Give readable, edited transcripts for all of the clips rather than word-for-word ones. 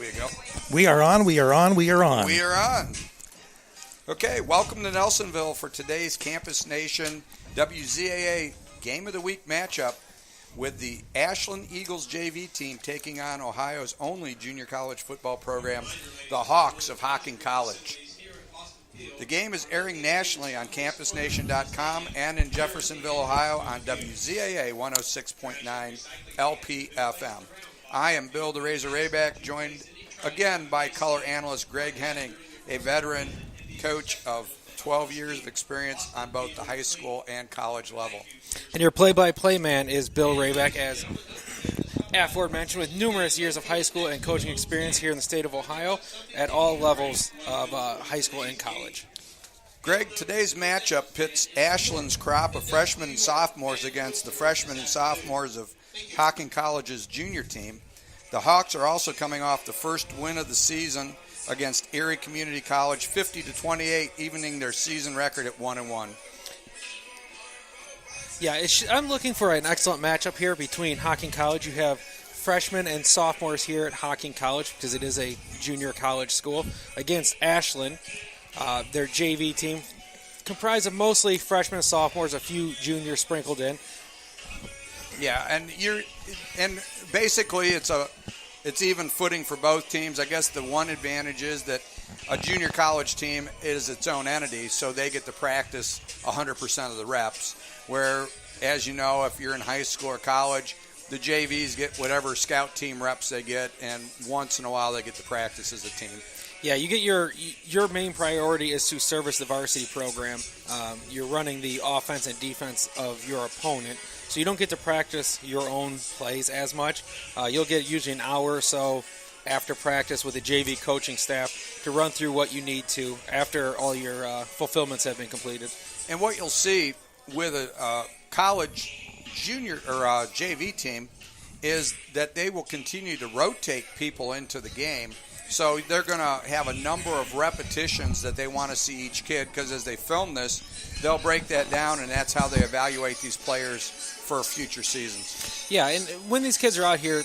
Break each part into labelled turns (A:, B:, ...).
A: we go.
B: We are on.
A: We are on. Okay, welcome to Nelsonville for today's Campus Nation WZAA Game of the Week matchup with the Ashland Eagles JV team taking on Ohio's only junior college football program, the Hawks of Hocking College. The game is airing nationally on campusnation.com and in Jeffersonville, Ohio on WZAA 106.9 LPFM. I am Bill the Razor Rayback, joined again by color analyst Greg Henning, a veteran coach of 12 years of experience on both the high school and college level.
C: And your play-by-play man is Bill Rayback, as aforementioned, with numerous years of high school and coaching experience here in the state of Ohio at all levels of high school and college.
A: Greg, today's matchup pits Ashland's crop of freshmen and sophomores against the freshmen and sophomores of Hocking College's junior team. The Hawks are also coming off the first win of the season against Erie Community College, 50-28, evening their season record at 1-1.
C: Yeah, I'm looking for an excellent matchup here between Hocking College. You have freshmen and sophomores here at Hocking College because it is a junior college school, against Ashland, their JV team, comprised of mostly freshmen and sophomores, a few juniors sprinkled in.
A: Yeah, and basically it's even footing for both teams. I guess the one advantage is that a junior college team is its own entity, so they get to practice 100% of the reps, where, as you know, if you're in high school or college, the JVs get whatever scout team reps they get, and once in a while they get to practice as a team.
C: Yeah, you get your main priority is to service the varsity program. You're running the offense and defense of your opponent, so you don't get to practice your own plays as much. You'll get usually an hour or so after practice with the JV coaching staff to run through what you need to after all your fulfillments have been completed.
A: And what you'll see with a college junior or JV team is that they will continue to rotate people into the game. So they're going to have a number of repetitions that they want to see each kid, because as they film this, they'll break that down, and that's how they evaluate these players for future seasons.
C: Yeah, and when these kids are out here,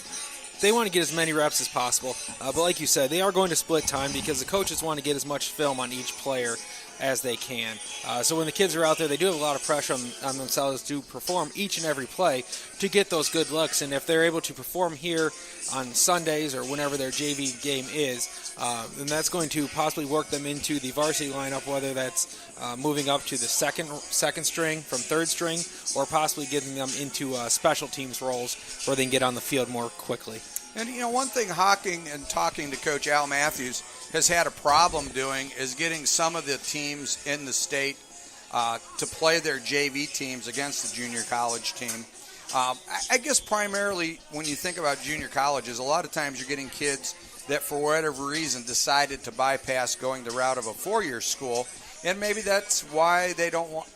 C: they want to get as many reps as possible. But like you said, they are going to split time because the coaches want to get as much film on each player as they can. So when the kids are out there, they do have a lot of pressure on themselves to perform each and every play to get those good looks. And if they're able to perform here on Sundays or whenever their JV game is, then that's going to possibly work them into the varsity lineup, whether that's moving up to the second string from third string, or possibly getting them into special teams roles where they can get on the field more quickly.
A: And, one thing Hocking, and talking to Coach Al Matthews, has had a problem doing is getting some of the teams in the state to play their JV teams against the junior college team. I guess primarily when you think about junior colleges, a lot of times you're getting kids that for whatever reason decided to bypass going the route of a four-year school, and maybe that's why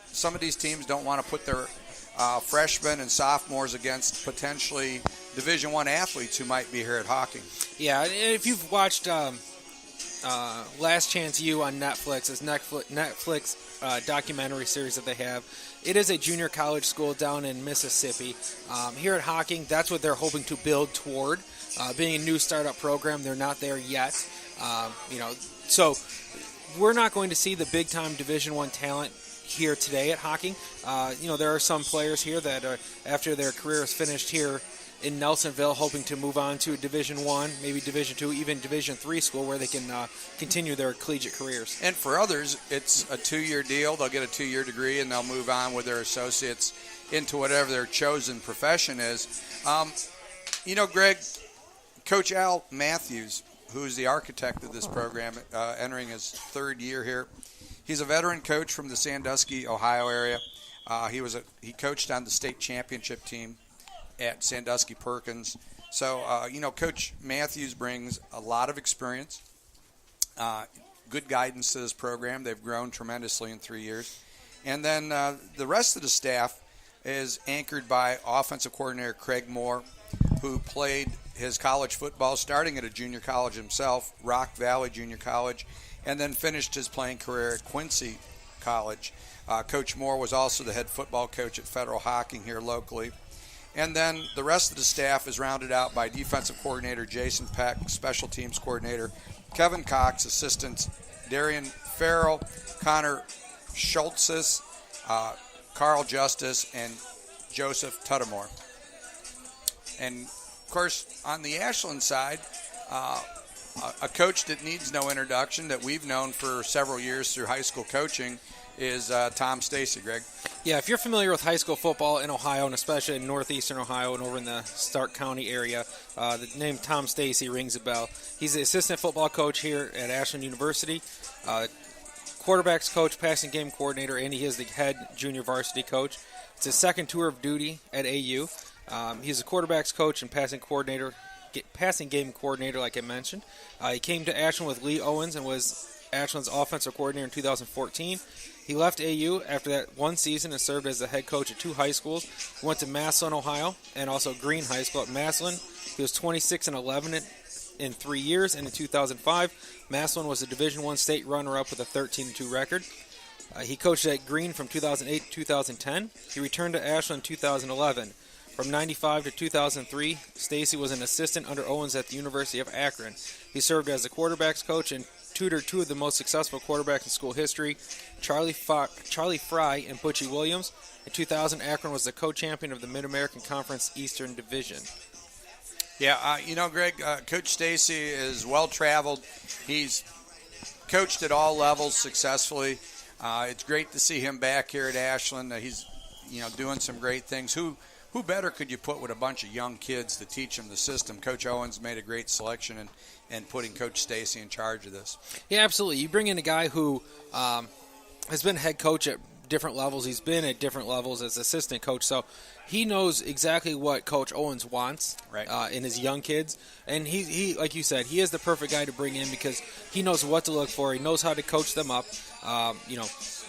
A: some of these teams don't want to put their freshmen and sophomores against potentially Division I athletes who might be here at Hocking.
C: Yeah, and if you've watched Last Chance U on Netflix, this Netflix documentary series that they have, it is a junior college school down in Mississippi. Here at Hocking, that's what they're hoping to build toward. Being a new startup program, they're not there yet. So we're not going to see the big-time Division I talent here today at Hocking. There are some players here that are, after their career is finished here in Nelsonville, hoping to move on to a Division I, maybe Division II, even Division III school where they can continue their collegiate careers.
A: And for others, it's a 2-year deal. They'll get a 2-year degree, and they'll move on with their associates into whatever their chosen profession is. Greg, Coach Al Matthews, who's the architect of this program, entering his third year here, he's a veteran coach from the Sandusky, Ohio area. He coached on the state championship team at Sandusky Perkins. So, Coach Matthews brings a lot of experience, good guidance to this program. They've grown tremendously in 3 years. And then the rest of the staff is anchored by offensive coordinator Craig Moore, who played his college football starting at a junior college himself, Rock Valley Junior College, and then finished his playing career at Quincy College. Coach Moore was also the head football coach at Federal Hocking here locally. And then the rest of the staff is rounded out by defensive coordinator Jason Peck, special teams coordinator Kevin Cox, assistants Darian Farrell, Connor Schultzes, Carl Justice, and Joseph Tuttermore. And, of course, on the Ashland side, a coach that needs no introduction that we've known for several years through high school coaching is Tom Stacy, Greg.
C: Yeah, if you're familiar with high school football in Ohio, and especially in northeastern Ohio and over in the Stark County area, the name Tom Stacy rings a bell. He's the assistant football coach here at Ashland University, quarterbacks coach, passing game coordinator, and he is the head junior varsity coach. It's his second tour of duty at AU. He's a quarterbacks coach and passing game coordinator, like I mentioned. He came to Ashland with Lee Owens and was Ashland's offensive coordinator in 2014. He left AU after that one season and served as the head coach at two high schools. He went to Massillon, Ohio, and also Green High School. At Massillon, he was 26-11 in 3 years, and in 2005, Massillon was a Division I state runner-up with a 13-2 record. He coached at Green from 2008 to 2010. He returned to Ashland in 2011. From 95 to 2003, Stacy was an assistant under Owens at the University of Akron. He served as a quarterbacks coach and tutored two of the most successful quarterbacks in school history, Charlie Fry and Butchie Williams. In 2000, Akron was the co-champion of the Mid-American Conference Eastern Division.
A: Yeah, Greg, Coach Stacy is well-traveled. He's coached at all levels successfully. It's great to see him back here at Ashland. He's, doing some great things. Who better could you put with a bunch of young kids to teach them the system? Coach Owens made a great selection and putting Coach Stacy in charge of this.
C: Yeah, absolutely. You bring in a guy who has been head coach at different levels. He's been at different levels as assistant coach, so he knows exactly what Coach Owens wants in his young kids. And he, like you said, he is the perfect guy to bring in because he knows what to look for. He knows how to coach them up.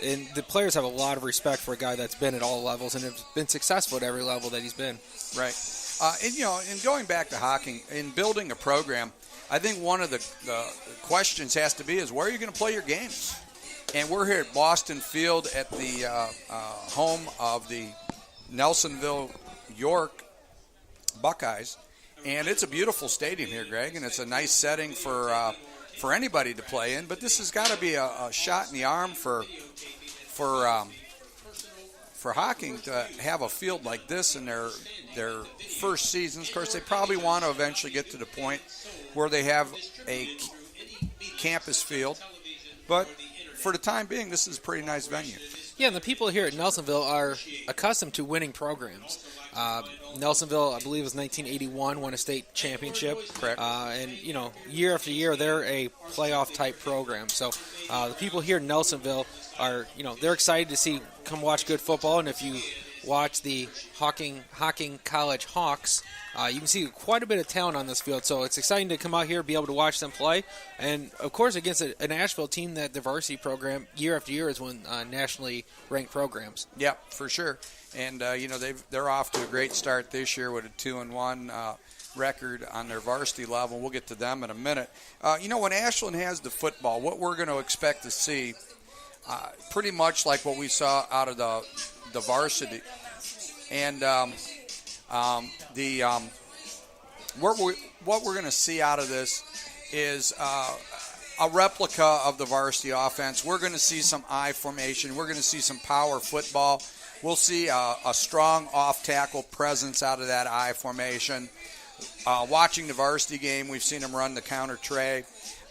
C: And the players have a lot of respect for a guy that's been at all levels and has been successful at every level that he's been.
A: Right. And going back to Hocking, in building a program, I think one of the questions has to be is where are you going to play your games? And we're here at Boston Field at the home of the Nelsonville York Buckeyes, and it's a beautiful stadium here, Greg, and it's a nice setting for anybody to play in. But this has got to be a shot in the arm for Hocking to have a field like this in their first seasons. Of course, they probably want to eventually get to the point where they have a campus field, but for the time being, this is a pretty nice venue.
C: Yeah, and the people here at Nelsonville are accustomed to winning programs. Nelsonville, I believe, was 1981, won a state championship.
A: Correct.
C: And, year after year, they're a playoff-type program. So the people here in Nelsonville are, they're excited to come watch good football. And if you watch the Hocking College Hawks, you can see quite a bit of talent on this field. So it's exciting to come out here, be able to watch them play. And, of course, against an Asheville team that the varsity program, year after year, has won nationally ranked programs.
A: Yeah, for sure. And, they're off to a great start this year with a 2-1 record on their varsity level. We'll get to them in a minute. When Ashland has the football, what we're going to expect to see, pretty much like what we saw out of the varsity. And what we're going to see out of this is a replica of the varsity offense. We're going to see some I formation. We're going to see some power football. We'll see a strong off-tackle presence out of that I formation. Watching the varsity game, we've seen them run the counter tray.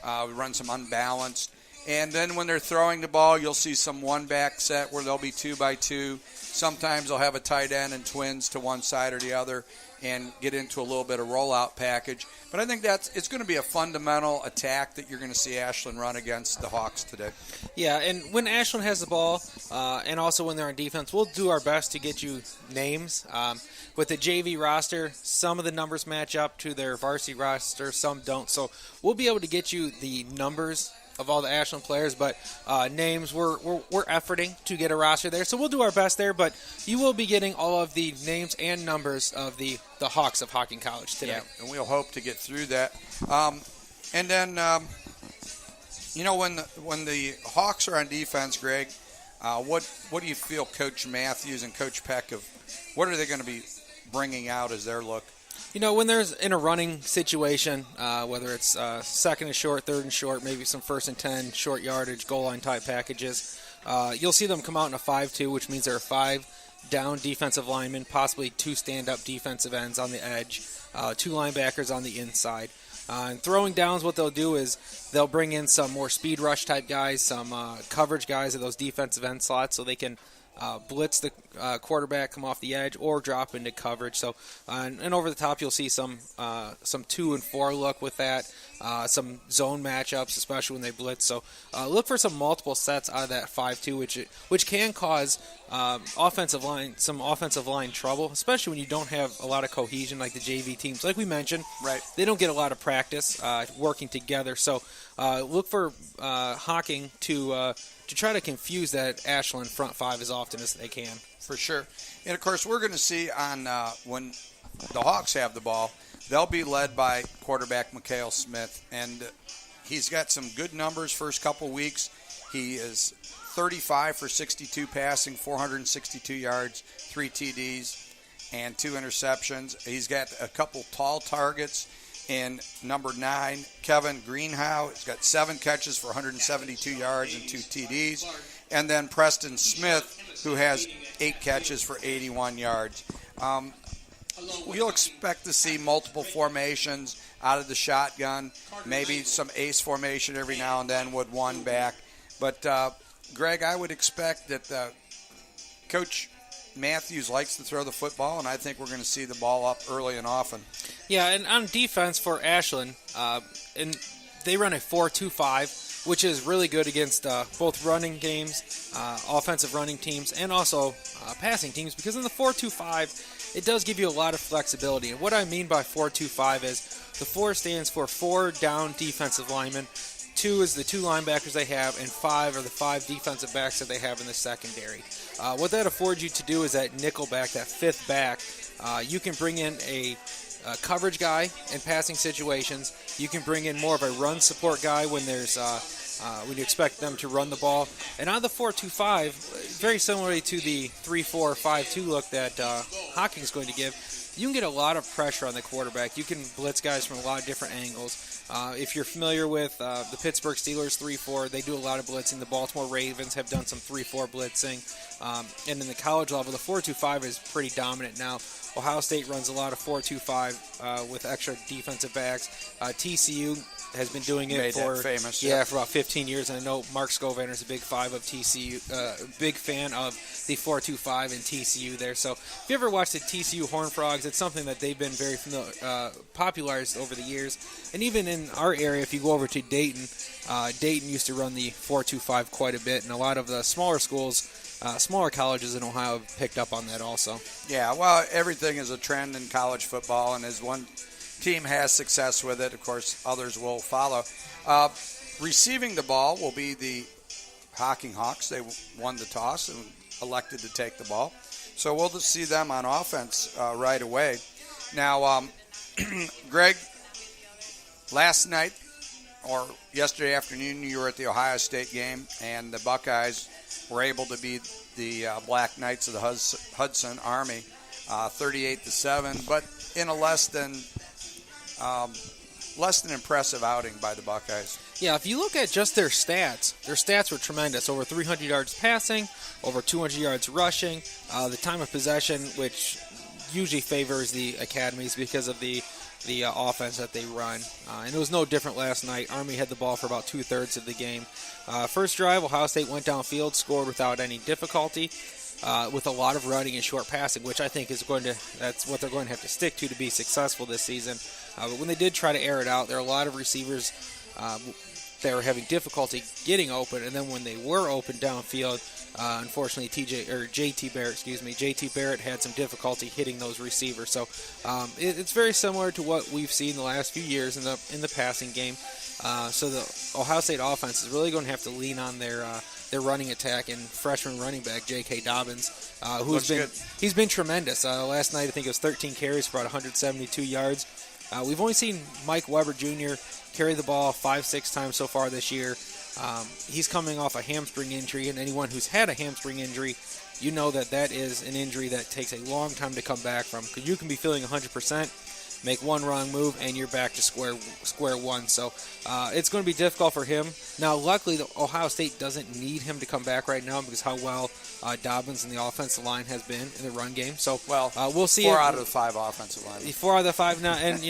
A: We run some unbalanced. And then when they're throwing the ball, you'll see some one-back set where they'll be 2-by-2. Sometimes they'll have a tight end and twins to one side or the other and get into a little bit of rollout package. But I think it's going to be a fundamental attack that you're going to see Ashland run against the Hawks today.
C: Yeah, and when Ashland has the ball and also when they're on defense, we'll do our best to get you names. With the JV roster, some of the numbers match up to their varsity roster, some don't. So we'll be able to get you the numbers of all the Ashland players, but names, we're efforting to get a roster there. So we'll do our best there, but you will be getting all of the names and numbers of the Hawks of Hocking College today.
A: Yeah, and we'll hope to get through that. And then, when the Hawks are on defense, Greg, what do you feel Coach Matthews and Coach Peck what are they going to be bringing out as their look?
C: When there's in a running situation, whether it's second and short, third and short, maybe some first and 10, short yardage, goal line type packages, you'll see them come out in a 5-2, which means there are 5 down defensive linemen, possibly 2 stand-up defensive ends on the edge, 2 linebackers on the inside. And throwing downs, what they'll do is they'll bring in some more speed rush type guys, some coverage guys at those defensive end slots so they can blitz the quarterback, come off the edge, or drop into coverage. So, and over the top, you'll see some 2 and 4 look with that, some zone matchups, especially when they blitz. So, look for some multiple sets out of that 5-2, which can cause some offensive line trouble, especially when you don't have a lot of cohesion like the JV teams. Like we mentioned,
A: right?
C: They don't get a lot of practice working together. So, look for Hocking to try to confuse that Ashland front 5 as often as they can.
A: For sure. And, of course, we're going to see on when the Hawks have the ball, they'll be led by quarterback Mikhail Smith. And he's got some good numbers first couple weeks. He is 35 for 62 passing, 462 yards, 3 TDs, and 2 interceptions. He's got a couple tall targets. And number 9, Kevin Greenhow, has got 7 catches for 172 yards and 2 TDs. And then Preston Smith, who has 8 catches for 81 yards. You'll expect to see multiple formations out of the shotgun, maybe some ace formation every now and then with 1 back. But, Greg, I would expect that Coach Matthews likes to throw the football, and I think we're going to see the ball up early and often.
C: Yeah, and on defense for Ashland, and they run a 4-2-5, which is really good against both running games, offensive running teams, and also passing teams, because in the 4-2-5, it does give you a lot of flexibility. And what I mean by 4-2-5 is the 4 stands for 4 down defensive linemen, 2 is the 2 linebackers they have, and 5 are the 5 defensive backs that they have in the secondary. What that affords you to do is that nickel back, that 5th back, you can bring in a coverage guy in passing situations. You can bring in more of a run support guy when there's when you expect them to run the ball. And on the 4-2-5, very similarly to the 3-4-5-2 look that Hocking is going to give, you can get a lot of pressure on the quarterback. You can blitz guys from a lot of different angles. If you're familiar with the Pittsburgh Steelers 3-4, they do a lot of blitzing. The Baltimore Ravens have done some 3-4 blitzing. And in the college level, the 4-2-5 is pretty dominant now. Ohio State runs a lot of 4-2-5 with extra defensive backs. TCU has been doing it for about 15 years, and I know Mark Scovaner is a big fan of the 4-2-5 and TCU there. So if you ever watched the TCU Horned Frogs, it's something that they've been very popularized over the years. And even in our area, if you go over to Dayton, Dayton used to run the 4-2-5 quite a bit, and a lot of the smaller schools, smaller colleges in Ohio have picked up on that also.
A: Yeah, well, everything is a trend in college football, and as one team has success with it, of course, others will follow. Receiving the ball will be the Hocking Hawks. They won the toss and elected to take the ball. So we'll just see them on offense right away. Now, Greg, last night or yesterday afternoon, you were at the Ohio State game, and the Buckeyes were able to beat the Black Knights of the Hudson Army 38-7, but in a less than impressive outing by the Buckeyes.
C: Yeah, if you look at just their stats were tremendous. Over 300 yards passing, over 200 yards rushing. The time of possession, which usually favors the academies because of the offense that they run. And it was no different last night. Army had the ball for about 2/3 of the game. First drive, Ohio State went downfield, scored without any difficulty. With a lot of running and short passing, which I think that's what they're going to have to stick to be successful this season. But when they did try to air it out, there are a lot of receivers that were having difficulty getting open, and then when they were open downfield, unfortunately JT Barrett had some difficulty hitting those receivers. So it's very similar to what we've seen the last few years in the passing game. So the Ohio State offense is really going to have to lean on their running attack and freshman running back J.K. Dobbins, he's been tremendous. Last night I think it was 13 carries for about 172 yards. We've only seen Mike Weber Jr. carry the ball 5-6 times so far this year. He's coming off a hamstring injury, and anyone who's had a hamstring injury you know that is an injury that takes a long time to come back from, because you can be feeling 100%. Make one wrong move, and you're back to square one. So it's going to be difficult for him. Now, luckily, Ohio State doesn't need him to come back right now because how well Dobbins and the offensive line has been in the run game. So we'll see.
A: 4 out of the 5 offensive linemen.
C: 4 out of the 5 now, and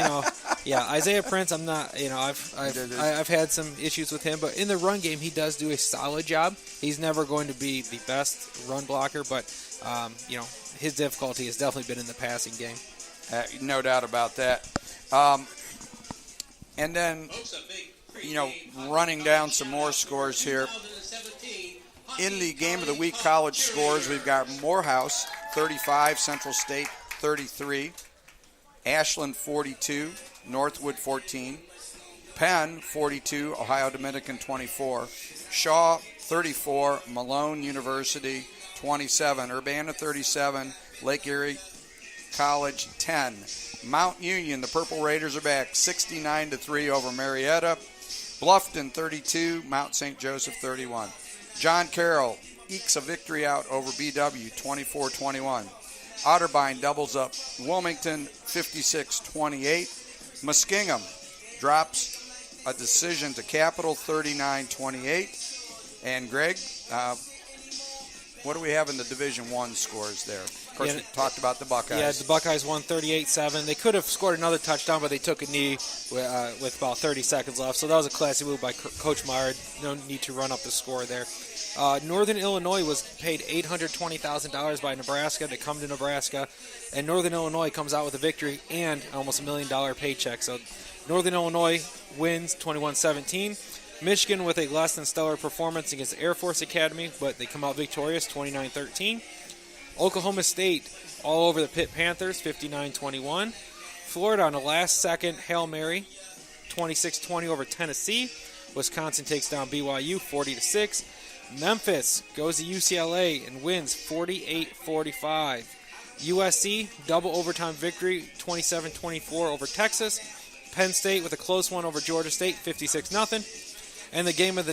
C: yeah, Isaiah Prince. I'm not. I've had some issues with him, but in the run game, he does do a solid job. He's never going to be the best run blocker, but his difficulty has definitely been in the passing game.
A: No doubt about that. And then, running down some more scores here. In the Game of the Week college scores, we've got Morehouse, 35, Central State, 33, Ashland, 42, Northwood, 14, Penn, 42, Ohio Dominican, 24, Shaw, 34, Malone University, 27, Urbana, 37, Lake Erie College, 10. Mount Union, the Purple Raiders are back, 69-3 over Marietta. Bluffton, 32. Mount St. Joseph, 31. John Carroll ekes a victory out over BW, 24-21. Otterbein doubles up Wilmington, 56-28. Muskingum drops a decision to Capital, 39-28. And Greg, what do we have in the Division I scores there? Of course, we talked about the Buckeyes.
C: Yeah, the Buckeyes won 38-7. They could have scored another touchdown, but they took a knee with about 30 seconds left. So that was a classy move by Coach Meyer. No need to run up the score there. Northern Illinois was paid $820,000 by Nebraska to come to Nebraska, and Northern Illinois comes out with a victory and almost $1 million paycheck. So Northern Illinois wins 21-17. Michigan with a less than stellar performance against the Air Force Academy, but they come out victorious 29-13. Oklahoma State all over the Pitt Panthers, 59-21. Florida on a last-second Hail Mary, 26-20 over Tennessee. Wisconsin takes down BYU, 40-6. Memphis goes to UCLA and wins 48-45. USC, double overtime victory, 27-24 over Texas. Penn State with a close one over Georgia State, 56-0. And the game of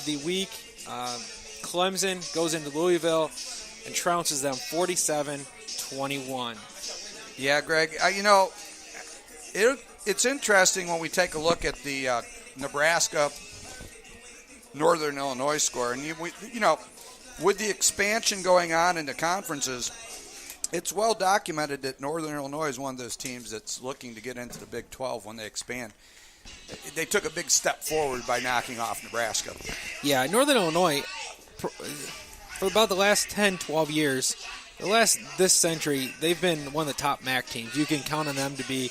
C: the week, Clemson goes into Louisville and trounces them 47-21.
A: Yeah, Greg, it's interesting when we take a look at the Nebraska Northern Illinois score, and with the expansion going on in the conferences, it's well documented that Northern Illinois is one of those teams that's looking to get into the Big 12 when they expand. They took a big step forward by knocking off Nebraska.
C: Yeah, Northern Illinois, for about the last 10, 12 years, this century, they've been one of the top MAC teams. You can count on them to be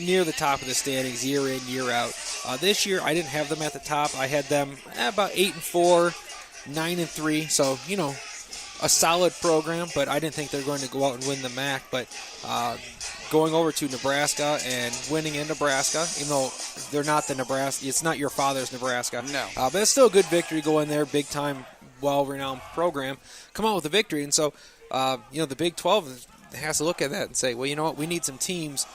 C: near the top of the standings year in, year out. This year, I didn't have them at the top. I had them about 8-4, 9-3. So, a solid program, but I didn't think they're going to go out and win the MAC. But going over to Nebraska and winning in Nebraska, even though they're not the Nebraska, it's not your father's Nebraska.
A: No.
C: But it's still a good victory going there, big time, well-renowned program. Come out with a victory, and so the Big 12 has to look at that and say, well, you know what, we need some teams.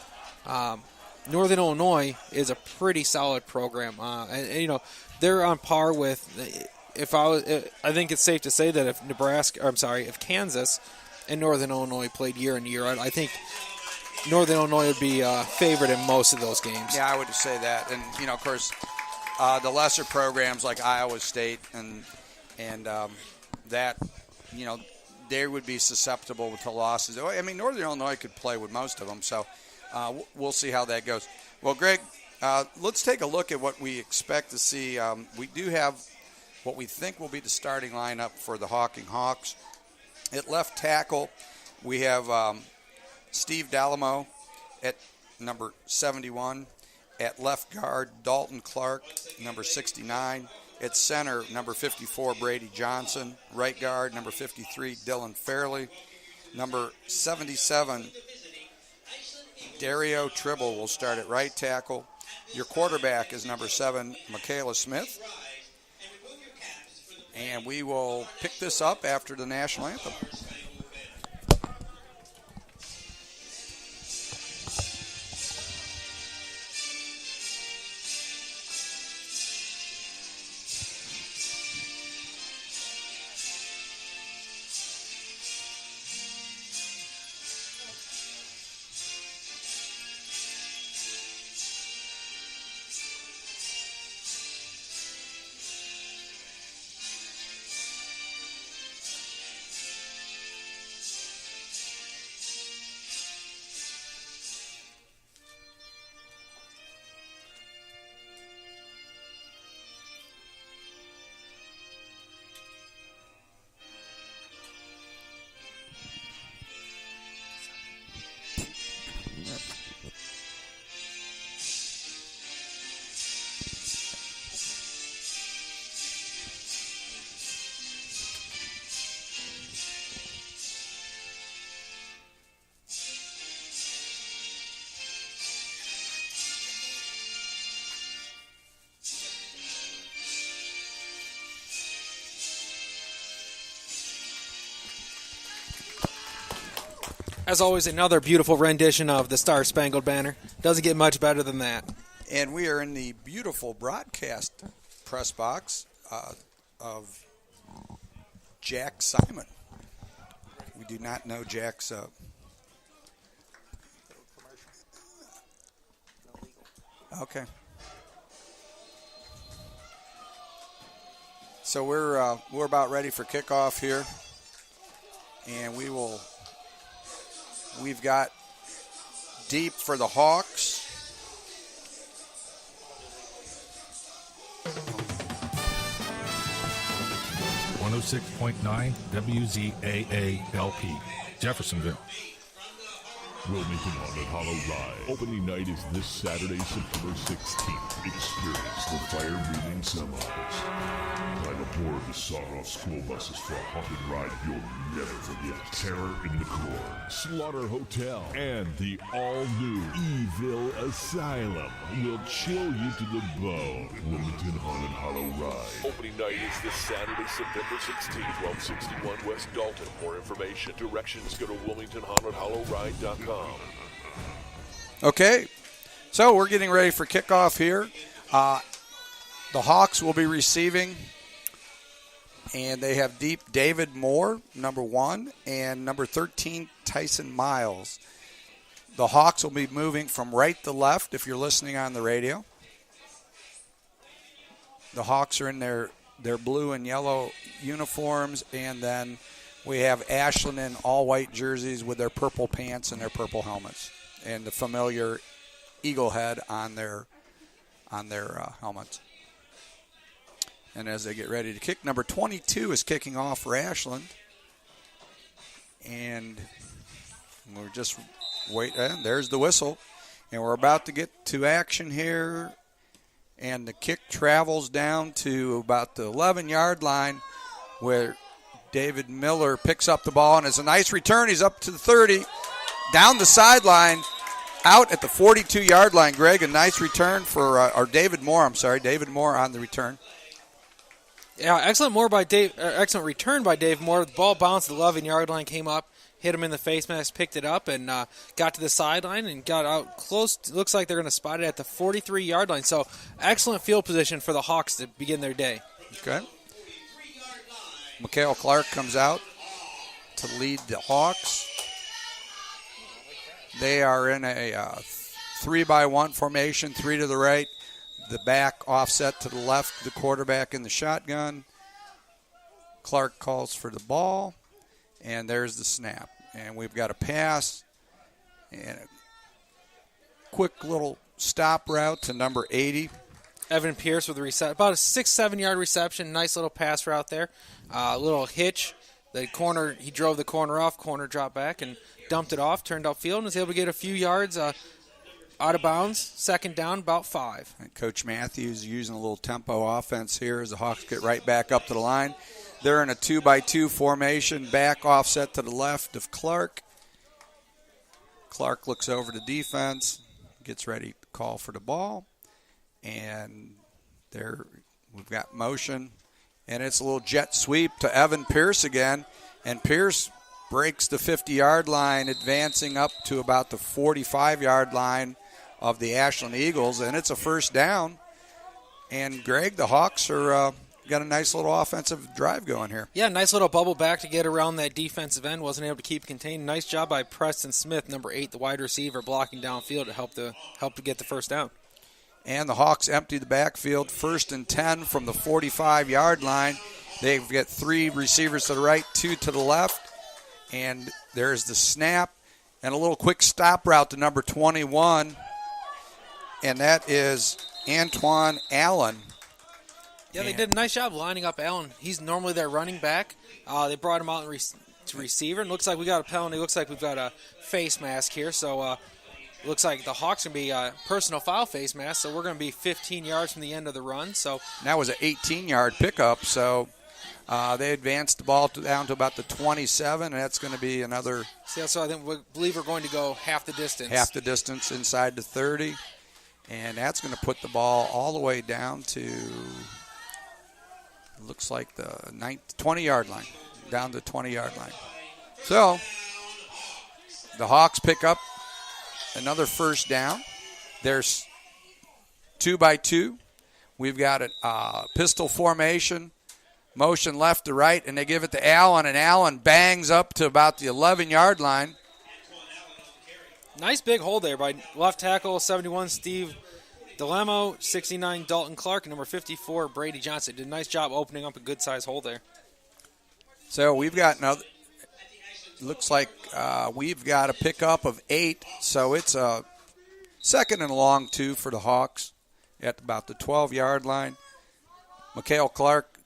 C: Northern Illinois is a pretty solid program, and they're on par with. I think it's safe to say that if Kansas and Northern Illinois played year in year out, I think Northern Illinois would be favored in most of those games.
A: Yeah, I would say that, and of course, the lesser programs like Iowa State and that, they would be susceptible to losses. I mean, Northern Illinois could play with most of them, so we'll see how that goes. Well, Greg, let's take a look at what we expect to see. We do have what we think will be the starting lineup for the Hocking Hawks. At left tackle, we have Steve Dalamo at number 71. At left guard, Dalton Clark, number 69. At center, number 54, Brady Johnson. Right guard, number 53, Dylan Fairley. Number 77, Dario Tribble will start at right tackle. Your quarterback is number 7, Michaela Smith. And we will pick this up after the national anthem.
C: As always, another beautiful rendition of the Star Spangled Banner. Doesn't get much better than that.
A: And we are in the beautiful broadcast press box of Jack Simon. We do not know Jack's. Okay. So we're about ready for kickoff here, and we've got deep for the Hawks.
B: .9 WZAA-LP, Jeffersonville.
D: Wilmington Haunted Hollow Ride. Opening night is this Saturday, September 16th. Experience the fire-breathing semis. Climb aboard the sawed-off school buses for a haunted ride you'll never forget. Terror in the Core, Slaughter Hotel, and the all-new Evil Asylum will chill you to the bone. Wilmington Haunted Hollow Ride. Opening night is this Saturday, September 16th, 1261 West Dalton. More information, directions, go to WilmingtonHauntedHollowRide.com.
A: Okay, so we're getting ready for kickoff here. The Hawks will be receiving, and they have deep David Moore, number 1, and number 13, Tyson Miles. The Hawks will be moving from right to left if you're listening on the radio. The Hawks are in their blue and yellow uniforms, and then we have Ashland in all-white jerseys with their purple pants and their purple helmets, and the familiar eagle head on their helmets. And as they get ready to kick, number 22 is kicking off for Ashland. And we're just waiting. There's the whistle. And we're about to get to action here. And the kick travels down to about the 11-yard line where David Miller picks up the ball. And it's a nice return. He's up to the 30. Down the sideline. Out at the 42-yard line, Greg. A nice return for David Moore. David Moore on the return.
C: Yeah, excellent return by Dave Moore. The ball bounced the 11-yard line, came up, hit him in the face mask, picked it up, and got to the sideline and got out close. It looks like they're going to spot it at the 43-yard line. So excellent field position for the Hawks to begin their day.
A: Okay. Mikhail Clark comes out to lead the Hawks. They are in a 3-by-1 formation, 3 to the right. The back offset to the left, the quarterback in the shotgun. Clark calls for the ball, and there's the snap. And we've got a pass and a quick little stop route to number 80.
C: Evan Pierce with about a 6-7 yard reception. Nice little pass route there. Little hitch. The corner, he drove the corner off, corner dropped back and dumped it off, turned upfield, and was able to get a few yards out of bounds, second down, about 5.
A: And Coach Matthews using a little tempo offense here as the Hawks get right back up to the line. They're in a 2-by-2 formation, back offset to the left of Clark. Clark looks over to defense, gets ready to call for the ball. And there we've got motion. And it's a little jet sweep to Evan Pierce again. And Pierce breaks the 50-yard line, advancing up to about the 45-yard line of the Ashland Eagles, and it's a first down. And, Greg, the Hawks are got a nice little offensive drive going here.
C: Yeah, nice little bubble back to get around that defensive end. Wasn't able to keep it contained. Nice job by Preston Smith, number 8, the wide receiver, blocking downfield to help to get the first down.
A: And the Hawks empty the backfield, 1st and 10 from the 45-yard line. They've got 3 receivers to the right, 2 to the left. And there's the snap and a little quick stop route to number 21. And that is Antoine Allen.
C: Yeah, they did a nice job lining up Allen. He's normally their running back. They brought him out to receiver. And looks like we got a penalty. Looks like we've got a face mask here. So looks like the Hawks going to be a personal foul face mask. So we're going to be 15 yards from the end of the run. So
A: that was an 18-yard pickup. So they advanced the ball down to about the 27, and that's going to be another.
C: So we believe we're going to go half the distance.
A: Half the distance inside the 30. And that's going to put the ball all the way down to, looks like the 20-yard line, down to the 20-yard line. So the Hawks pick up another first down. There's 2-by-2. We've got a pistol formation, motion left to right, and they give it to Allen, and Allen bangs up to about the 11-yard line.
C: Nice big hold there by left tackle 71 Steve Delemo, 69 Dalton Clark, and number 54 Brady Johnson. Did a nice job opening up a good-sized hole there.
A: So we've got another. Looks like we've got a pickup of 8, so it's a second and long 2 for the Hawks at about the 12-yard line. Mikhail Clark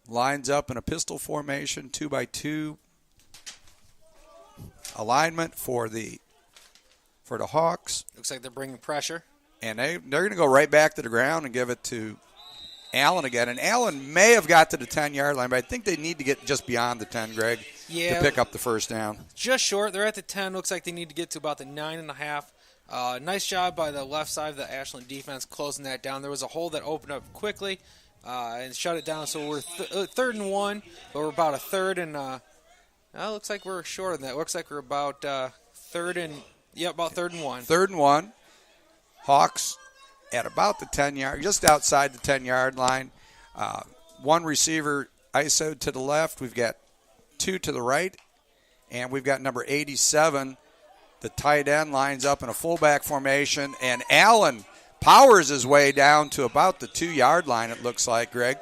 A: lines up in a pistol formation, 2-by-2 alignment for the Hawks.
C: Looks like they're bringing pressure.
A: And they're going to go right back to the ground and give it to Allen again. And Allen may have got to the 10-yard line, but I think they need to get just beyond the 10, Greg, to pick up the first down.
C: Just short. They're at the 10. Looks like they need to get to about the 9.5. Nice job by the left side of the Ashland defense closing that down. There was a hole that opened up quickly and shut it down. So we're 3rd and 1, but we're about a third and looks like we're short on that. Looks like we're about about 3rd and 1.
A: 3rd and 1. Hawks at about the 10-yard, just outside the 10-yard line. One receiver ISO to the left. We've got 2 to the right, and we've got number 87. The tight end lines up in a fullback formation, and Allen powers his way down to about the 2-yard line, it looks like, Greg.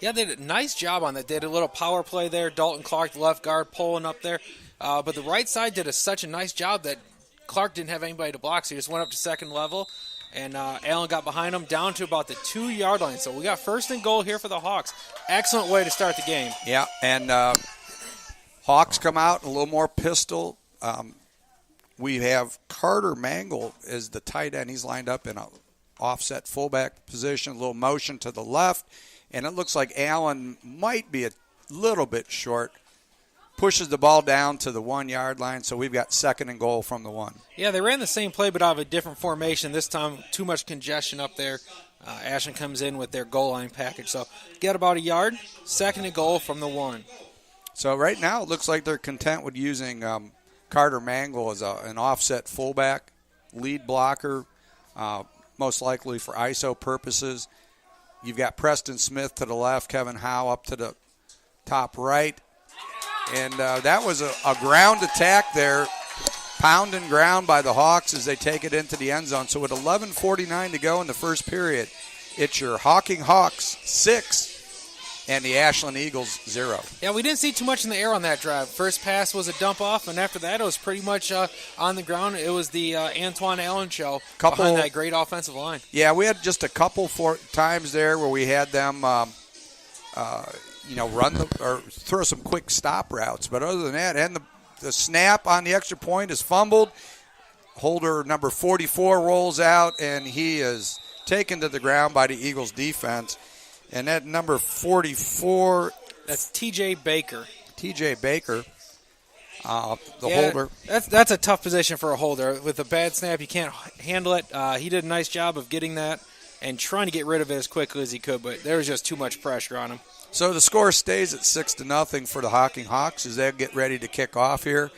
C: Yeah, they did a nice job on that. They did a little power play there. Dalton Clark, the left guard, pulling up there. But the right side did such a nice job that Clark didn't have anybody to block, so he just went up to second level, and Allen got behind him down to about the 2-yard line. So we got 1st and goal here for the Hawks. Excellent way to start the game.
A: Yeah, and Hawks come out in a little more pistol. We have Carter Mangle as the tight end. He's lined up in an offset fullback position, a little motion to the left, and it looks like Allen might be a little bit short. Pushes the ball down to the 1-yard line, so we've got 2nd and goal from the 1.
C: Yeah, they ran the same play but out of a different formation. This time, too much congestion up there. Ashland comes in with their goal line package. So get about a yard, 2nd and goal from the 1.
A: So right now it looks like they're content with using Carter Mangle as an offset fullback, lead blocker, most likely for ISO purposes. You've got Preston Smith to the left, Kevin Howe up to the top right. And that was a ground attack there, pound and ground by the Hawks as they take it into the end zone. So with 11:49 to go in the first period, it's your Hocking Hawks 6 and the Ashland Eagles 0.
C: Yeah, we didn't see too much in the air on that drive. First pass was a dump off, and after that it was pretty much on the ground. It was the Antoine Allen show behind that great offensive line. Yeah,
A: we had just a couple times there where we had them run or throw some quick stop routes. But other than that, and the snap on the extra point is fumbled. Holder number 44 rolls out, and he is taken to the ground by the Eagles defense. And that number 44.
C: That's T.J. Baker.
A: T.J. Baker, holder.
C: That's a tough position for a holder. With a bad snap, you can't handle it. He did a nice job of getting that and trying to get rid of it as quickly as he could, but there was just too much pressure on him.
A: So the score stays at 6-0 for the Hocking Hawks as they get ready to kick off here.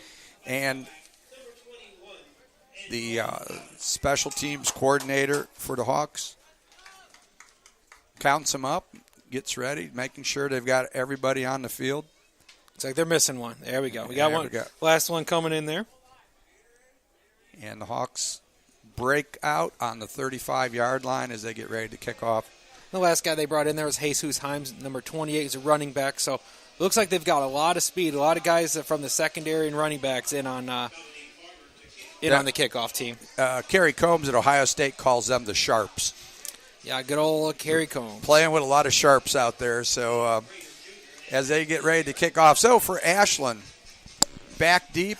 A: And the special teams coordinator for the Hawks counts them up, gets ready, making sure they've got everybody on the field.
C: It's like they're missing one. There we go. We got one. Last one coming in there.
A: And the Hawks break out on the 35-yard line as they get ready to kick off.
C: The last guy they brought in there was Jesus Himes, number 28. He's a running back. So looks like they've got a lot of speed, a lot of guys from the secondary and running backs in on the kickoff team.
A: Kerry Combs at Ohio State calls them the Sharps.
C: Yeah, good old Kerry Combs.
A: Playing with a lot of Sharps out there. So as they get ready to kick off. So for Ashland, back deep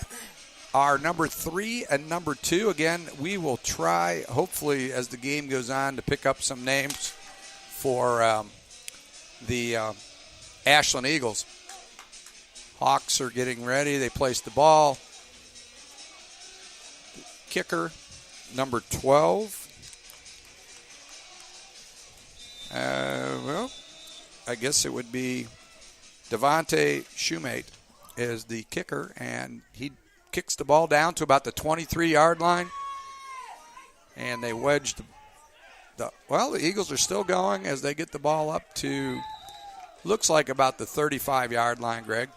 A: are number 3 and number 2. Again, we will try, hopefully, as the game goes on, to pick up some names for the Ashland Eagles. Hawks are getting ready. They place the ball. Kicker, number 12. I guess it would be Devontae Shoemate is the kicker, and he kicks the ball down to about the 23-yard line. And they wedged the Eagles are still going as they get the ball up to, looks like about the 35-yard line, Greg.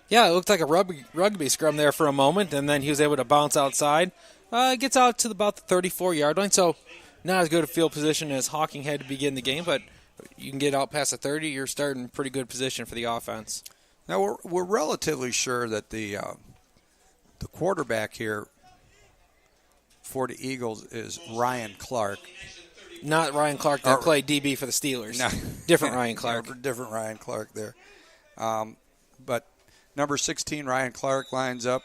C: Yeah, it looked like a rugby scrum there for a moment, and then he was able to bounce outside. Gets out to about the 34-yard line, so not as good a field position as Hocking had to begin the game, but you can get out past the 30, you're starting pretty good position for the offense.
A: Now, we're relatively sure that the quarterback here for the Eagles is Ryan Clark.
C: Not Ryan Clark that played DB for the Steelers.
A: No.
C: Different Ryan Clark.
A: No, different Ryan Clark there. But number 16, Ryan Clark, lines up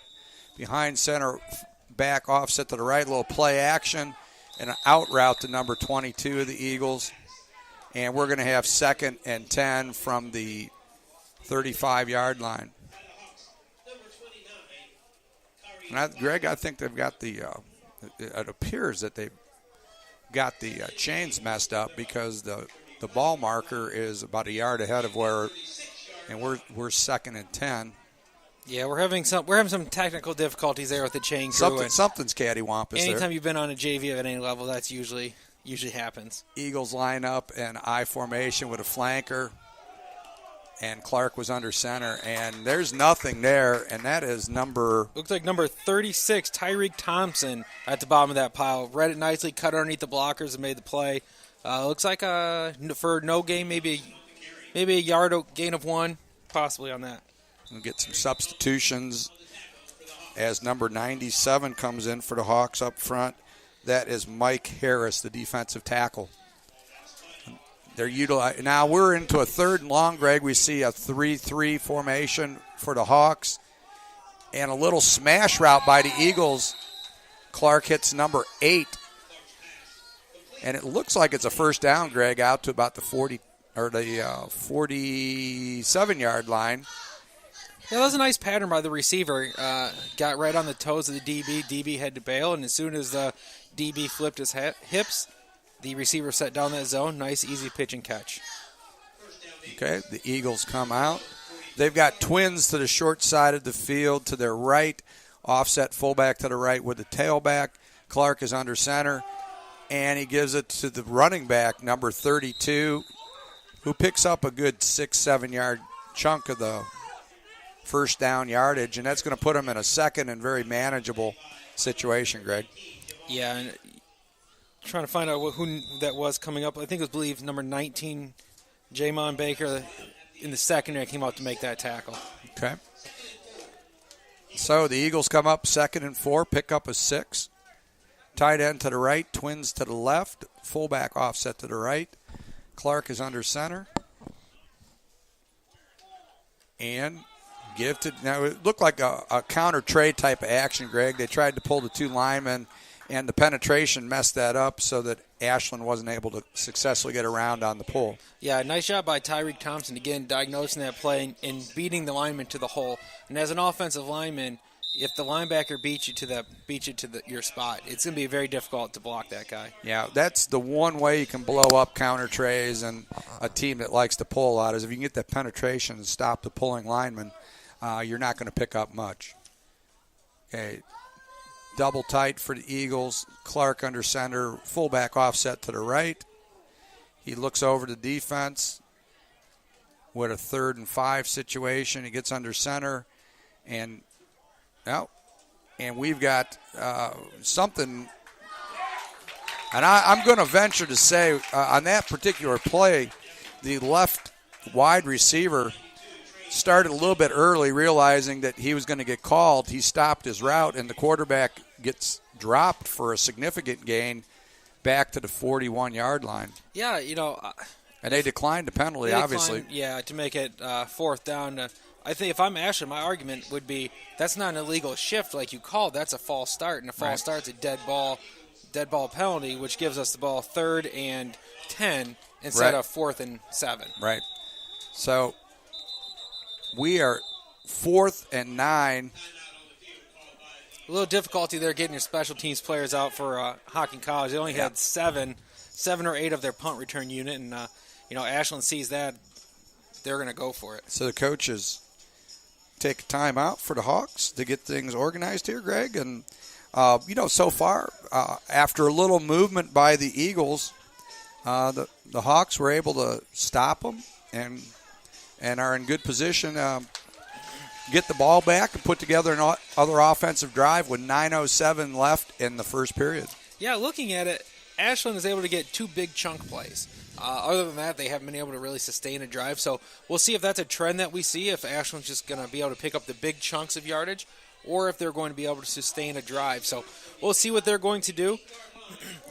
A: behind center, back offset to the right, little play action, and an out route to number 22 of the Eagles. And we're going to have 2nd and 10 from the 35-yard line. And Greg, I think they've got it appears that they've got the chains messed up because the ball marker is about a yard ahead of we're 2nd and 10.
C: Yeah, we're having some technical difficulties there with the chain crew.
A: Something's cattywampus there.
C: Anytime you've been on a JV at any level, that's usually happens.
A: Eagles line up in I formation with a flanker, and Clark was under center, and there's nothing there, and that is
C: looks like number 36, Tyreek Thompson, at the bottom of that pile. Read it nicely, cut underneath the blockers, and made the play. Looks like for no gain, maybe a yard gain of 1, possibly on that.
A: We'll get some substitutions as number 97 comes in for the Hawks up front. That is Mike Harris, the defensive tackle. Now we're into a 3rd and long, Greg. We see a 3-3 formation for the Hawks. And a little smash route by the Eagles. Clark hits number 8. And it looks like it's a first down, Greg, out to about the 47-yard line.
C: Yeah, that was a nice pattern by the receiver. Got right on the toes of the DB. DB had to bail, and as soon as the DB flipped his hips, the receiver set down that zone. Nice, easy pitch and catch.
A: Okay, the Eagles come out. They've got twins to the short side of the field to their right. Offset fullback to the right with the tailback. Clark is under center, and he gives it to the running back, number 32, who picks up a good 6-7 yard chunk of the first down yardage, and that's going to put him in a 2nd and very manageable situation, Greg.
C: Yeah, and trying to find out who that was coming up. I think it was, number 19, Jamon Baker, in the secondary came out to make that tackle.
A: Okay. So the Eagles come up 2nd and 4, pick up a 6. Tight end to the right, twins to the left, fullback offset to the right. Clark is under center. And now it looked like a counter trade type of action, Greg. They tried to pull the 2 linemen, and the penetration messed that up so that Ashland wasn't able to successfully get around on the pull.
C: Yeah, nice job by Tyreek Thompson, again, diagnosing that play and beating the lineman to the hole. And as an offensive lineman, if the linebacker beats you to your spot, it's going to be very difficult to block that guy.
A: Yeah, that's the one way you can blow up counter trays and a team that likes to pull a lot is if you can get that penetration and stop the pulling lineman, you're not going to pick up much. Okay. Double tight for the Eagles. Clark under center, fullback offset to the right. He looks over the defense with a 3rd and 5 situation. He gets under center, and we've got something. And I'm going to venture to say on that particular play, the left wide receiver started a little bit early, realizing that he was going to get called. He stopped his route, and the quarterback gets dropped for a significant gain back to the 41-yard line.
C: Yeah,
A: and they declined the penalty, obviously.
C: Yeah, to make it 4th down. I think if I'm Ashland, my argument would be that's not an illegal shift like you called. That's a false start, and a false start's a dead ball penalty, which gives us the ball 3rd and 10 instead of 4th and 7.
A: Right. So we are 4th and 9.
C: A little difficulty there getting your special teams players out for Hocking College. They only had 7 or 8 of their punt return unit, and Ashland sees that, they're going to go for it.
A: So the coaches take a timeout for the Hawks to get things organized here, Greg. And, so far, after a little movement by the Eagles, the Hawks were able to stop them and are in good position. Get the ball back and put together another offensive drive with 9:07 left in the first period.
C: Yeah, looking at it, Ashland is able to get 2 big chunk plays. Other than that, they haven't been able to really sustain a drive. So we'll see if that's a trend that we see, if Ashland's just going to be able to pick up the big chunks of yardage, or if they're going to be able to sustain a drive. So we'll see what they're going to do.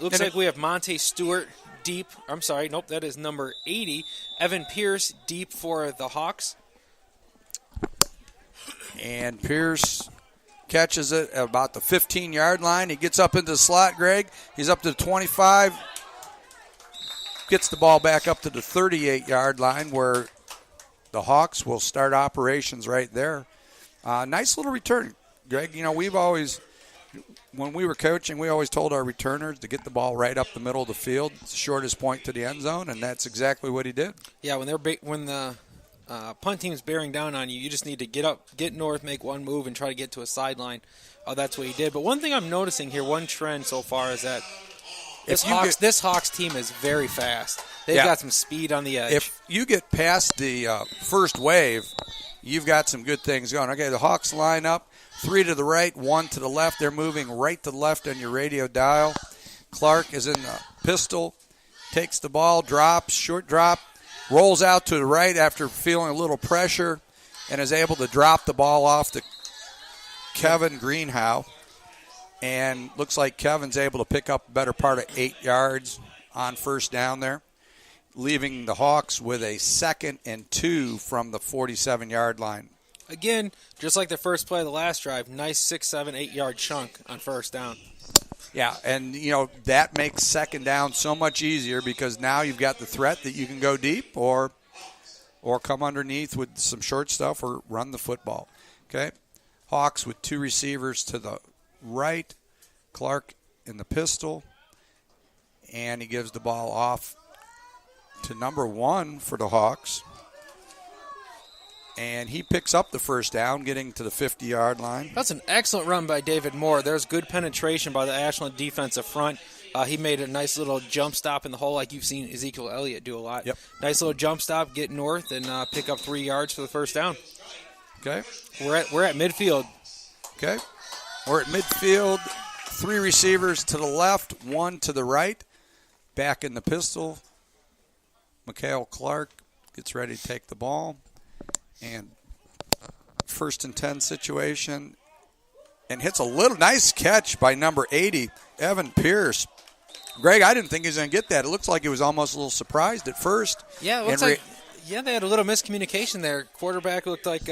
C: Looks like we have Monte Stewart deep. I'm sorry, nope, that is number 80. Evan Pierce deep for the Hawks.
A: And Pierce catches it at about the 15-yard line. He gets up into the slot, Greg. He's up to the 25. Gets the ball back up to the 38-yard line where the Hawks will start operations right there. Nice little return, Greg. We've always, when we were coaching, we always told our returners to get the ball right up the middle of the field, shortest point to the end zone, and that's exactly what he did.
C: Yeah, when the punt team's bearing down on you, you just need to get up, get north, make one move, and try to get to a sideline. That's what he did. But one thing I'm noticing here, one trend so far, is that this Hawks team is very fast. They've got some speed on the edge.
A: If you get past the first wave, you've got some good things going. Okay, the Hawks line up, 3 to the right, 1 to the left. They're moving right to the left on your radio dial. Clark is in the pistol, takes the ball, drops, short drop, rolls out to the right after feeling a little pressure, and is able to drop the ball off to Kevin Greenhow. And looks like Kevin's able to pick up a better part of 8 yards on first down there, leaving the Hawks with a 2nd and 2 from the 47-yard line.
C: Again, just like the first play of the last drive, nice 6, 7, 8-yard chunk on first down.
A: Yeah, and, that makes second down so much easier because now you've got the threat that you can go deep or come underneath with some short stuff or run the football. Okay, Hawks with 2 receivers to the right, Clark in the pistol, and he gives the ball off to number 1 for the Hawks. And he picks up the first down, getting to the 50-yard line.
C: That's an excellent run by David Moore. There's good penetration by the Ashland defensive front. He made a nice little jump stop in the hole like you've seen Ezekiel Elliott do a lot.
A: Yep.
C: Nice little jump stop, get north, and pick up 3 yards for the first down.
A: Okay.
C: We're at midfield.
A: Okay. We're at midfield. 3 receivers to the left, 1 to the right. Back in the pistol. Mikhail Clark gets ready to take the ball. And 1st and 10 situation. And hits a little nice catch by number 80, Evan Pierce. Greg, I didn't think he was going to get that. It looks like he was almost a little surprised at first.
C: Yeah, it looks like they had a little miscommunication there. Quarterback looked like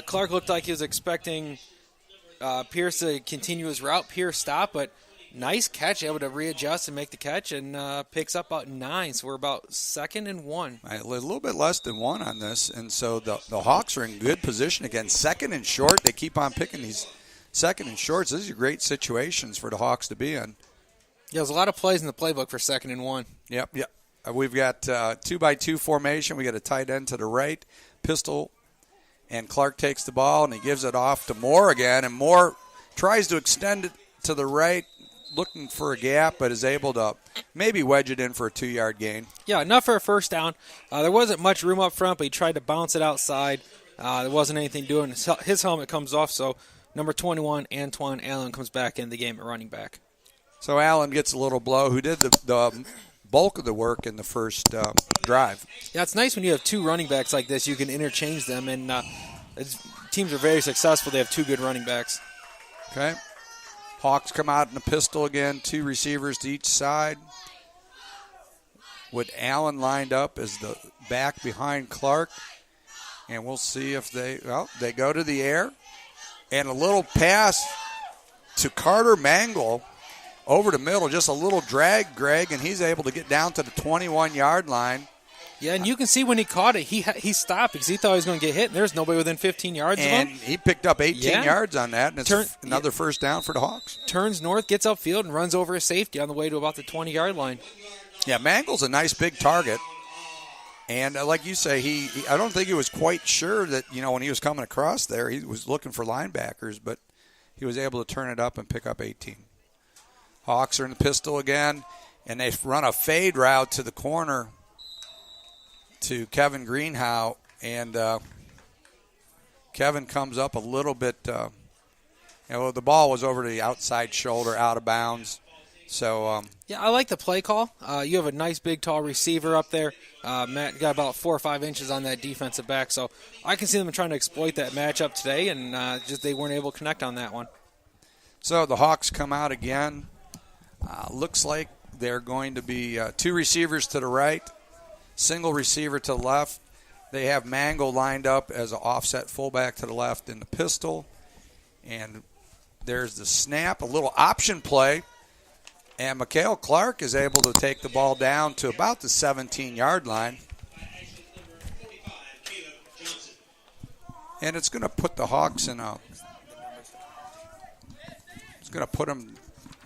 C: Clark looked like he was expecting Pierce to continue his route. Pierce stopped, but nice catch, able to readjust and make the catch, and picks up about 9. So we're about 2nd and 1.
A: A little bit less than 1 on this, and so the Hawks are in good position again. 2nd and short. They keep on picking these 2nd and shorts. These are great situations for the Hawks to be in.
C: Yeah, there's a lot of plays in the playbook for 2nd and 1.
A: Yep. We've got 2-by-2 formation. We got a tight end to the right, pistol, and Clark takes the ball, and he gives it off to Moore again, and Moore tries to extend it to the right, looking for a gap, but is able to maybe wedge it in for a 2-yard gain.
C: Yeah, enough for a first down. There wasn't much room up front, but he tried to bounce it outside. There wasn't anything doing. His helmet comes off, so number 21, Antoine Allen, comes back in the game at running back.
A: So Allen gets a little blow, who did the bulk of the work in the first drive.
C: Yeah, it's nice when you have 2 running backs like this. You can interchange them, and teams are very successful. They have 2 good running backs.
A: Okay. Hawks come out in the pistol again, 2 receivers to each side. With Allen lined up as the back behind Clark. And we'll see if they go to the air. And a little pass to Carter Mangle over the middle. Just a little drag, Greg, and he's able to get down to the 21-yard line.
C: Yeah, and you can see when he caught it, he stopped because he thought he was going to get hit, and there's nobody within 15 yards of him.
A: And he picked up 18 yards on that, and it's another first down for the Hawks.
C: Turns north, gets upfield, and runs over a safety on the way to about the 20-yard line.
A: Yeah, Mangle's a nice big target. And like you say, I don't think he was quite sure that, when he was coming across there, he was looking for linebackers, but he was able to turn it up and pick up 18. Hawks are in the pistol again, and they run a fade route to the corner to Kevin Greenhow, and Kevin comes up a little bit. The ball was over to the outside shoulder, out of bounds. So
C: yeah, I like the play call. You have a nice, big, tall receiver up there. Matt got about 4 or 5 inches on that defensive back, so I can see them trying to exploit that matchup today, and just they weren't able to connect on that one.
A: So the Hawks come out again. Looks like they're going to be 2 receivers to the right, single receiver to the left. They have Mango lined up as an offset fullback to the left in the pistol. And there's the snap, a little option play. And Mikhail Clark is able to take the ball down to about the 17-yard line. And it's going to put the Hawks in a... It's going to put them,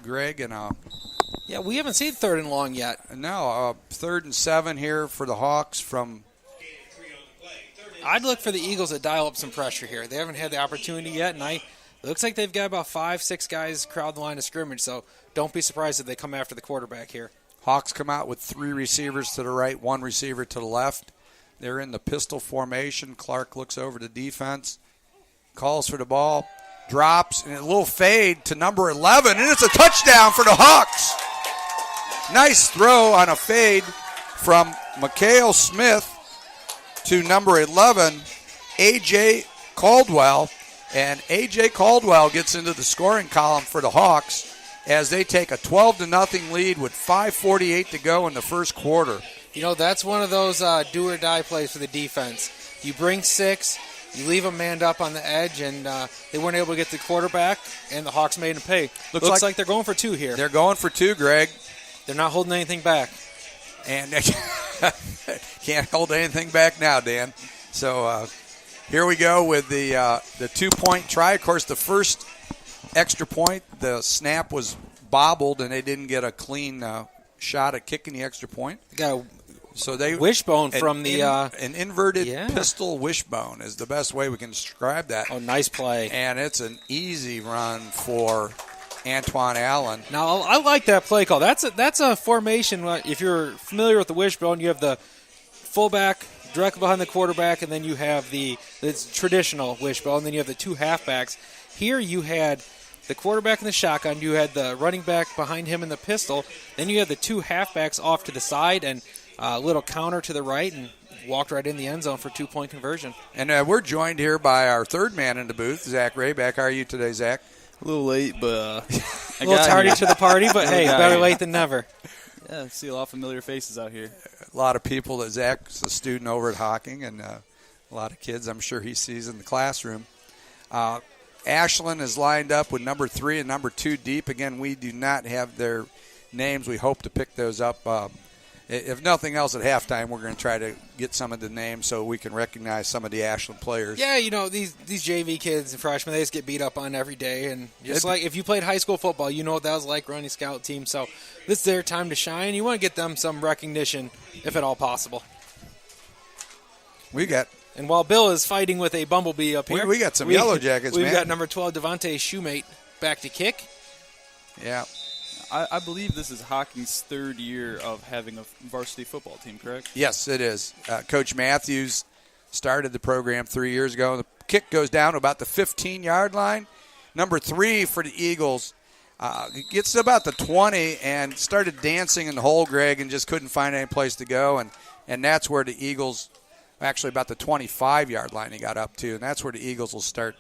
A: Greg, in a...
C: Yeah, we haven't seen 3rd and long yet.
A: No, 3rd and 7 here for the Hawks from...
C: I'd look for the Eagles to dial up some pressure here. They haven't had the opportunity yet, and it looks like they've got about 5-6 guys crowd the line of scrimmage, so don't be surprised if they come after the quarterback here.
A: Hawks come out with 3 receivers to the right, 1 receiver to the left. They're in the pistol formation. Clark looks over to defense, calls for the ball, drops, and a little fade to number 11, and it's a touchdown for the Hawks. Nice throw on a fade from Mikhail Smith to number 11, A.J. Caldwell. And A.J. Caldwell gets into the scoring column for the Hawks as they take a 12-0 lead with 5:48 to go in the first quarter.
C: That's one of those do-or-die plays for the defense. You bring 6, you leave them manned up on the edge, and they weren't able to get the quarterback, and the Hawks made them pay. Looks like they're going for 2 here.
A: They're going for 2, Greg.
C: They're not holding anything back.
A: And they can't hold anything back now, Dan. So here we go with the 2-point try. Of course, the first extra point, the snap was bobbled, and they didn't get a clean shot at kicking the extra point.
C: They got
A: a
C: wishbone from the...
A: an inverted pistol wishbone is the best way we can describe that.
C: Oh, nice play.
A: And it's an easy run for Antoine Allen.
C: Now, I like that play call. That's a formation. If you're familiar with the wishbone, you have the fullback directly behind the quarterback, and then you have the traditional wishbone, and then you have the 2 halfbacks. Here you had the quarterback in the shotgun, you had the running back behind him in the pistol, then you had the 2 halfbacks off to the side, and a little counter to the right, and walked right in the end zone for 2-point conversion.
A: And we're joined here by our 3rd man in the booth, Zach Rayback. How are you today, Zach?
E: A little late, but
C: a little tardy to the party, but hey, better late than never.
E: Yeah, I see a lot of familiar faces out here.
A: A lot of people that Zach's a student over at Hocking, and a lot of kids I'm sure he sees in the classroom. Ashland is lined up with number 3 and number 2 deep. Again, we do not have their names. We hope to pick those up. If nothing else, at halftime, we're going to try to get some of the names so we can recognize some of the Ashland players.
C: Yeah, these JV kids and freshmen, they just get beat up on every day. And just like if you played high school football, you know what that was like running scout team. So this is their time to shine. You want to get them some recognition, if at all possible. And while Bill is fighting with a bumblebee up here,
A: we got some Yellow Jackets,
C: We've got number 12, Devontae Shoemate, back to kick.
A: Yeah.
E: I believe this is Hocking's 3rd year of having a varsity football team, correct?
A: Yes, it is. Coach Matthews started the program 3 years ago. The kick goes down to about the 15-yard line. Number 3 for the Eagles gets to about the 20 and started dancing in the hole, Greg, and just couldn't find any place to go. And that's where the Eagles, actually about the 25-yard line he got up to, and that's where the Eagles will start.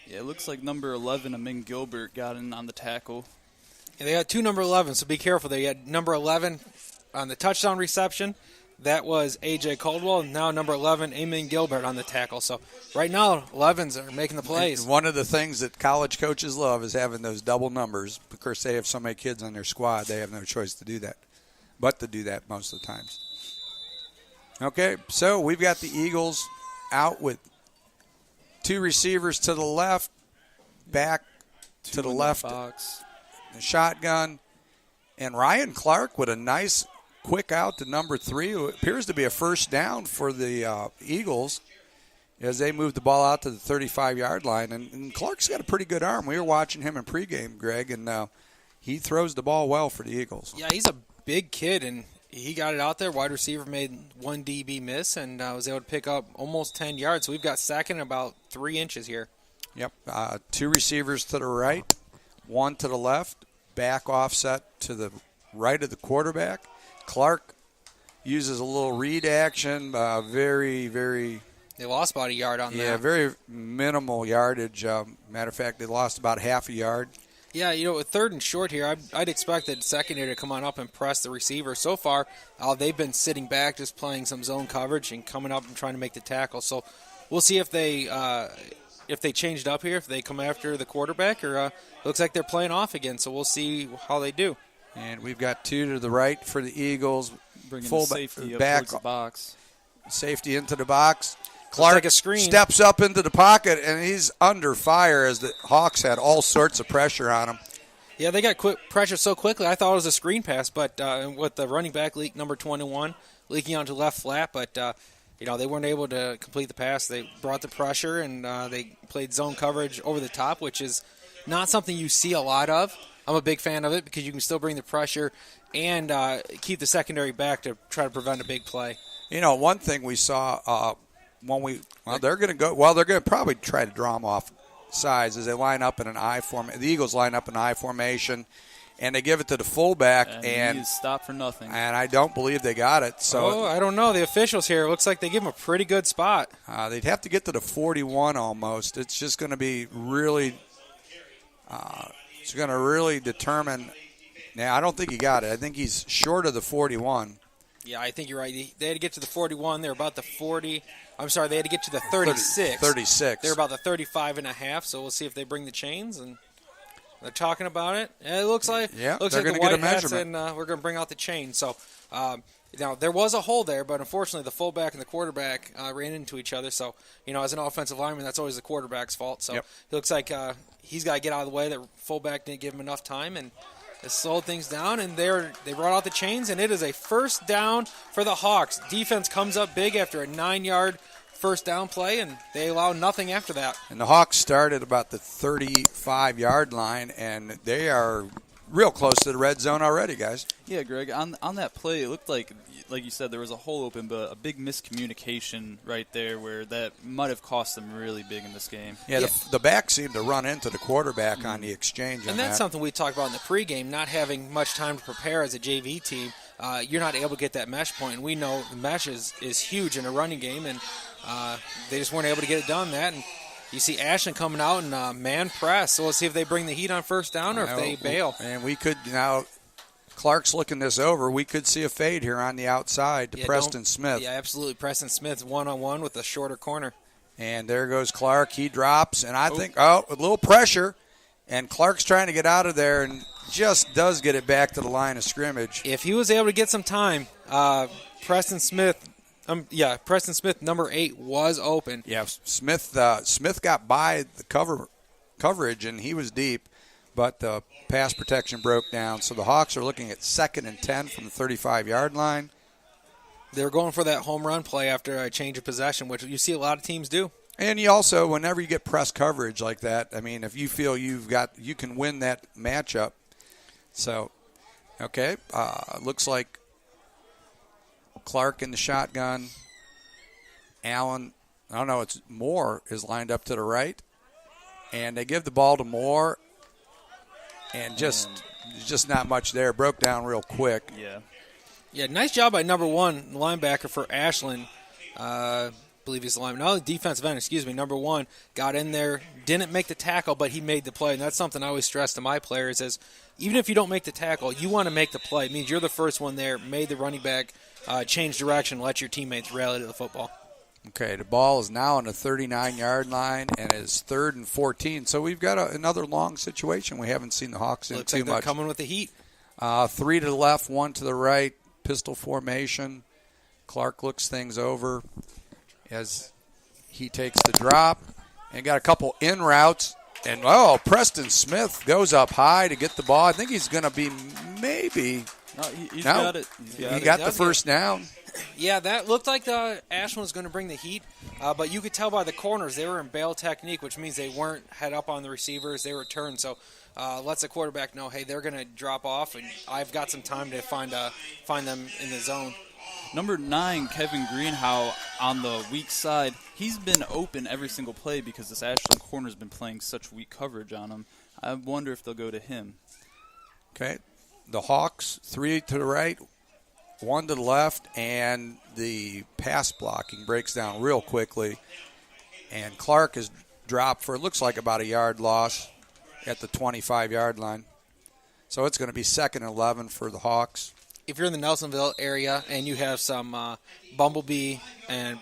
E: Yeah, it looks like number 11, Amin Gilbert, got in on the tackle.
C: Yeah, they got 2 number 11, so be careful. They got number 11 on the touchdown reception. That was A.J. Caldwell, and now number 11, Amin Gilbert on the tackle. So right now, 11s are making the plays.
A: And one of the things that college coaches love is having those double numbers. Of course, they have so many kids on their squad, they have no choice to do that, but to do that most of the times. Okay, so we've got the Eagles out with 2 receivers to the left, back to the left.
E: Box.
A: The shotgun, and Ryan Clark with a nice quick out to number 3. It appears to be a first down for the Eagles as they move the ball out to the 35-yard line. And Clark's got a pretty good arm. We were watching him in pregame, Greg, and he throws the ball well for the Eagles.
C: Yeah, he's a big kid, and he got it out there. Wide receiver made one DB miss and was able to pick up almost 10 yards. So we've got second about 3 inches here.
A: Yep, 2 receivers to the right, 1 to the left, back offset to the right of the quarterback. Clark uses a little read action, very, very...
C: They lost about a yard on that.
A: Yeah, very minimal yardage. Matter of fact, they lost about half a yard.
C: Yeah, with 3rd and short here, I'd expect the secondary to come on up and press the receiver. So far, they've been sitting back, just playing some zone coverage and coming up and trying to make the tackle. So we'll see if they changed up here, if they come after the quarterback, or looks like they're playing off again. So we'll see how they do.
A: And we've got 2 to the right for the Eagles.
E: Bringing
A: Full
E: the safety up
A: back
E: towards the box.
A: Safety into the box. Clark
C: like a screen.
A: Steps up into the pocket, and he's under fire as the Hawks had all sorts of pressure on him.
C: Yeah, they got quick pressure so quickly. I thought it was a screen pass, but with the running back number 21 leaking onto left flat, but they weren't able to complete the pass. They brought the pressure, and they played zone coverage over the top, which is not something you see a lot of. I'm a big fan of it because you can still bring the pressure and keep the secondary back to try to prevent a big play.
A: One thing we saw they're going to probably try to draw them off sides as they line up in an I formation. The Eagles line up in I formation, and they give it to the fullback, and
E: he is stopped for nothing.
A: And I don't believe they got it. So
C: I don't know. The officials here, it looks like they give him a pretty good spot.
A: They'd have to get to the 41 almost. It's just going to be really. It's going to really determine. Now, I don't think he got it. I think he's short of the 41.
C: Yeah, I think you're right. They had to get to the 41. They're about the 40. I'm sorry, they had to get to the 36.
A: 36.
C: They're about the 35 and a half, so we'll see if they bring the chains. And they're talking about it. And it looks like,
A: they're
C: like
A: going
C: the
A: to get a
C: white hats,
A: measurement.
C: and we're going to bring out the chain. So, now, there was a hole there, but unfortunately the fullback and the quarterback ran into each other. So, as an offensive lineman, that's always the quarterback's fault. So, It looks like he's got to get out of the way. That fullback didn't give him enough time, and it slowed things down, and they brought out the chains, and it is a first down for the Hawks. Defense comes up big after a 9-yard first down play, and they allow nothing after that.
A: And the Hawks started about the 35-yard line, and they are real close to the red zone already, guys.
E: Yeah, Greg, on that play, it looked like you said, there was a hole open, but a big miscommunication right there where that might have cost them really big in this game.
A: Yeah, the back seemed to run into the quarterback on the exchange.
C: And that's something we talked about in the pregame, not having much time to prepare as a JV team. You're not able to get that mesh point. And we know the mesh is huge in a running game, and they just weren't able to get it done. And you see Ashland coming out and man press. So we'll see if they bring the heat on first down or if they bail.
A: And we could now, Clark's looking this over, we could see a fade here on the outside to Preston Smith.
C: Yeah, absolutely. Preston Smith one-on-one with a shorter corner.
A: And there goes Clark. He drops, and I think, a little pressure. And Clark's trying to get out of there and just does get it back to the line of scrimmage.
C: If he was able to get some time, Preston Smith, number 8, was open.
A: Yeah, Smith got by the coverage, and he was deep, but the pass protection broke down. So the Hawks are looking at 2nd and 10 from the 35-yard line.
C: They're going for that home run play after a change of possession, which you see a lot of teams do.
A: And you also, whenever you get press coverage like that, I mean, if you feel you can win that matchup. So, okay, looks like Clark in the shotgun. Allen, it's Moore is lined up to the right. And they give the ball to Moore. And just not much there. Broke down real quick.
C: Yeah, nice job by number 1 linebacker for Ashland. I believe he's the lineman. No, defensive end, number 1. Got in there, didn't make the tackle, but he made the play. And that's something I always stress to my players is even if you don't make the tackle, you want to make the play. It means you're the first one there, made the running back change direction, let your teammates rally to the football.
A: Okay, the ball is now on the 39-yard line, and it's 3rd and 14. So we've got another long situation. We haven't seen the Hawks in
C: Looks
A: too
C: like they're
A: much.
C: coming with the heat.
A: 3 to the left, 1 to the right, pistol formation. Clark looks things over as he takes the drop and got a couple in routes. And, Preston Smith goes up high to get the ball. I think he's going to be maybe
E: He's
A: No.
E: got it.
A: He got the first down.
C: Yeah, that looked like Ashland was going to bring the heat, but you could tell by the corners they were in bail technique, which means they weren't head up on the receivers. They were turned, so lets the quarterback know, hey, they're going to drop off, and I've got some time to find them in the zone.
E: Number 9, Kevin Greenhow, on the weak side, he's been open every single play because this Ashland corner's been playing such weak coverage on him. I wonder if they'll go to him.
A: Okay. The Hawks, 3 to the right, 1 to the left, and the pass blocking breaks down real quickly. And Clark is dropped for, it looks like about a yard loss at the 25-yard line. So it's going to be 2nd and 11 for the Hawks.
C: If you're in the Nelsonville area and you have some Bumblebee and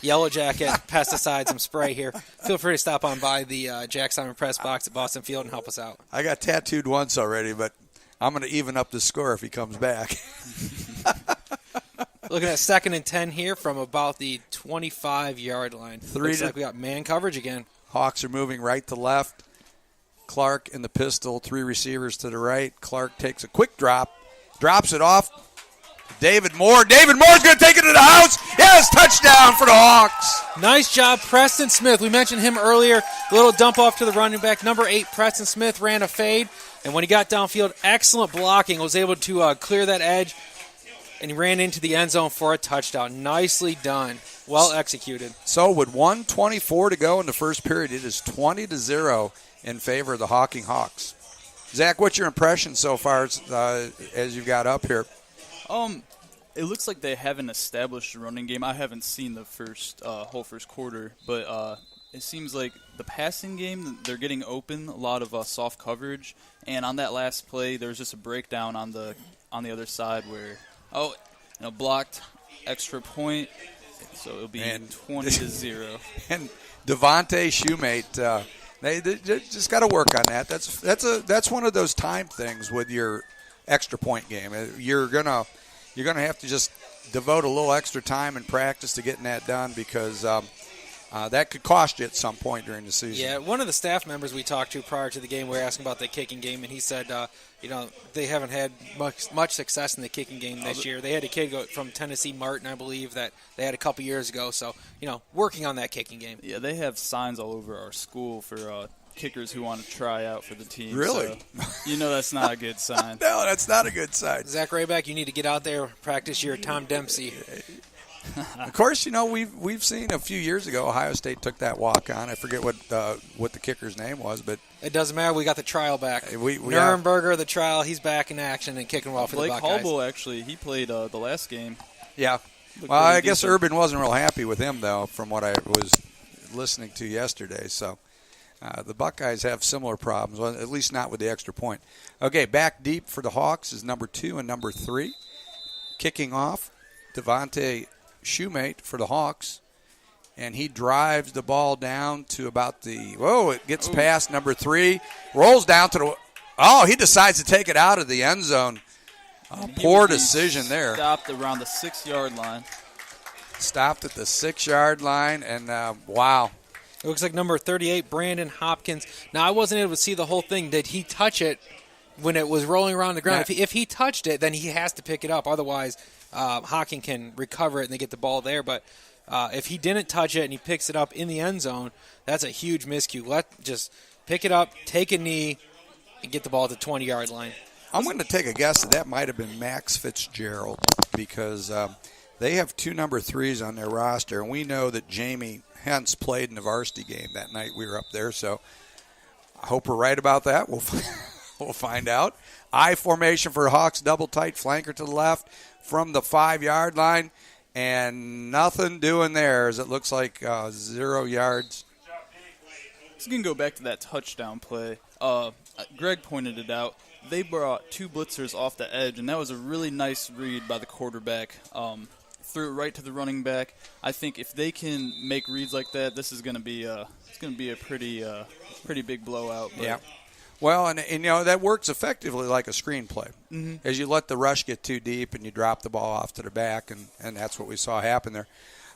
C: Yellow Jacket pesticides and spray here, feel free to stop on by the Jack Simon Press box at Boston Field and help us out.
A: I got tattooed once already, but I'm going to even up the score if he comes back.
C: Looking at 2nd and 10 here from about the 25-yard line. Looks like we got man coverage again.
A: Hawks are moving right to left. Clark in the pistol, 3 receivers to the right. Clark takes a quick drop, drops it off. David Moore. David Moore's going to take it to the house. Yes, touchdown for the Hawks.
C: Nice job, Preston Smith. We mentioned him earlier. A little dump off to the running back. Number 8, Preston Smith, ran a fade. And when he got downfield, excellent blocking. Was able to clear that edge. And he ran into the end zone for a touchdown. Nicely done. Well executed.
A: So with 1:24 to go in the first period, it is 20-0 in favor of the Hocking Hawks. Zach, what's your impression so far as you've got up here?
E: It looks like they haven't established a running game. I haven't seen the whole first quarter, but it seems like the passing game, they're getting open, a lot of soft coverage, and on that last play, there was just a breakdown on the other side where, blocked, extra point, so it'll be 20-0.
A: And Devontae Shoemate, they just got to work on that. That's one of those time things with your extra point game. You're gonna have to just devote a little extra time and practice to getting that done because that could cost you at some point during the season.
C: Yeah, one of the staff members we talked to prior to the game, we were asking about the kicking game, and he said, they haven't had much success in the kicking game this year. They had a kid from Tennessee, Martin, I believe, that they had a couple years ago. So, working on that kicking game.
E: Yeah, they have signs all over our school for kickers who want to try out for the team.
A: Really?
E: So, that's not a good sign.
A: No, that's not a good sign.
C: Zach Rayback, you need to get out there, practice your Tom Dempsey.
A: Of course, we've seen a few years ago Ohio State took that walk on. I forget what the kicker's name was, but
C: it doesn't matter. We got the trial back.
A: Nuremberger,
C: the trial. He's back in action and kicking well for the Buckeyes.
E: Blake Hallbull, actually, he played the last game.
A: Yeah. Well, I guess Urban wasn't real happy with him though, from what I was listening to yesterday. So the Buckeyes have similar problems, well, at least not with the extra point. Okay, back deep for the Hawks is number 2 and number 3. Kicking off, Devontae Shoemate for the Hawks, and he drives the ball down to about it gets past number 3, rolls down to he decides to take it out of the end zone. Poor decision there.
E: Stopped around the 6-yard line.
A: Stopped at the 6-yard line, and wow.
C: It looks like number 38, Brandon Hopkins. Now, I wasn't able to see the whole thing. Did he touch it when it was rolling around the ground? If he touched it, then he has to pick it up. Otherwise, Hocking can recover it and they get the ball there. But if he didn't touch it and he picks it up in the end zone, that's a huge miscue. Just pick it up, take a knee, and get the ball at the 20-yard line.
A: I'm going to take a guess that might have been Max Fitzgerald because they have 2 number 3s on their roster, and we know that Jamie Hentz played in the varsity game that night we were up there. So I hope we're right about that. We'll find out. I formation for Hawks, double tight, flanker to the left from the 5-yard line, and nothing doing there as it looks like 0 yards.
E: Just going to go back to that touchdown play. Greg pointed it out. They brought 2 blitzers off the edge, and that was a really nice read by the quarterback. Threw it right to the running back. I think if they can make reads like that, this is going to be a pretty big blowout. But.
A: Yeah. Well, and that works effectively like a screenplay. Mm-hmm. As you let the rush get too deep and you drop the ball off to the back, and that's what we saw happen there.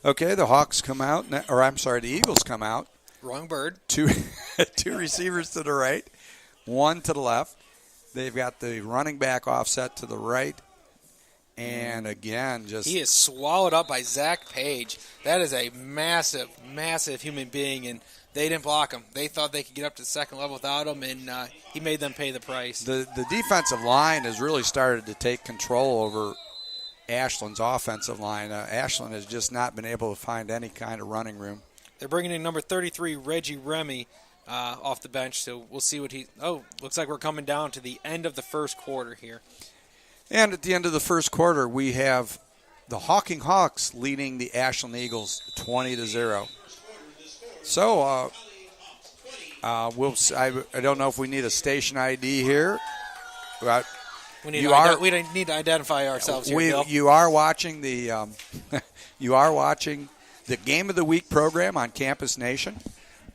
A: Okay, the Hawks come out, the Eagles come out.
C: Wrong bird.
A: 2 receivers to the right, 1 to the left. They've got the running back offset to the right. And again,
C: he is swallowed up by Zach Page. That is a massive, massive human being, and they didn't block him. They thought they could get up to the second level without him, and he made them pay the price.
A: The defensive line has really started to take control over Ashland's offensive line. Ashland has just not been able to find any kind of running room.
C: They're bringing in number 33, Reggie Remy, off the bench, so we'll see what he – looks like we're coming down to the end of the first quarter here.
A: And at the end of the first quarter, we have the Hocking Hawks leading the Ashland Eagles 20-0. So I don't know if we need a station ID here.
C: We need to identify ourselves here, Bill.
A: You are watching the Game of the Week program on Campus Nation,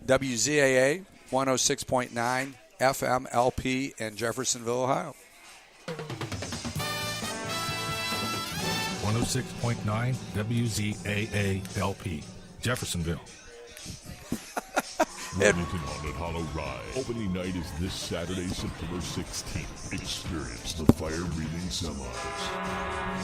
A: WZAA 106.9 FM LP in Jeffersonville, Ohio.
B: 106.9 WZAA LP, Jeffersonville.
D: Wilmington Haunted Hollow Ride. Opening night is this Saturday, September 16th. Experience the fire-breathing semis.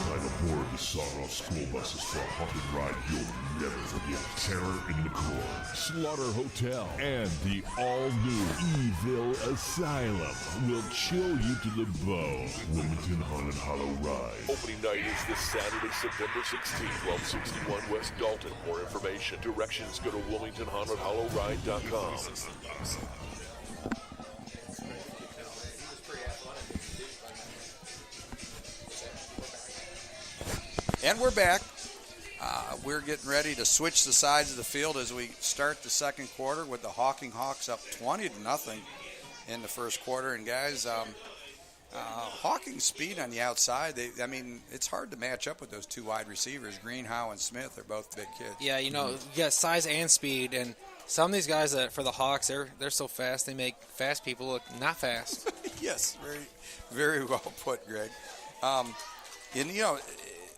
D: Climb aboard the sawed-off school buses for a haunted ride you'll never forget. Terror in the Core, Slaughter Hotel, and the all-new Evil Asylum will chill you to the bone. Wilmington Haunted Hollow Ride. Opening night is this Saturday, September 16th, 1261 West Dalton. More information, directions, go to WilmingtonHauntedHollowRide.com.
A: And we're back. We're getting ready to switch the sides of the field as we start the second quarter with the Hocking Hawks up 20-0 in the first quarter. And guys, Hawking's speed on the outside, it's hard to match up with those two wide receivers. Greenhow and Smith are both big kids.
C: Yeah, you got size and speed, and some of these guys for the Hawks, they're so fast they make fast people look not fast.
A: Yes, very, very well put, Greg.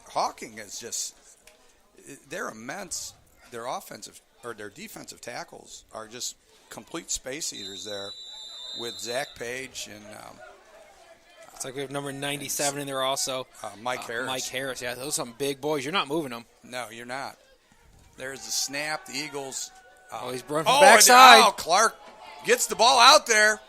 A: Hawking is just they're immense. Their offensive or their defensive tackles are just complete space eaters there with Zach Page and
C: it's like we have number 97 in there also.
A: Mike Harris.
C: Mike Harris, yeah, those are some big boys. You're not moving them.
A: No, you're not. There's the snap. The Eagles.
C: He's running from the backside.
A: Clark gets the ball out there.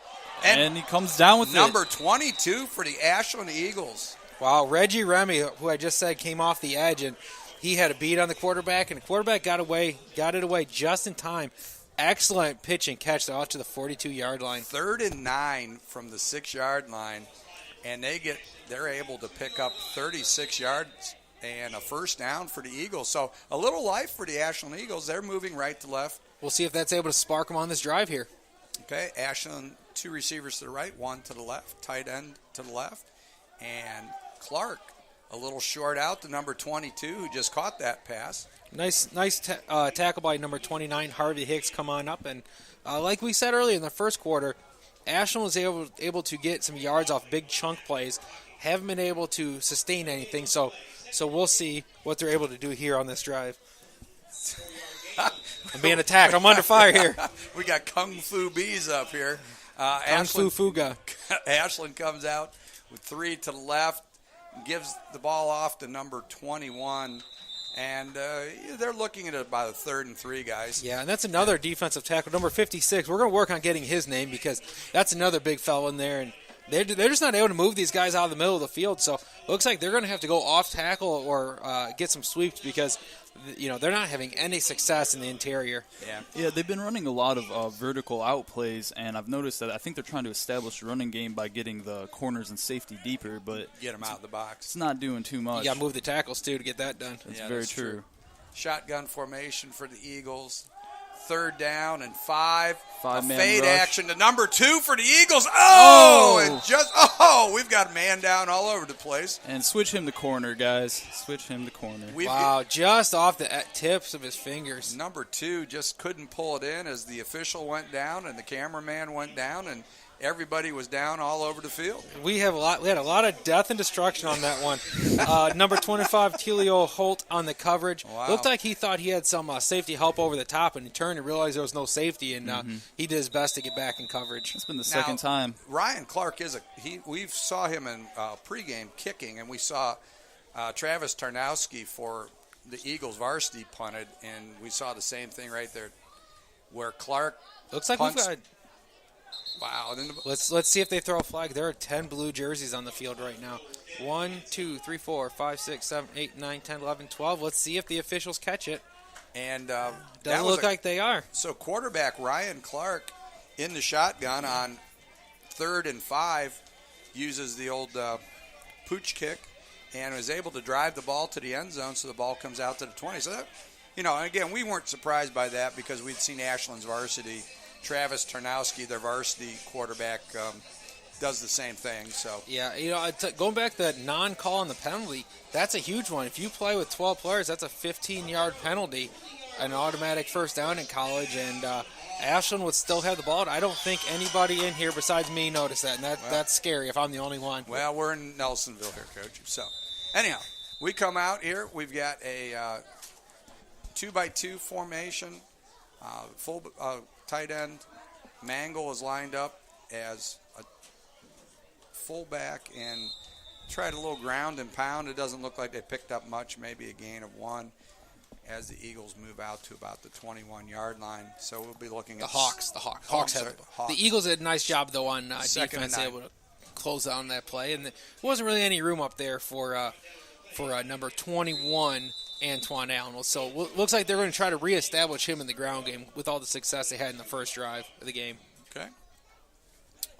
E: And he comes down with
A: number 22 for the Ashland Eagles.
C: Wow, Reggie Remy, who I just said came off the edge, and he had a beat on the quarterback, and the quarterback got it away just in time. Excellent pitch and catch out to the 42-yard line.
A: 3rd and 9 from the 6-yard line, and they're able to pick up 36 yards and a first down for the Eagles. So a little life for the Ashland Eagles. They're moving right to left.
C: We'll see if that's able to spark them on this drive here.
A: Okay, Ashland, 2 receivers to the right, 1 to the left, tight end to the left, and Clark a little short out to number 22 who just caught that pass.
C: Nice tackle by number 29, Harvey Hicks, come on up. And like we said earlier in the first quarter, Ashland was able to get some yards off big chunk plays, haven't been able to sustain anything, so we'll see what they're able to do here on this drive. I'm being attacked. I'm under fire here.
A: We got Kung Fu Bees up here.
C: Kung Fu Fuga.
A: Ashland comes out with 3 to the left, gives the ball off to number 21, and they're looking at about a 3rd and 3, guys.
C: Yeah, and that's another defensive tackle, number 56. We're going to work on getting his name because that's another big fella in there, and they're just not able to move these guys out of the middle of the field. So it looks like they're going to have to go off tackle or get some sweeps because they're not having any success in the interior.
E: Yeah, they've been running a lot of vertical out plays, and I've noticed that I think they're trying to establish a running game by getting the corners and safety deeper, but
A: get them out of the box.
E: It's not doing too much.
C: You got to move the tackles too to get that done.
E: That's very true.
A: Shotgun formation for the Eagles. 3rd down and 5.
E: Five-man
A: fade
E: rush.
A: action to number 2 for the Eagles. We've got a man down all over the place.
E: And switch him to corner, guys. Switch him to corner.
C: Wow, just off the tips of his fingers.
A: Number 2 just couldn't pull it in as the official went down and the cameraman went down, and everybody was down all over the field.
C: We had a lot of death and destruction on that one. Number 25, Telio Holt on the coverage.
A: Wow.
C: Looked like he thought he had some safety help over the top, and he turned and realized there was no safety, and he did his best to get back in coverage.
E: It's been the second time.
A: Ryan Clark we saw him in pregame kicking, and we saw Travis Tarnowski for the Eagles varsity punted, and we saw the same thing right there, where Clark
C: Looks like
A: punts.
C: we've got.
A: Wow.
C: Let's see if they throw a flag. There are 10 blue jerseys on the field right now. 1, 2, 3, 4, 5, 6, 7, 8, 9, 10, 11, 12. Let's see if the officials catch it.
A: And
C: doesn't look like they are.
A: So quarterback Ryan Clark in the shotgun on 3rd and 5 uses the old pooch kick and was able to drive the ball to the end zone, so the ball comes out to the 20. So that, and again, we weren't surprised by that because we'd seen Ashland's varsity. Travis Tarnowski, their varsity quarterback, does the same thing. So
C: yeah, going back to that non-call on the penalty, that's a huge one. If you play with 12 players, that's a 15-yard penalty, an automatic first down in college, and Ashland would still have the ball. I don't think anybody in here besides me noticed that, and that's scary if I'm the only one.
A: Well, we're in Nelsonville here, Coach. So anyhow, we come out here. We've got a 2-by-2 formation, full tight end. Mangle is lined up as a fullback and tried a little ground and pound. It doesn't look like they picked up much, maybe a gain of 1 as the Eagles move out to about the 21-yard line. So we'll be looking at
C: the Hawks. The Eagles did a nice job, though, on defense, able to close down that play. And there wasn't really any room up there for number 21, Antoine Allen. So looks like they're going to try to reestablish him in the ground game with all the success they had in the first drive of the game.
A: Okay.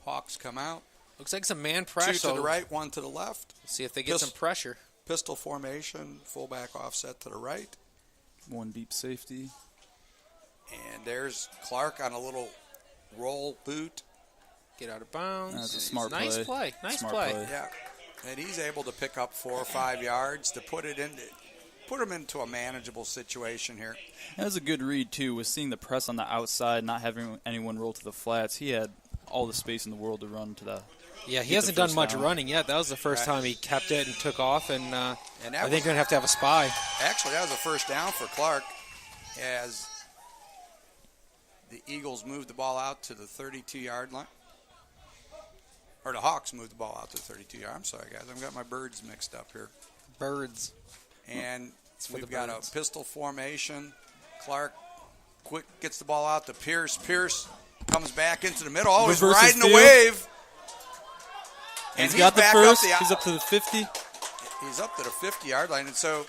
A: Hawks come out.
C: Looks like some man pressure.
A: 2 to the right, 1 to the left.
C: See if they get some pressure.
A: Pistol formation, fullback offset to the right.
E: 1 deep safety.
A: And there's Clark on a little roll boot.
C: Get out of bounds.
E: That's a smart play.
C: Nice play. Nice play.
A: Yeah. And he's able to pick up 4 or 5 yards to put him into a manageable situation here.
E: That was a good read, too, with seeing the press on the outside, not having anyone roll to the flats. He had all the space in the world to run to the.
C: Yeah, he hasn't done much running yet. That was the first time he kept it and took off, and I think they're going to have a spy.
A: Actually, that was a first down for Clark as the Eagles moved the ball out to the 32-yard line. Or the Hawks moved the ball out to the 32-yard. I'm sorry, guys. I've got my birds mixed up here.
C: Birds.
A: And we've got a pistol formation. Clark quick gets the ball out to Pierce. Pierce comes back into the middle. Oh, he's riding a wave.
E: And he's got the first. He's up to the 50.
A: He's up to the 50-yard line. And so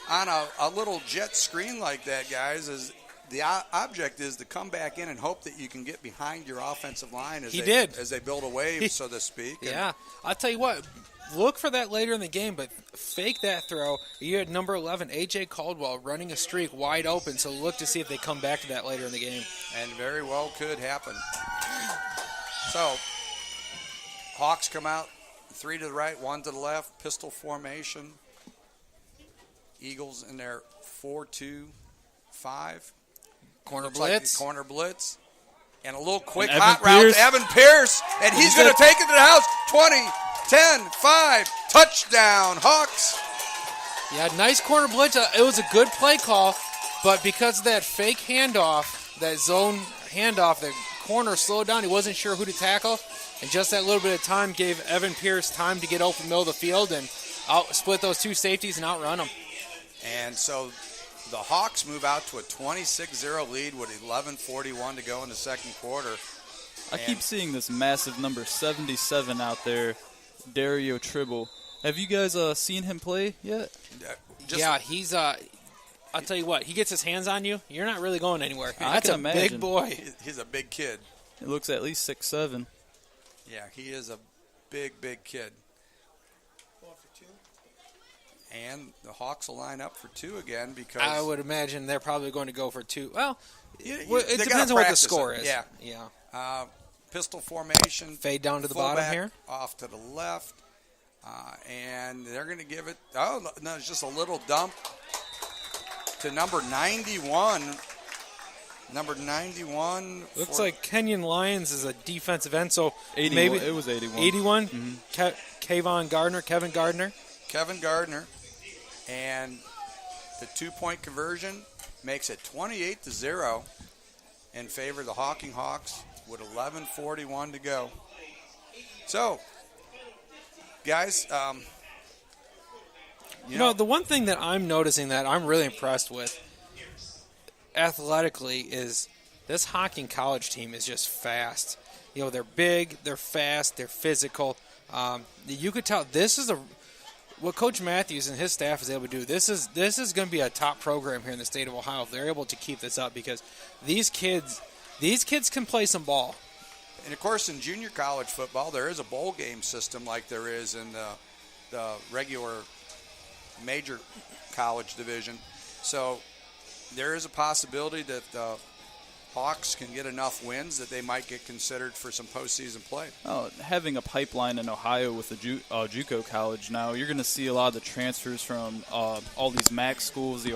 A: on a little jet screen like that, guys, is the object is to come back in and hope that you can get behind your offensive line as they build a wave, so to speak.
C: Yeah. I'll tell you what, look for that later in the game, but fake that throw. You had number 11, A.J. Caldwell, running a streak wide open, so look to see if they come back to that later in the game.
A: And very well could happen. So Hawks come out, 3 to the right, 1 to the left, pistol formation. Eagles in their 4-2-5.
C: Corner
A: blitz. And a little quick
E: and
A: hot route to Evan Pierce. And he's going to take it to the house. 20, 10, 5. Touchdown, Hawks.
C: Yeah, nice corner blitz. It was a good play call, but because of that fake handoff, that zone handoff, the corner slowed down. He wasn't sure who to tackle. And just that little bit of time gave Evan Pierce time to get open middle of the field and split those 2 safeties and outrun them.
A: And so the Hawks move out to a 26-0 lead with 11:41 to go in the second quarter.
E: I keep seeing this massive number 77 out there, Dario Tribble. Have you guys seen him play yet?
C: Yeah, he's I'll tell you what, he gets his hands on you, you're not really going anywhere. That's a
E: imagine.
C: big boy.
A: He's a big kid.
E: He looks at least 6'7".
A: Yeah, he is a big, big kid. And the Hawks will line up for 2 again because
C: I would imagine they're probably going to go for 2. Well, it
A: they
C: depends on what the score is.
A: Yeah. Pistol formation.
C: Fade down to the bottom here.
A: Off to the left. And they're going to give it. Oh, no, it's just a little dump to number 91. Number 91.
C: Looks like Kenyon Lyons is a defensive end, so
E: 81,
C: maybe
E: it was 81.
C: 81.
E: Mm-hmm.
C: Kevin Gardner.
A: Kevin Gardner. And the 2-point conversion makes it 28-0 in favor of the Hocking Hawks with 11:41 to go. So, guys,
C: you know, the one thing that I'm noticing that I'm really impressed with athletically is this Hocking college team is just fast. You know, they're big, they're fast, they're physical. You could tell this is what Coach Matthews and his staff is able to do. This is going to be a top program here in the state of Ohio if they're able to keep this up, because these kids can play some ball.
A: And, of course, in junior college football, there is a bowl game system like there is in the regular major college division. So there is a possibility that the Hawks can get enough wins that they might get considered for some postseason play.
E: Oh, having a pipeline in Ohio with a JUCO college now, you're going to see a lot of the transfers from all these MAC schools,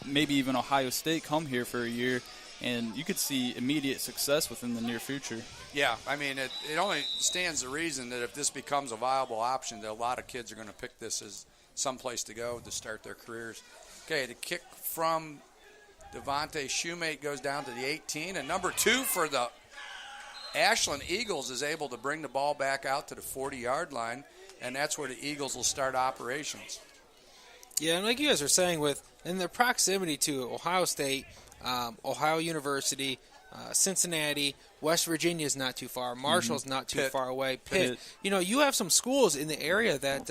E: maybe even Ohio State, come here for a year, and you could see immediate success within the near future.
A: Yeah, I mean, it only stands to reason that if this becomes a viable option, that a lot of kids are going to pick this as someplace to go to start their careers. Okay, the kick from Devontae Shoemate goes down to the 18, and number 2 for the Ashland Eagles is able to bring the ball back out to the 40-yard line, and that's where the Eagles will start operations.
C: Yeah, and like you guys are saying, in their proximity to Ohio State, Ohio University, Cincinnati, West Virginia is not too far. Marshall's not too far away. Pitt. You know, you have some schools in the area that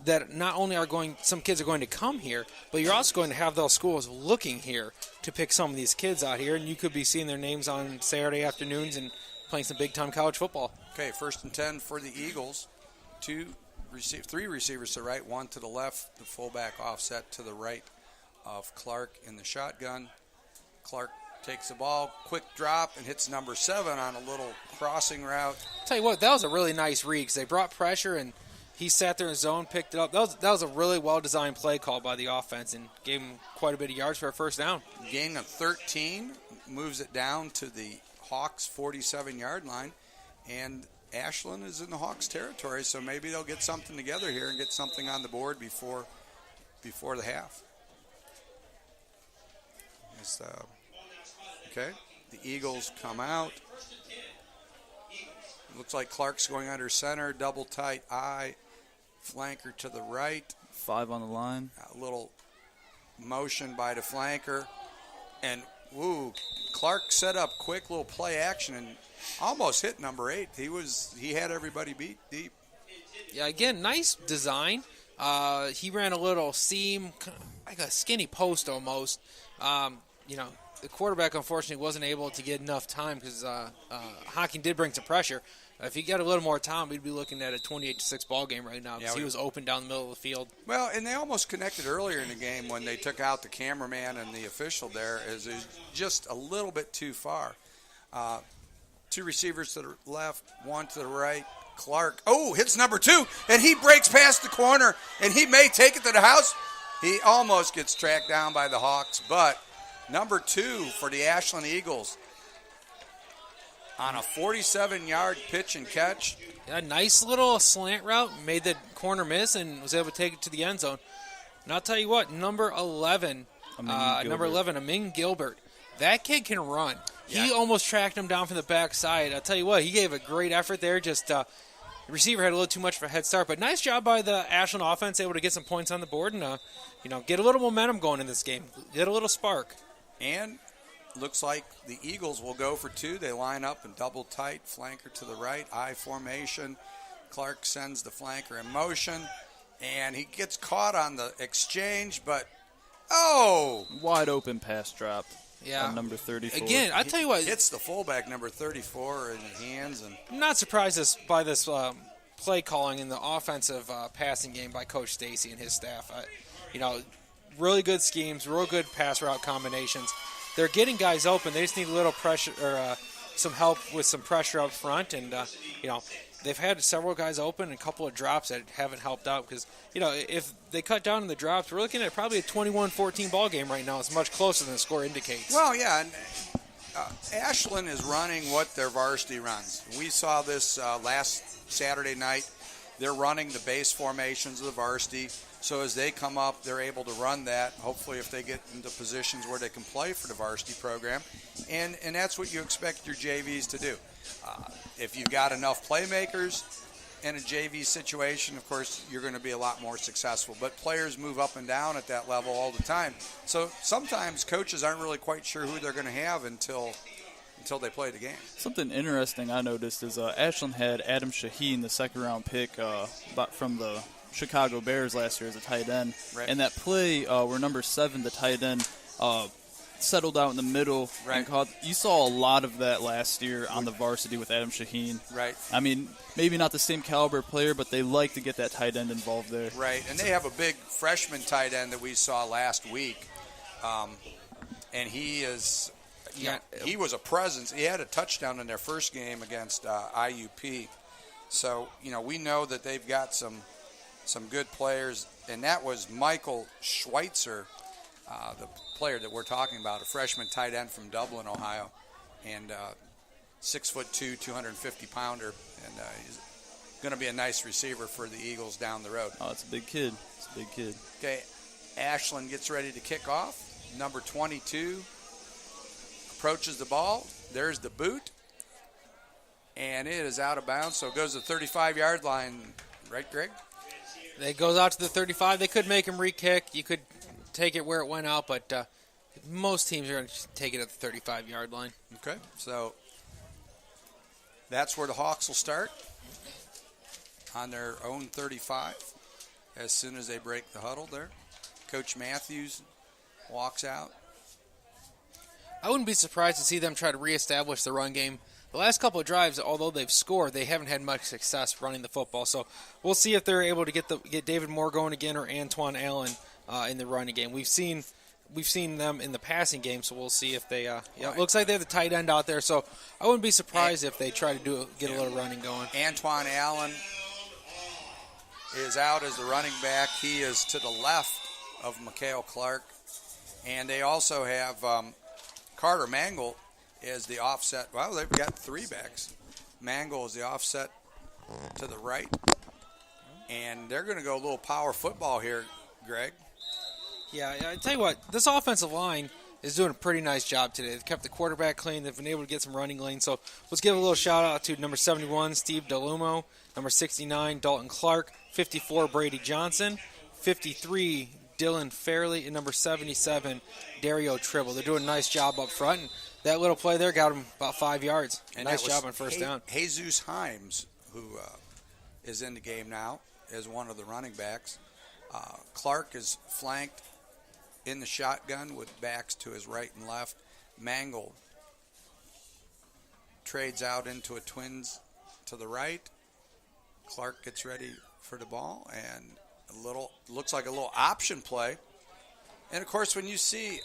C: that not only some kids are going to come here, but you're also going to have those schools looking here to pick some of these kids out here, and you could be seeing their names on Saturday afternoons and playing some big-time college football.
A: Okay, 1st and 10 for the Eagles. 3 receivers to the right, 1 to the left. The fullback offset to the right of Clark in the shotgun. Clark takes the ball, quick drop, and hits number 7 on a little crossing route.
C: Tell you what, that was a really nice read because they brought pressure and he sat there in his zone, picked it up. That was a really well-designed play call by the offense and gave him quite a bit of yards for a first down.
A: Gain of 13, moves it down to the Hawks' 47-yard line, and Ashland is in the Hawks' territory, so maybe they'll get something together here and get something on the board before the half. Okay, the Eagles come out. Looks like Clark's going under center, double tight I, flanker to the right.
E: 5 on the line.
A: A little motion by the flanker. And, Clark set up quick little play action and almost hit number 8. He had everybody beat deep.
C: Yeah, again, nice design. He ran a little seam, like a skinny post almost. The quarterback, unfortunately, wasn't able to get enough time because Hocking did bring some pressure. If he got a little more time, we'd be looking at a 28-6 ball game right now because he was open down the middle of the field.
A: Well, and they almost connected earlier in the game when they took out the cameraman and the official there. It was just a little bit too far. 2 receivers to the left, 1 to the right. Clark, hits number 2, and he breaks past the corner, and he may take it to the house. He almost gets tracked down by the Hawks, but number 2 for the Ashland Eagles on a 47-yard pitch and catch.
C: Yeah, nice little slant route, made the corner miss, and was able to take it to the end zone. And I'll tell you what, number 11, Amin Gilbert, that kid can run. Yeah. He almost tracked him down from the backside. I'll tell you what, he gave a great effort there. Just the receiver had a little too much of a head start, but nice job by the Ashland offense, able to get some points on the board and get a little momentum going in this game, get a little spark.
A: And looks like the Eagles will go for 2. They line up in double tight, flanker to the right, I formation. Clark sends the flanker in motion, and he gets caught on the exchange, but
E: wide open pass drop.
C: Yeah,
E: on number 34.
C: Again, I tell you what,
A: hits the fullback number 34 in the hands, and
C: I'm not surprised by this play calling in the offensive passing game by Coach Stacy and his staff. Really good schemes, real good pass route combinations. They're getting guys open. They just need a little pressure or some help with some pressure up front, and they've had several guys open and a couple of drops that haven't helped out because if they cut down on the drops, we're looking at probably a 21-14 ball game right now. It's much closer than the score indicates.
A: Well, yeah, and Ashland is running what their varsity runs. We saw this last Saturday night. They're running the base formations of the varsity. So as they come up, they're able to run that, hopefully if they get into positions where they can play for the varsity program. And that's what you expect your JVs to do. If you've got enough playmakers in a JV situation, of course, you're going to be a lot more successful. But players move up and down at that level all the time. So sometimes coaches aren't really quite sure who they're going to have until they play the game.
E: Something interesting I noticed is Ashland had Adam Shaheen, the second-round pick from the Chicago Bears last year as a tight end.
A: Right.
E: And that play where number 7, the tight end, settled out in the middle.
A: Right.
E: And caught, you saw a lot of that last year on the varsity with Adam Shaheen.
A: Right.
E: I mean, maybe not the same caliber player, but they like to get that tight end involved there.
A: Right, and they have a big freshman tight end that we saw last week. And he is, he was a presence. He had a touchdown in their first game against IUP. So, we know that they've got some good players, and that was Michael Schweitzer, the player that we're talking about, a freshman tight end from Dublin, Ohio, and 6'2", 250-pounder, and he's going to be a nice receiver for the Eagles down the road.
E: Oh, it's a big kid.
A: Okay, Ashland gets ready to kick off. Number 22 approaches the ball. There's the boot, and it is out of bounds, so it goes to the 35-yard line. Right, Greg?
C: It goes out to the 35. They could make him re-kick. You could take it where it went out, but most teams are going to take it at the 35-yard line.
A: Okay, so that's where the Hawks will start on their own 35 as soon as they break the huddle there. Coach Matthews walks out.
C: I wouldn't be surprised to see them try to reestablish the run game. The last couple of drives, although they've scored, they haven't had much success running the football. So we'll see if they're able to get David Moore going again or Antoine Allen in the running game. We've seen them in the passing game, so we'll see if they. It looks like they have the tight end out there, so I wouldn't be surprised if they try to get a little running going.
A: Antoine Allen is out as the running back. He is to the left of Mikhail Clark, and they also have Carter Mangle is the offset. Well, they've got 3 backs. Mangle is the offset to the right. And they're going to go a little power football here, Greg.
C: Yeah, I tell you what, this offensive line is doing a pretty nice job today. They've kept the quarterback clean. They've been able to get some running lanes. So let's give a little shout-out to number 71, Steve DeLumo, number 69, Dalton Clark, 54, Brady Johnson, 53, Dylan Fairley, and number 77, Dario Tribble. They're doing a nice job up front. And that little play there got him about 5 yards. And nice job on first down.
A: Jesus Himes, who is in the game now, is one of the running backs. Clark is flanked in the shotgun with backs to his right and left. Mangle trades out into a twins to the right. Clark gets ready for the ball, and looks like a little option play. And, of course, when you see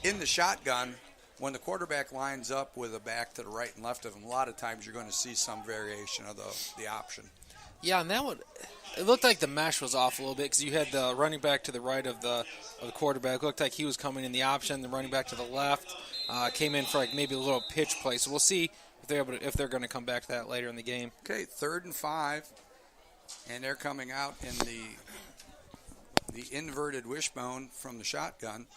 A: in the shotgun, when the quarterback lines up with a back to the right and left of him, a lot of times you're going to see some variation of the option.
C: Yeah, and that one, it looked like the mesh was off a little bit because you had the running back to the right of the quarterback. It looked like he was coming in the option. The running back to the left came in for like maybe a little pitch play. So we'll see if they're going to come back to that later in the game.
A: Okay, 3rd and 5, and they're coming out in the inverted wishbone from the shotgun.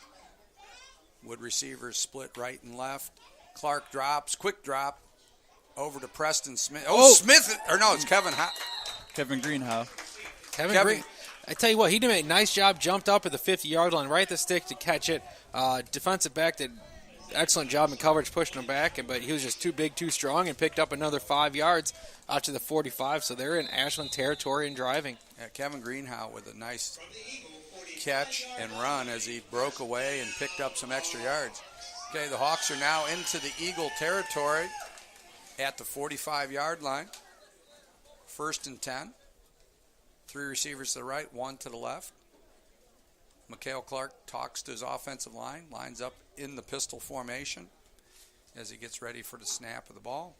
A: Would receivers split right and left. Clark drops, quick drop, over to Preston Smith. Smith, or no, it's Kevin
E: Greenhow.
C: Kevin Green. I tell you what, he did a nice job, jumped up at the 50-yard line, right at the stick to catch it. Defensive back did excellent job in coverage, pushing him back, but he was just too big, too strong, and picked up another 5 yards out to the 45. So they're in Ashland territory and driving.
A: Yeah, Kevin Greenhow with a nice catch and run as he broke away and picked up some extra yards. Okay, the Hawks are now into the Eagle territory at the 45-yard line. 1st and 10. 3 receivers to the right, 1 to the left. Mikhail Clark talks to his offensive line, lines up in the pistol formation. as he gets ready for the snap of the ball.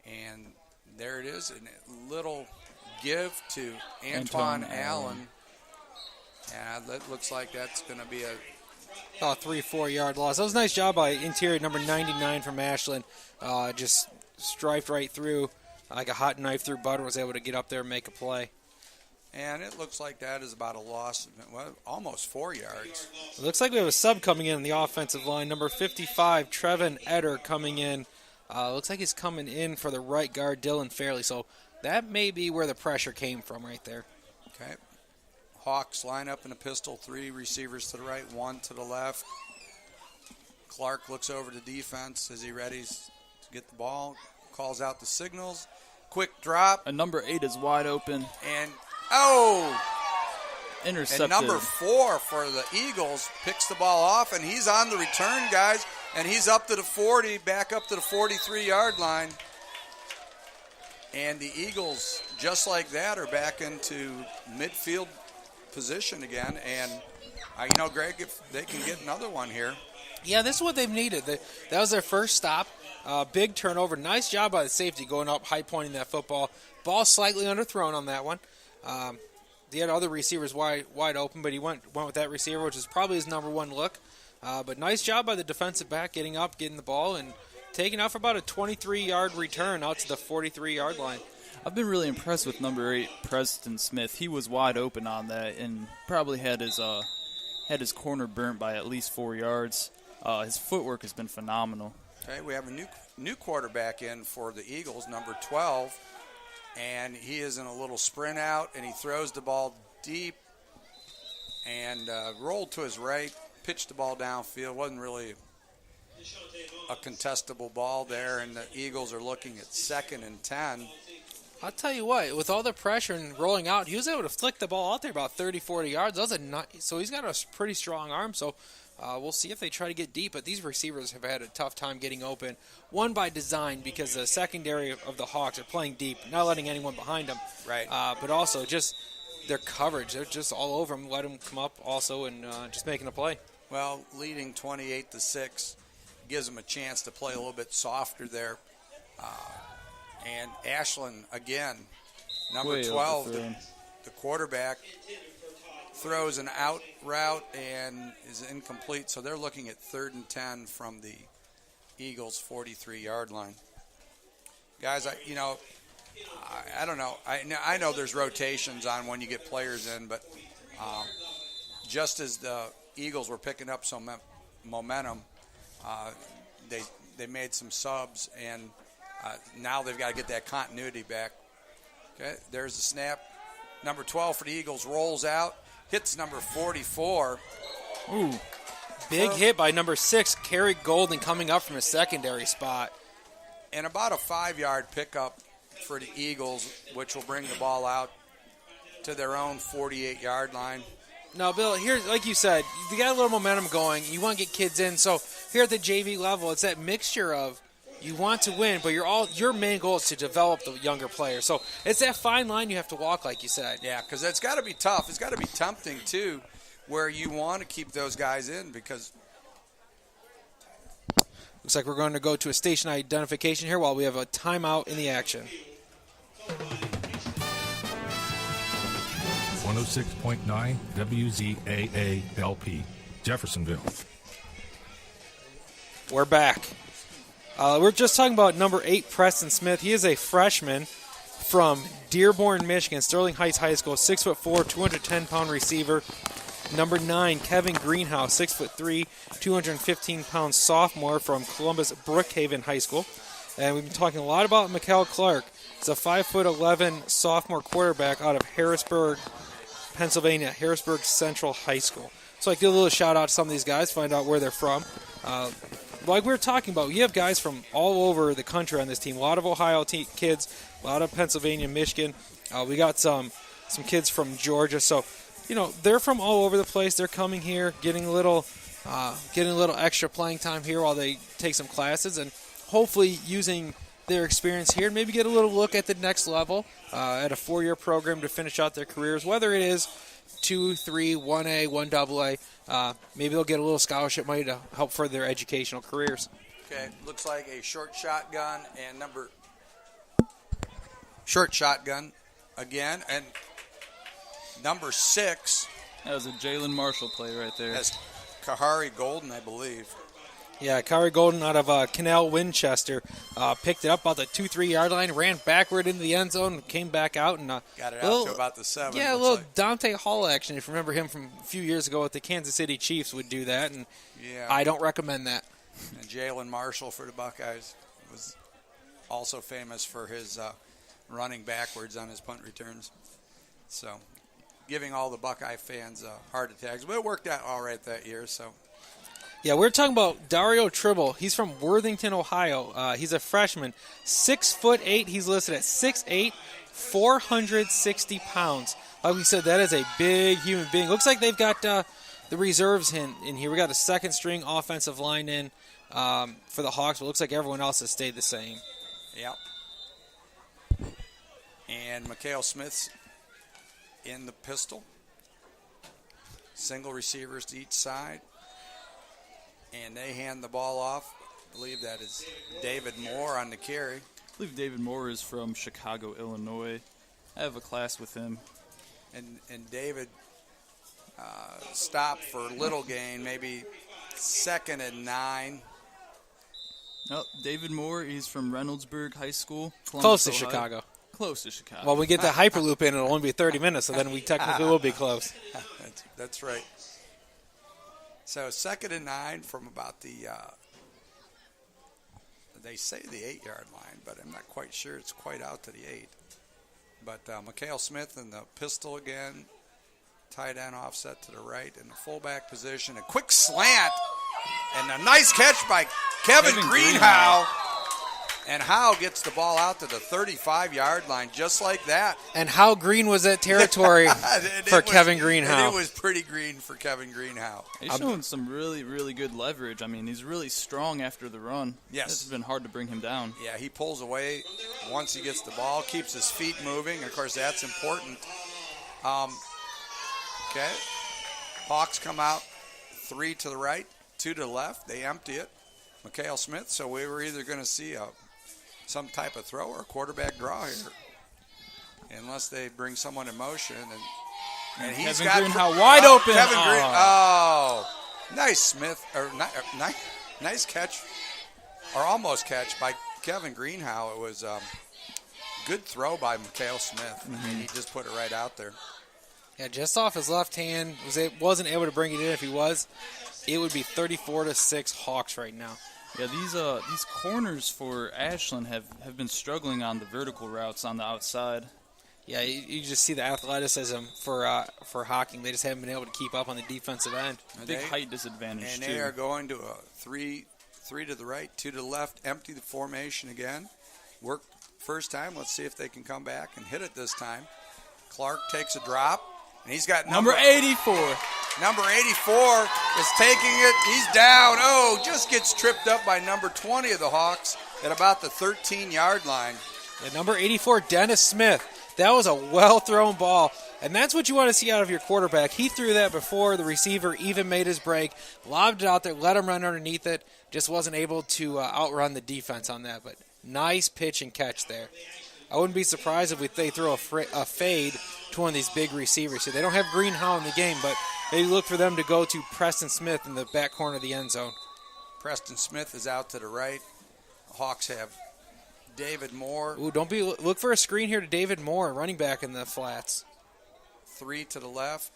A: And there it is, a little give to Antoine Allen. And that looks like that's going to be a
C: 3-4 yard loss. That was a nice job by interior number 99 from Ashland. Just striped right through like a hot knife through butter, was able to get up there and make a play.
A: And it looks like that is about a loss of almost 4 yards.
C: It looks like we have a sub coming in on the offensive line. Number 55, Trevin Eder, coming in. Looks like he's coming in for the right guard, Dylan Fairley. So that may be where the pressure came from right there.
A: Okay. Hawks line up in a pistol, 3 receivers to the right, 1 to the left. Clark looks over to defense as he readies to get the ball, calls out the signals. Quick drop.
E: And number 8 is wide open.
A: And
E: intercepted.
A: And number 4 for the Eagles picks the ball off, and he's on the return, guys. And he's up to the 40, back up to the 43-yard line. And the Eagles, just like that, are back into midfield position again. And, Greg, if they can get another one here.
C: Yeah, this is what they've needed. That was their first stop. Big turnover. Nice job by the safety going up, high pointing that football. Ball slightly underthrown on that one. He had other receivers wide open, but he went with that receiver, which is probably his number 1 look. But nice job by the defensive back getting up, getting the ball, and taking off about a 23-yard return out to the 43-yard line.
E: I've been really impressed with number 8, Preston Smith. He was wide open on that and probably had his corner burnt by at least 4 yards. His footwork has been phenomenal.
A: Okay, we have a new quarterback in for the Eagles, number 12, and he is in a little sprint out, and he throws the ball deep and rolled to his right, pitched the ball downfield. Wasn't really a contestable ball there, and the Eagles are looking at 2nd and 10.
C: I'll tell you what, with all the pressure and rolling out, he was able to flick the ball out there about 30, 40 yards. So he's got a pretty strong arm, so we'll see if they try to get deep. But these receivers have had a tough time getting open. One by design, because the secondary of the Hawks are playing deep, not letting anyone behind them.
A: Right.
C: But also just their coverage. They're just all over them, let them come up also, and just making a play.
A: Well, leading 28-6 gives them a chance to play a little bit softer there. And Ashland, again, number 12, the quarterback, throws an out route and is incomplete. So they're looking at 3rd and 10 from the Eagles' 43-yard line. Guys, I don't know. I know there's rotations on when you get players in, but just as the Eagles were picking up some momentum, they made some subs, and now they've got to get that continuity back. Okay, there's the snap. Number 12 for the Eagles rolls out, hits number 44.
C: Ooh, big hit by number 6, Kerry Golden, coming up from a secondary spot.
A: And about a 5-yard pickup for the Eagles, which will bring the ball out to their own 48-yard line.
C: Now, Bill, here, like you said, you got a little momentum going. You want to get kids in. So here at the JV level, it's that mixture of you want to win, but your main goal is to develop the younger players. So it's that fine line you have to walk, like you said.
A: Yeah, because it's got to be tough. It's got to be tempting, too, where you want to keep those guys in because
C: looks like we're going to go to a station identification here while we have a timeout in the action.
B: 106.9 WZAA LP, Jeffersonville.
C: We're back. We're just talking about number 8, Preston Smith. He is a freshman from Dearborn, Michigan, Sterling Heights High School, 6'4", 210-pound receiver. Number 9, Kevin Greenhouse, 6'3", 215-pound sophomore from Columbus Brookhaven High School. And we've been talking a lot about Mikkel Clark. He's a 5'11" sophomore quarterback out of Harrisburg, Pennsylvania, Harrisburg Central High School. So I give a little shout out to some of these guys, find out where they're from. Like we were talking about, you have guys from all over the country on this team. A lot of Ohio kids, a lot of Pennsylvania, Michigan. We got some kids from Georgia. So, they're from all over the place. They're coming here, getting a little extra playing time here while they take some classes, and hopefully using their experience here, maybe get a little look at the next level at a 4-year program to finish out their careers, whether it is 2, 3, 1A, 1AA. Maybe they'll get a little scholarship money to help further their educational careers.
A: Okay, looks like a short shotgun short shotgun again, and number 6.
E: That was a Jalen Marshall play right there.
A: That's Kahari Golden, I believe.
C: Yeah, Kari Golden out of Canal Winchester picked it up about the 2-3 yard line, ran backward into the end zone, came back out, and
A: got it out to about the 7.
C: Yeah, a little Dante Hall action. If you remember him from a few years ago with the Kansas City Chiefs, would do that, and I don't recommend that.
A: And Jalen Marshall for the Buckeyes was also famous for his running backwards on his punt returns. So, giving all the Buckeye fans heart attacks, but it worked out all right that year. So.
C: Yeah, we're talking about Dario Tribble. He's from Worthington, Ohio. He's a freshman, 6'8". He's listed at 6'8", 460 pounds. Like we said, that is a big human being. Looks like they've got the reserves in here. We got a second string offensive line in for the Hawks, but it looks like everyone else has stayed the same.
A: Yep. And Mikhail Smith's in the pistol. Single receivers to each side. And they hand the ball off. I believe that is David Moore on the carry.
E: I believe David Moore is from Chicago, Illinois. I have a class with him.
A: And David stopped for little gain, maybe 2nd and 9.
E: Oh, David Moore, he's from Reynoldsburg High School.
C: Close to
E: Ohio.
C: Chicago.
E: Close to Chicago.
C: Well, we get the Hyperloop in, it'll only be 30 minutes, so then we technically will be close.
A: That's right. So 2nd and 9 from about they say the 8-yard line, but I'm not quite sure it's quite out to the 8. But Mikhail Smith in the pistol again, tight end offset to the right in the fullback position. A quick slant and a nice catch by Kevin Greenhow. And Howe gets the ball out to the 35-yard line just like that.
C: And how green was that territory for Kevin Greenhow?
A: It was pretty green for Kevin Greenhow.
E: He's showing some really, really good leverage. I mean, he's really strong after the run.
A: Yes.
E: It's been hard to bring him down.
A: Yeah, he pulls away once he gets the ball, keeps his feet moving. Of course, that's important. Okay. Hawks come out 3 to the right, 2 to the left. They empty it. Mikhail Smith, so we were either going to see some type of throw or a quarterback draw here, unless they bring someone in motion. And he's
E: Kevin
A: got
E: Greenhow wide open.
A: Kevin nice Smith or nice catch, or almost catch by Kevin Greenhow. It was good throw by Mikhail Smith, and he just put it right out there.
C: Yeah, just off his left hand. Wasn't able to bring it in. If he was, it would be 34-6 Hawks right now.
E: Yeah, these corners for Ashland have been struggling on the vertical routes on the outside.
C: Yeah, you just see the athleticism for Hocking. They just haven't been able to keep up on the defensive end.
E: Big height disadvantage,
A: and
E: too.
A: They are going to a 3 to the right, 2 to the left, empty the formation again. Work first time. Let's see if they can come back and hit it this time. Clark takes a drop, and he's got
E: number 84.
A: Number 84 is taking it. He's down. Oh, just gets tripped up by number 20 of the Hawks at about the 13-yard line.
C: Yeah, number 84, Dennis Smith. That was a well-thrown ball, and that's what you want to see out of your quarterback. He threw that before the receiver even made his break, lobbed it out there, let him run underneath it, just wasn't able to outrun the defense on that, but nice pitch and catch there. I wouldn't be surprised if they throw a fade to one of these big receivers. So they don't have Greenhow in the game, but they look for them to go to Preston Smith in the back corner of the end zone.
A: Preston Smith is out to the right. Hawks have David Moore.
C: Ooh, look for a screen here to David Moore, running back in the flats.
A: 3 to the left.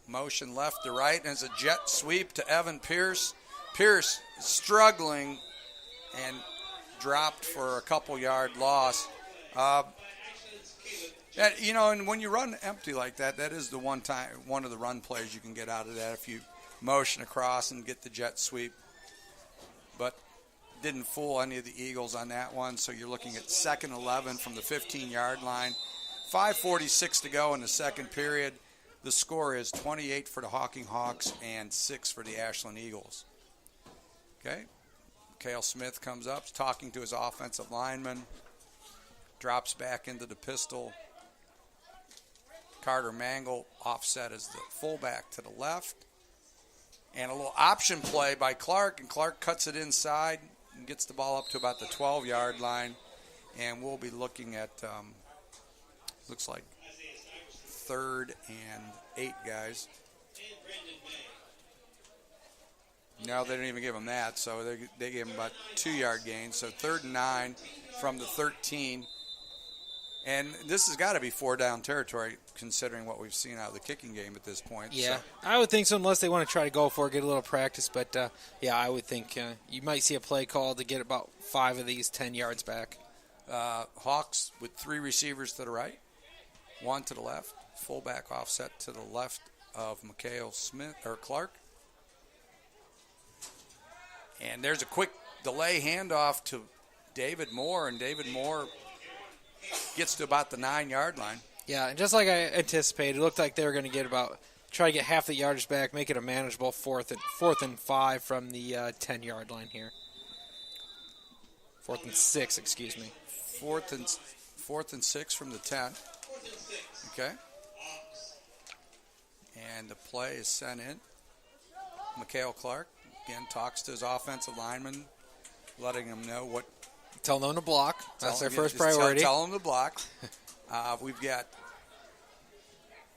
A: Motion left to right, and it's a jet sweep to Evan Pierce. Pierce struggling and dropped for a couple-yard loss. And when you run empty like that, that is the one of the run plays you can get out of that if you motion across and get the jet sweep. But didn't fool any of the Eagles on that one, so you're looking at 2nd 11 from the 15-yard line. 5:46 to go in the second period. The score is 28 for the Hocking Hawks and 6 for the Ashland Eagles. Okay. Cale Smith comes up, talking to his offensive lineman, drops back into the pistol. Carter Mangle offset as the fullback to the left. And a little option play by Clark, and Clark cuts it inside and gets the ball up to about the 12-yard line. And we'll be looking at, looks like 3rd and 8, guys. No, they didn't even give him that, so they gave him about 2-yard gain. So 3rd and 9 from the 13. And this has got to be 4-down territory, considering what we've seen out of the kicking game at this point.
C: Yeah,
A: So,
C: I would think so, unless they want to try to go for it, get a little practice. But, yeah, I would think you might see a play call to get about 5 of these 10 yards back.
A: Hawks with 3 receivers to the right, 1 to the left, fullback offset to the left of Mikhail Smith or Clark. And there's a quick delay handoff to David Moore, and David Moore gets to about the 9-yard line.
C: Yeah, and just like I anticipated, it looked like they were going to try to get half the yardage back, make it a manageable 4th and 5 from the 10-yard line here. 4th and 6, excuse me.
A: 4th and 6 from the 10. Okay. And the play is sent in. Mikhail Clark again talks to his offensive lineman, letting him know what.
C: Tell them to block. That's their first priority.
A: Tell them to block. We've got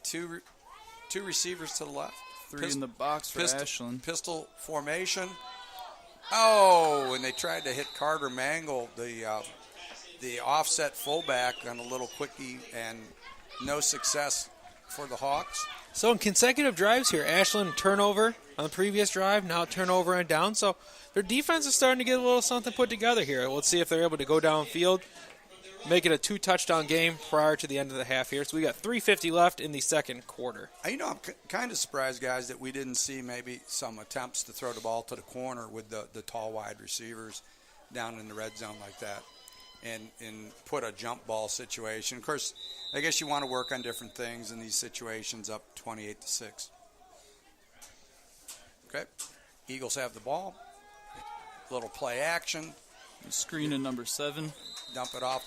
A: two receivers to the left.
E: 3 in the box for Ashland.
A: Pistol formation. Oh, and they tried to hit Carter Mangle, the offset fullback, on a little quickie, and no success for the Hawks.
C: So in consecutive drives here, Ashland turnover on the previous drive, now turnover and down. So their defense is starting to get a little something put together here. Let's see if they're able to go downfield, make it a 2-touchdown game prior to the end of the half here. So we got 3:50 left in the second quarter.
A: I'm kind of surprised, guys, that we didn't see maybe some attempts to throw the ball to the corner with the tall wide receivers down in the red zone like that, and put a jump ball situation. Of course, I guess you want to work on different things in these situations, up 28-6. Okay, Eagles have the ball. Little play action.
E: Screen in number 7.
A: Dump it off,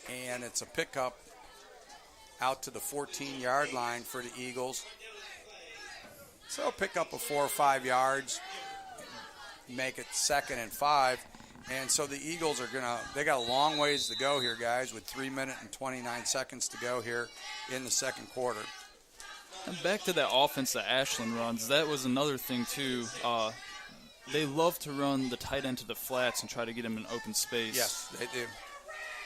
A: and it's a pickup out to the 14-yard line for the Eagles. So pick up a 4 or 5 yards, make it 2nd and 5. And so the Eagles they got a long ways to go here, guys, with 3 minutes and 29 seconds to go here in the second quarter.
E: And back to that offense that Ashland runs, that was another thing, too. They love to run the tight end to the flats and try to get him in open space.
A: Yes, they do.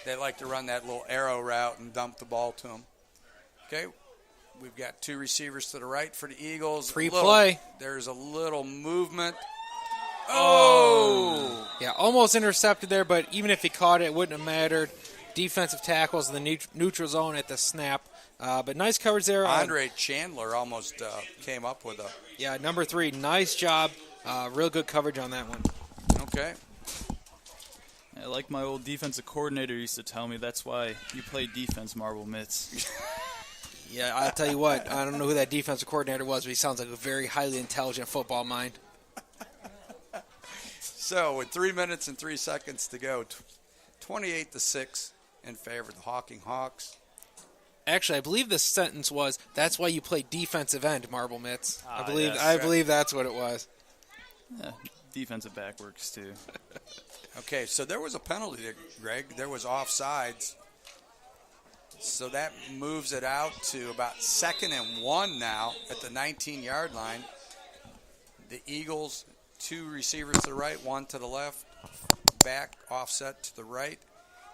A: They like to run that little arrow route and dump the ball to him. Okay, we've got 2 receivers to the right for the Eagles.
C: Free play.
A: There's a little movement. Oh!
C: Yeah, almost intercepted there, but even if he caught it, it wouldn't have mattered. Defensive tackles in the neutral zone at the snap. But nice coverage there.
A: Andre Chandler almost came up with a...
C: Yeah, number 3, nice job. Real good coverage on that one.
A: Okay.
E: Like my old defensive coordinator used to tell me, that's why you play defense, Marble Mitts.
C: Yeah, I'll tell you what, I don't know who that defensive coordinator was, but he sounds like a very highly intelligent football mind.
A: So with 3 minutes and 3 seconds to go, 28-6 in favor of the Hocking Hawks.
C: Actually, I believe the sentence was, "That's why you play defensive end, Marble Mitts." I
E: yes.
C: believe that's what it was.
E: Yeah, defensive back works too.
A: Okay, so there was a penalty there, Greg. There was offsides. So that moves it out to about 2nd and 1 now at the 19-yard line. The Eagles, 2 receivers to the right, 1 to the left, back offset to the right,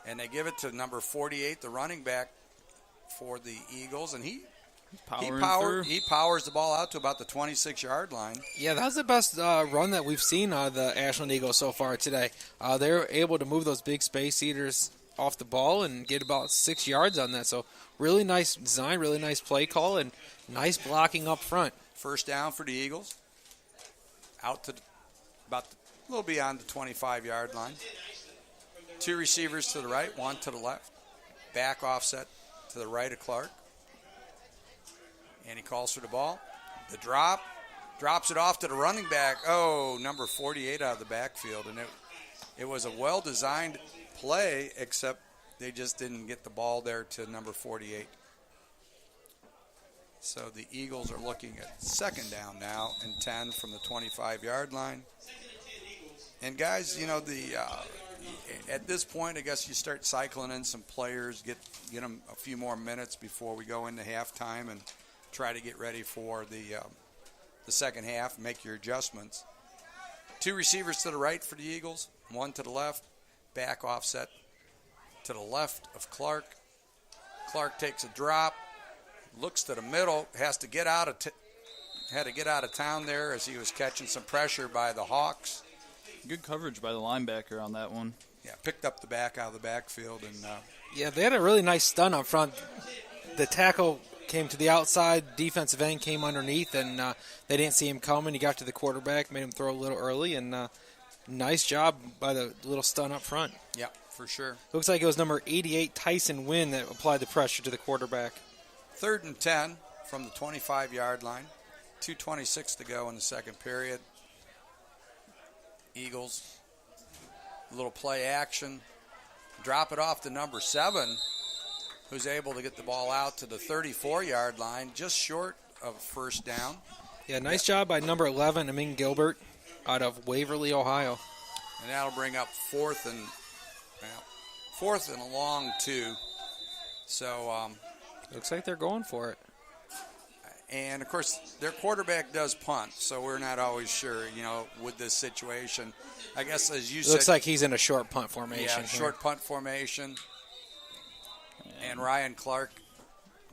A: and they give it to number 48, the running back for the Eagles, and he powers the ball out to about the 26-yard line.
C: Yeah, that was the best run that we've seen out of the Ashland Eagles so far today. They were able to move those big space eaters off the ball and get about 6 yards on that. So really nice design, really nice play call, and nice blocking up front.
A: First down for the Eagles. Out to about a little beyond the 25-yard line. 2 receivers to the right, 1 to the left. Back offset to the right of Clark. And he calls for the ball. The drop. Drops it off to the running back. Oh, number 48 out of the backfield. And it was a well-designed play, except they just didn't get the ball there to number 48. So the Eagles are looking at second down now and 10 from the 25-yard line. And guys, at this point, I guess you start cycling in some players, get them a few more minutes before we go into halftime, and try to get ready for the second half. Make your adjustments. 2 receivers to the right for the Eagles, 1 to the left. Back offset to the left of Clark. Clark takes a drop, looks to the middle, had to get out of town there as he was catching some pressure by the Hawks.
E: Good coverage by the linebacker on that one.
A: Yeah, picked up the back out of the backfield. And
C: Yeah, they had a really nice stun up front. The tackle came to the outside, defensive end came underneath, and they didn't see him coming. He got to the quarterback, made him throw a little early, and nice job by the little stun up front.
A: Yeah, for sure.
C: Looks like it was number 88, Tyson Wynn, that applied the pressure to the quarterback.
A: 3rd and 10 from the 25-yard line. 2:26 to go in the second period. Eagles, a little play action. Drop it off to number 7, who's able to get the ball out to the 34-yard line, just short of first down.
C: Yeah, nice job by number 11, Amin Gilbert, out of Waverly, Ohio.
A: And that'll bring up fourth and a long 2. So,
C: looks like they're going for it.
A: and of course their quarterback does punt, so we're not always sure, with this situation. I guess as you said,
C: Looks like he's in a short punt formation.
A: yeah,
C: here.
A: short punt formation. And Ryan Clark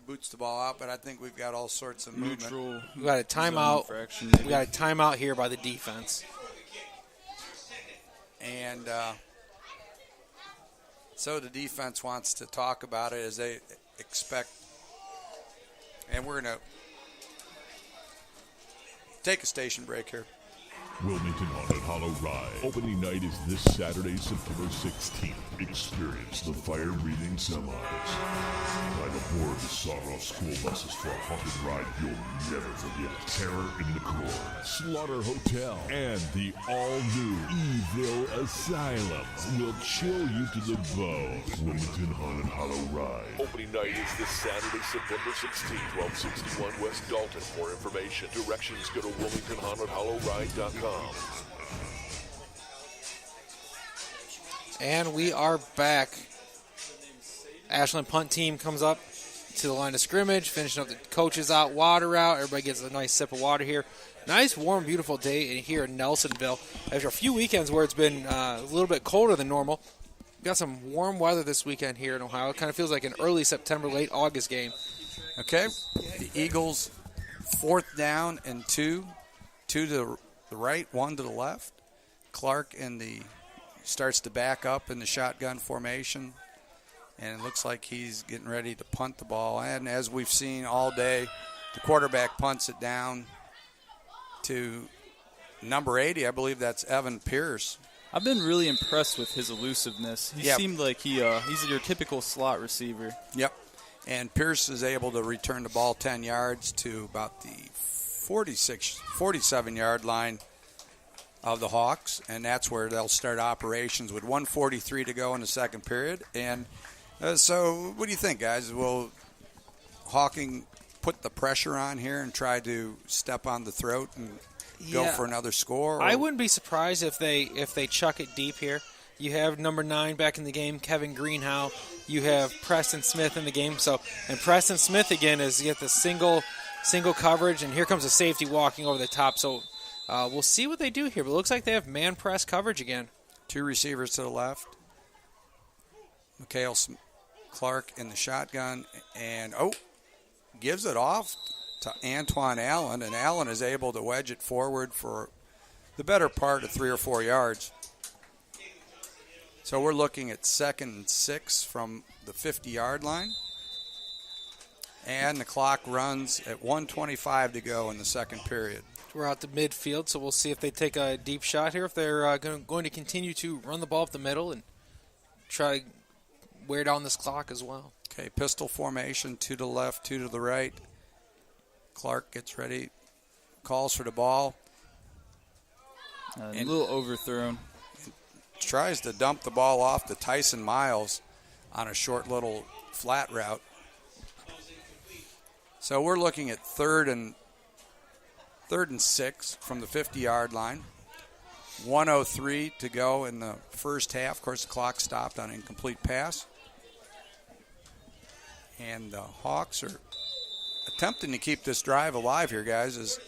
A: boots the ball out, but I think we've got all sorts of movement.
E: Neutral.
C: We got a timeout.
E: Infraction,
C: We got a timeout here by the defense.
A: And so the defense wants to talk about it as they expect. And we're going to take a station break here.
D: Wilmington Haunted Hollow Ride. Opening night is this Saturday, September 16th. Experience the fire-breathing semis. Ride aboard the Sawdust school buses for a haunted ride you'll never forget. Terror in the Core, Slaughter Hotel, and the all-new Evil Asylum will chill you to the bone. Wilmington Haunted Hollow Ride. Opening night is this Saturday, September 16th, 1261 West Dalton. For information, directions go to WilmingtonHauntedHollowRide.com.
C: And we are back. Ashland punt team comes up to the line of scrimmage, finishing up the coaches out, water out. Everybody gets a nice sip of water here. Nice, warm, beautiful day here in Nelsonville. After a few weekends where it's been a little bit colder than normal, we got some warm weather this weekend here in Ohio. It kind of feels like an early September, late August game.
A: Okay, the Eagles, 4th down and 2 to the right, 1 to the left. Clark starts to back up in the shotgun formation, and it looks like he's getting ready to punt the ball. And as we've seen all day, the quarterback punts it down to number 80. I believe that's Evan Pierce.
E: I've been really impressed with his elusiveness. He seemed like he's your typical slot receiver.
A: Yep. And Pierce is able to return the ball 10 yards to about the 47-yard line of the Hawks, and that's where they'll start operations with 1:43 to go in the second period. And so what do you think, guys? Will Hocking put the pressure on here and try to step on the throat and go for another score? Or?
C: I wouldn't be surprised if they chuck it deep here. You have number 9 back in the game, Kevin Greenhow. You have Preston Smith in the game. And Preston Smith again is get the single coverage, and here comes a safety walking over the top. So we'll see what they do here. But it looks like they have man press coverage again.
A: 2 receivers to the left. Mikhail Clark in the shotgun, and gives it off to Antoine Allen, and Allen is able to wedge it forward for the better part of 3 or 4 yards. So we're looking at 2nd and 6 from the 50-yard line. And the clock runs at 1:25 to go in the second period.
C: We're out to midfield, so we'll see if they take a deep shot here, if they're going to continue to run the ball up the middle and try to wear down this clock as well.
A: Okay, pistol formation, 2 to the left, 2 to the right. Clark gets ready, calls for the ball.
E: A little overthrown.
A: Tries to dump the ball off to Tyson Miles on a short little flat route. So we're looking at third and 6 from the 50-yard line. 1:03 to go in the first half. Of course, the clock stopped on incomplete pass. And the Hawks are attempting to keep this drive alive here, guys, as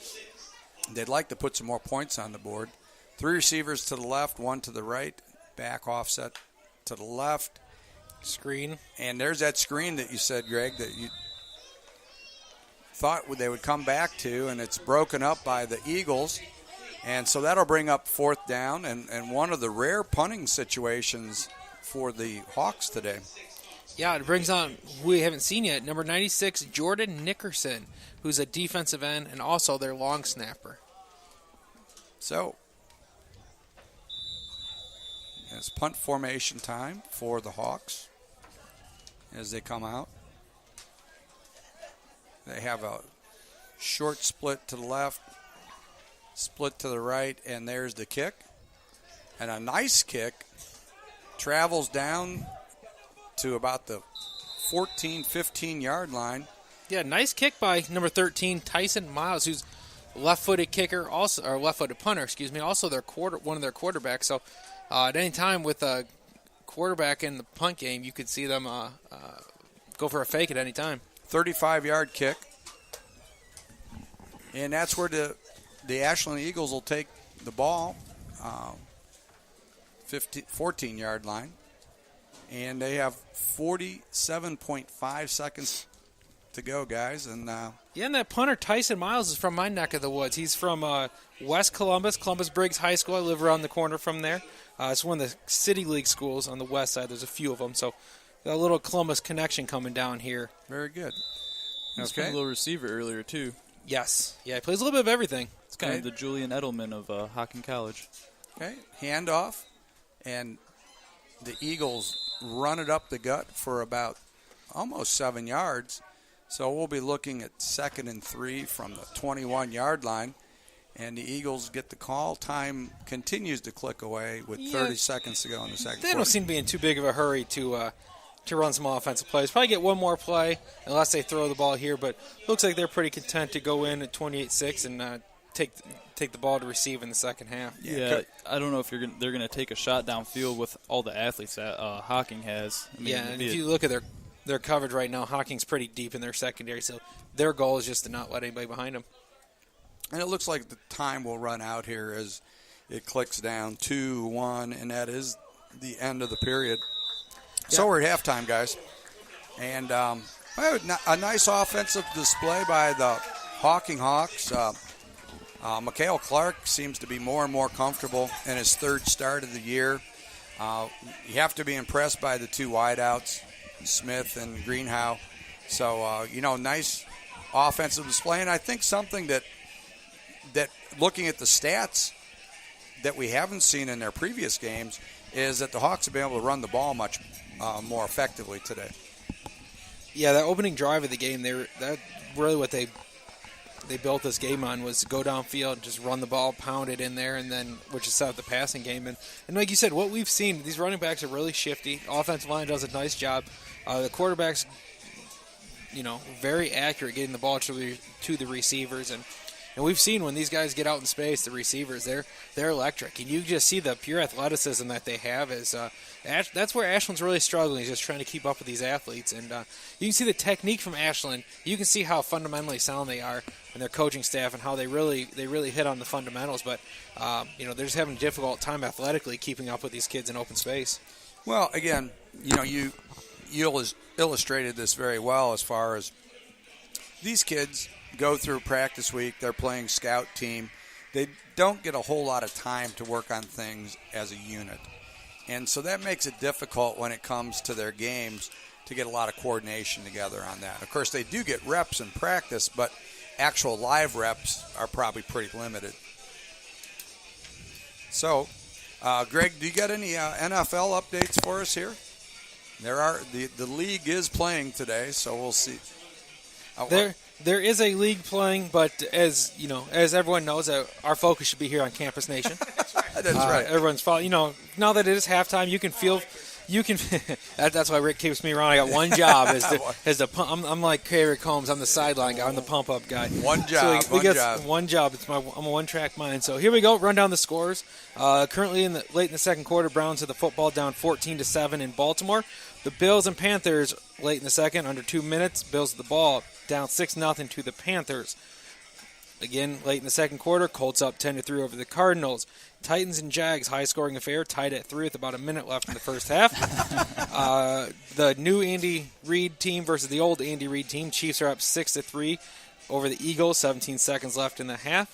A: they'd like to put some more points on the board. 3 receivers to the left, 1 to the right. Back offset to the left.
C: Screen.
A: And there's that screen that you said, Greg, that you thought they would come back to, and it's broken up by the Eagles. And so that'll bring up 4th down and one of the rare punting situations for the Hawks today.
C: Yeah, it brings on who we haven't seen yet, number 96, Jordan Nickerson, who's a defensive end and also their long snapper.
A: So it's punt formation time for the Hawks as they come out. They have a short split to the left, split to the right, and there's the kick. And a nice kick travels down to about the 14, 15-yard line.
C: Yeah, nice kick by number 13, Tyson Miles, who's left-footed kicker, also or left-footed punter, also one of their quarterbacks. So at any time with a quarterback in the punt game, you could see them go for a fake at any time.
A: 35-yard kick. And that's where the Ashland Eagles will take the ball, 14-yard line. And they have 47.5 seconds to go, guys. And
C: and that punter, Tyson Miles, is from my neck of the woods. He's from West Columbus, Columbus Briggs High School. I live around the corner from there. It's one of the City League schools on the west side. There's a few of them. So got a little Columbus connection coming down here.
A: Very good.
E: He's a little receiver earlier, too.
C: Yes. Yeah, he plays a little bit of everything.
E: It's kind of the Julian Edelman of Hocking College.
A: Okay, handoff, and the Eagles run it up the gut for about almost 7 yards. So we'll be looking at 2nd and 3 from the 21-yard line. And the Eagles get the call. Time continues to click away with 30 seconds to go in the second quarter.
C: They don't seem to be in too big of a hurry to run some offensive plays. Probably get one more play unless they throw the ball here. But looks like they're pretty content to go in at 28-6 and take the ball to receive in the second half.
E: Yeah, I don't know if they're going to take a shot downfield with all the athletes that Hocking has. I mean,
C: and if you look at their coverage right now, Hocking's pretty deep in their secondary. So their goal is just to not let anybody behind them.
A: And it looks like the time will run out here as it clicks down 2-1, and that is the end of the period. So we're at halftime, guys. And a nice offensive display by the Hocking Hawks. Mikhail Clark seems to be more and more comfortable in his 3rd start of the year. You have to be impressed by the 2 wideouts, Smith and Greenhow. So, nice offensive display. And I think something that looking at the stats that we haven't seen in their previous games is that the Hawks have been able to run the ball much more effectively today.
C: Yeah, that opening drive of the game, that really what they built this game on was to go downfield, just run the ball, pound it in there, and then which is set up the passing game. And like you said, what we've seen, these running backs are really shifty. Offensive line does a nice job. The quarterbacks, very accurate getting the ball to the receivers. And we've seen when these guys get out in space, the receivers, they're electric. And you just see the pure athleticism that they have. That's where Ashland's really struggling, is just trying to keep up with these athletes. And you can see the technique from Ashland. You can see how fundamentally sound they are and their coaching staff and how they really hit on the fundamentals. But, they're just having a difficult time athletically keeping up with these kids in open space.
A: Well, again, you illustrated this very well as far as these kids go through practice week. They're playing scout team. They don't get a whole lot of time to work on things as a unit. And so that makes it difficult when it comes to their games to get a lot of coordination together on that. Of course, they do get reps in practice, but actual live reps are probably pretty limited. So, Greg, do you got any NFL updates for us here? The league is playing today, so we'll see.
C: There is a league playing, but as everyone knows, our focus should be here on Campus Nation.
A: That's right.
C: Everyone's following. Now that it is halftime, you can feel You can. That's why Rick keeps me around. I got one job as the pump. I'm like Rick Holmes. I'm the sideline guy. I'm the pump up guy.
A: One job.
C: So we got one job. I'm a one track mind. So here we go. Run down the scores. Currently late in the second quarter, Browns have the football down 14-7 in Baltimore. The Bills and Panthers late in the second, under 2 minutes. Bills with the ball down 6-0 to the Panthers. Again, late in the second quarter, Colts up 10-3 over the Cardinals. Titans and Jags, high-scoring affair, tied at 3 with about a minute left in the first half. The new Andy Reid team versus the old Andy Reid team. Chiefs are up 6-3 over the Eagles, 17 seconds left in the half.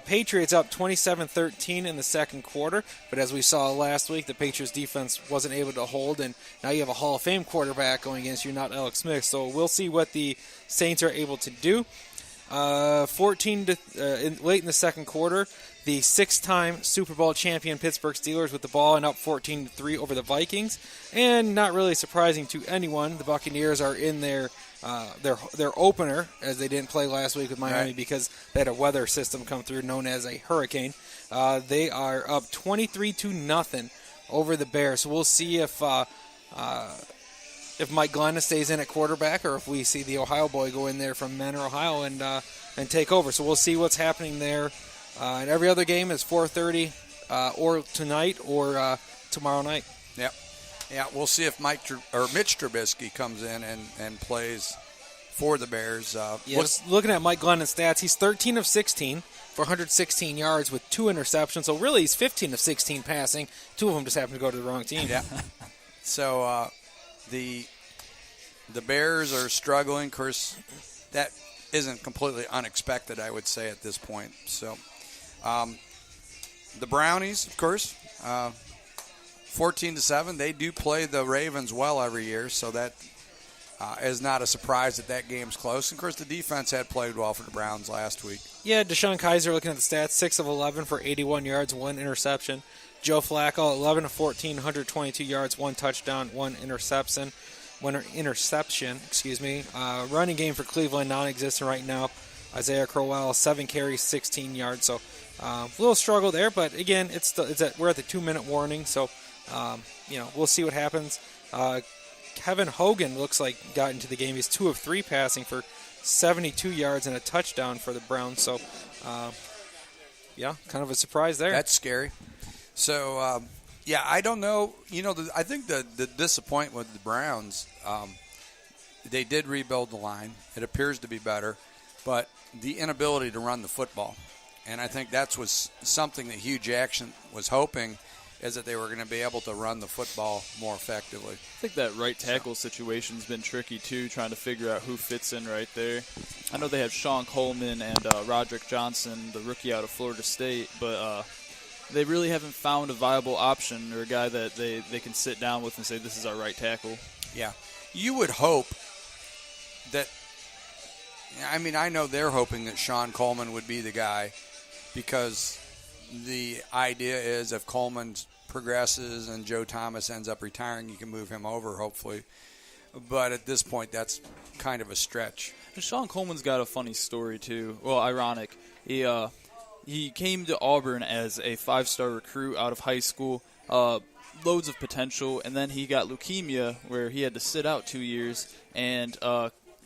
C: Patriots up 27-13 in the second quarter, but as we saw last week, the Patriots defense wasn't able to hold, and now you have a Hall of Fame quarterback going against you, not Alex Smith. So we'll see what the Saints are able to do. Late in the second quarter, the 6-time Super Bowl champion Pittsburgh Steelers with the ball and up 14-3 over the Vikings. And not really surprising to anyone, the Buccaneers are in their opener, as they didn't play last week with Miami because they had a weather system come through known as a hurricane. They are up 23-0 over the Bears. So we'll see if Mike Glenn stays in at quarterback, or if we see the Ohio boy go in there from Manor, Ohio, and take over. So we'll see what's happening there. And every other game is 4:30 or tonight or tomorrow night.
A: Yep. Yeah, we'll see if Mitch Trubisky comes in and plays for the Bears.
C: Looking at Mike Glennon's stats, he's 13 of 16 for 116 yards with 2 interceptions. So really, he's 15 of 16 passing. 2 of them just happen to go to the wrong team.
A: Yeah. So the Bears are struggling. Of course, that isn't completely unexpected, I would say, at this point. So the Brownies, of course, 14-7. They do play the Ravens well every year, so that is not a surprise that game's close. And of course, the defense had played well for the Browns last week.
C: Yeah, Deshaun Kaiser, looking at the stats, 6 of 11 for 81 yards, 1 interception. Joe Flacco, 11 of 14, 122 yards, 1 touchdown, 1 interception. Running game for Cleveland, non-existent right now. Isaiah Crowell, 7 carries, 16 yards. So a little struggle there, but again, we're at the 2-minute warning, so we'll see what happens. Kevin Hogan looks like got into the game. He's 2 of 3 passing for 72 yards and a touchdown for the Browns. So, kind of a surprise there.
A: That's scary. So, I don't know. I think the disappointment with the Browns, they did rebuild the line. It appears to be better, but the inability to run the football. And I think was something that Hugh Jackson was hoping, is that they were going to be able to run the football more effectively.
E: I think that right tackle situation's been tricky, too, trying to figure out who fits in right there. I know they have Sean Coleman and Roderick Johnson, the rookie out of Florida State, but they really haven't found a viable option or a guy that they can sit down with and say, this is our right tackle.
A: Yeah. You would hope that, I know they're hoping that Sean Coleman would be the guy, because the idea is if Coleman progresses and Joe Thomas ends up retiring, you can move him over, hopefully. But at this point, that's kind of a stretch.
E: Sean Coleman's got a funny story, too. Well, ironic. He came to Auburn as a 5-star recruit out of high school, loads of potential, and then he got leukemia where he had to sit out 2 years, and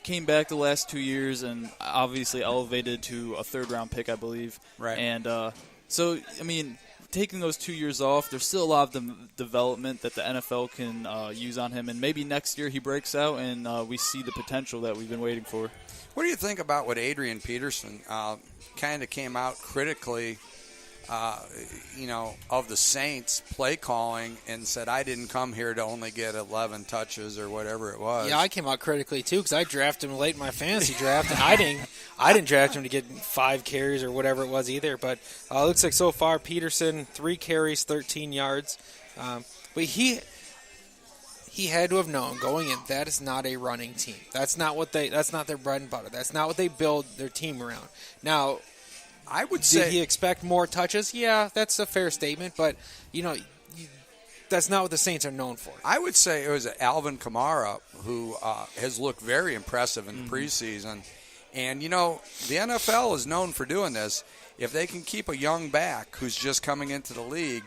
E: came back the last 2 years and obviously elevated to a 3rd-round pick, I believe.
A: Right.
E: And taking those 2 years off, there's still a lot of development that the NFL can use on him, and maybe next year he breaks out and we see the potential that we've been waiting for.
A: What do you think about what Adrian Peterson kind of came out critically, of the Saints play calling and said, I didn't come here to only get 11 touches or whatever it was?
C: Yeah, I came out critically too, because I drafted him late in my fantasy draft, and I didn't draft him to get 5 carries or whatever it was either. But it looks like so far Peterson, 3 carries, 13 yards. But he had to have known going in that is not a running team. That's not their bread and butter. That's not what they build their team around. Now,
A: I would say,
C: did he expect more touches? Yeah, that's a fair statement, but that's not what the Saints are known for.
A: I would say it was Alvin Kamara who has looked very impressive in the preseason. And, the NFL is known for doing this. If they can keep a young back who's just coming into the league,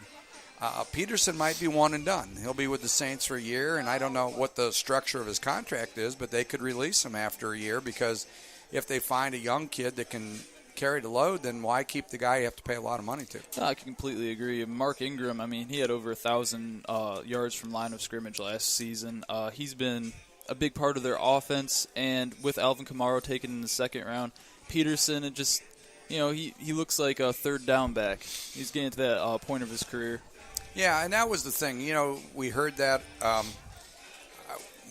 A: Peterson might be one and done. He'll be with the Saints for a year, and I don't know what the structure of his contract is, but they could release him after a year because if they find a young kid that can carry the load, then why keep the guy you have to pay a lot of money to?
E: I completely agree. Mark Ingram, I mean, he had over 1,000 yards from line of scrimmage last season. He's been a big part of their offense, and with Alvin Kamara taken in the second round, Peterson, it just, he looks like a third down back. He's getting to that point of his career.
A: Yeah, and that was the thing. We heard that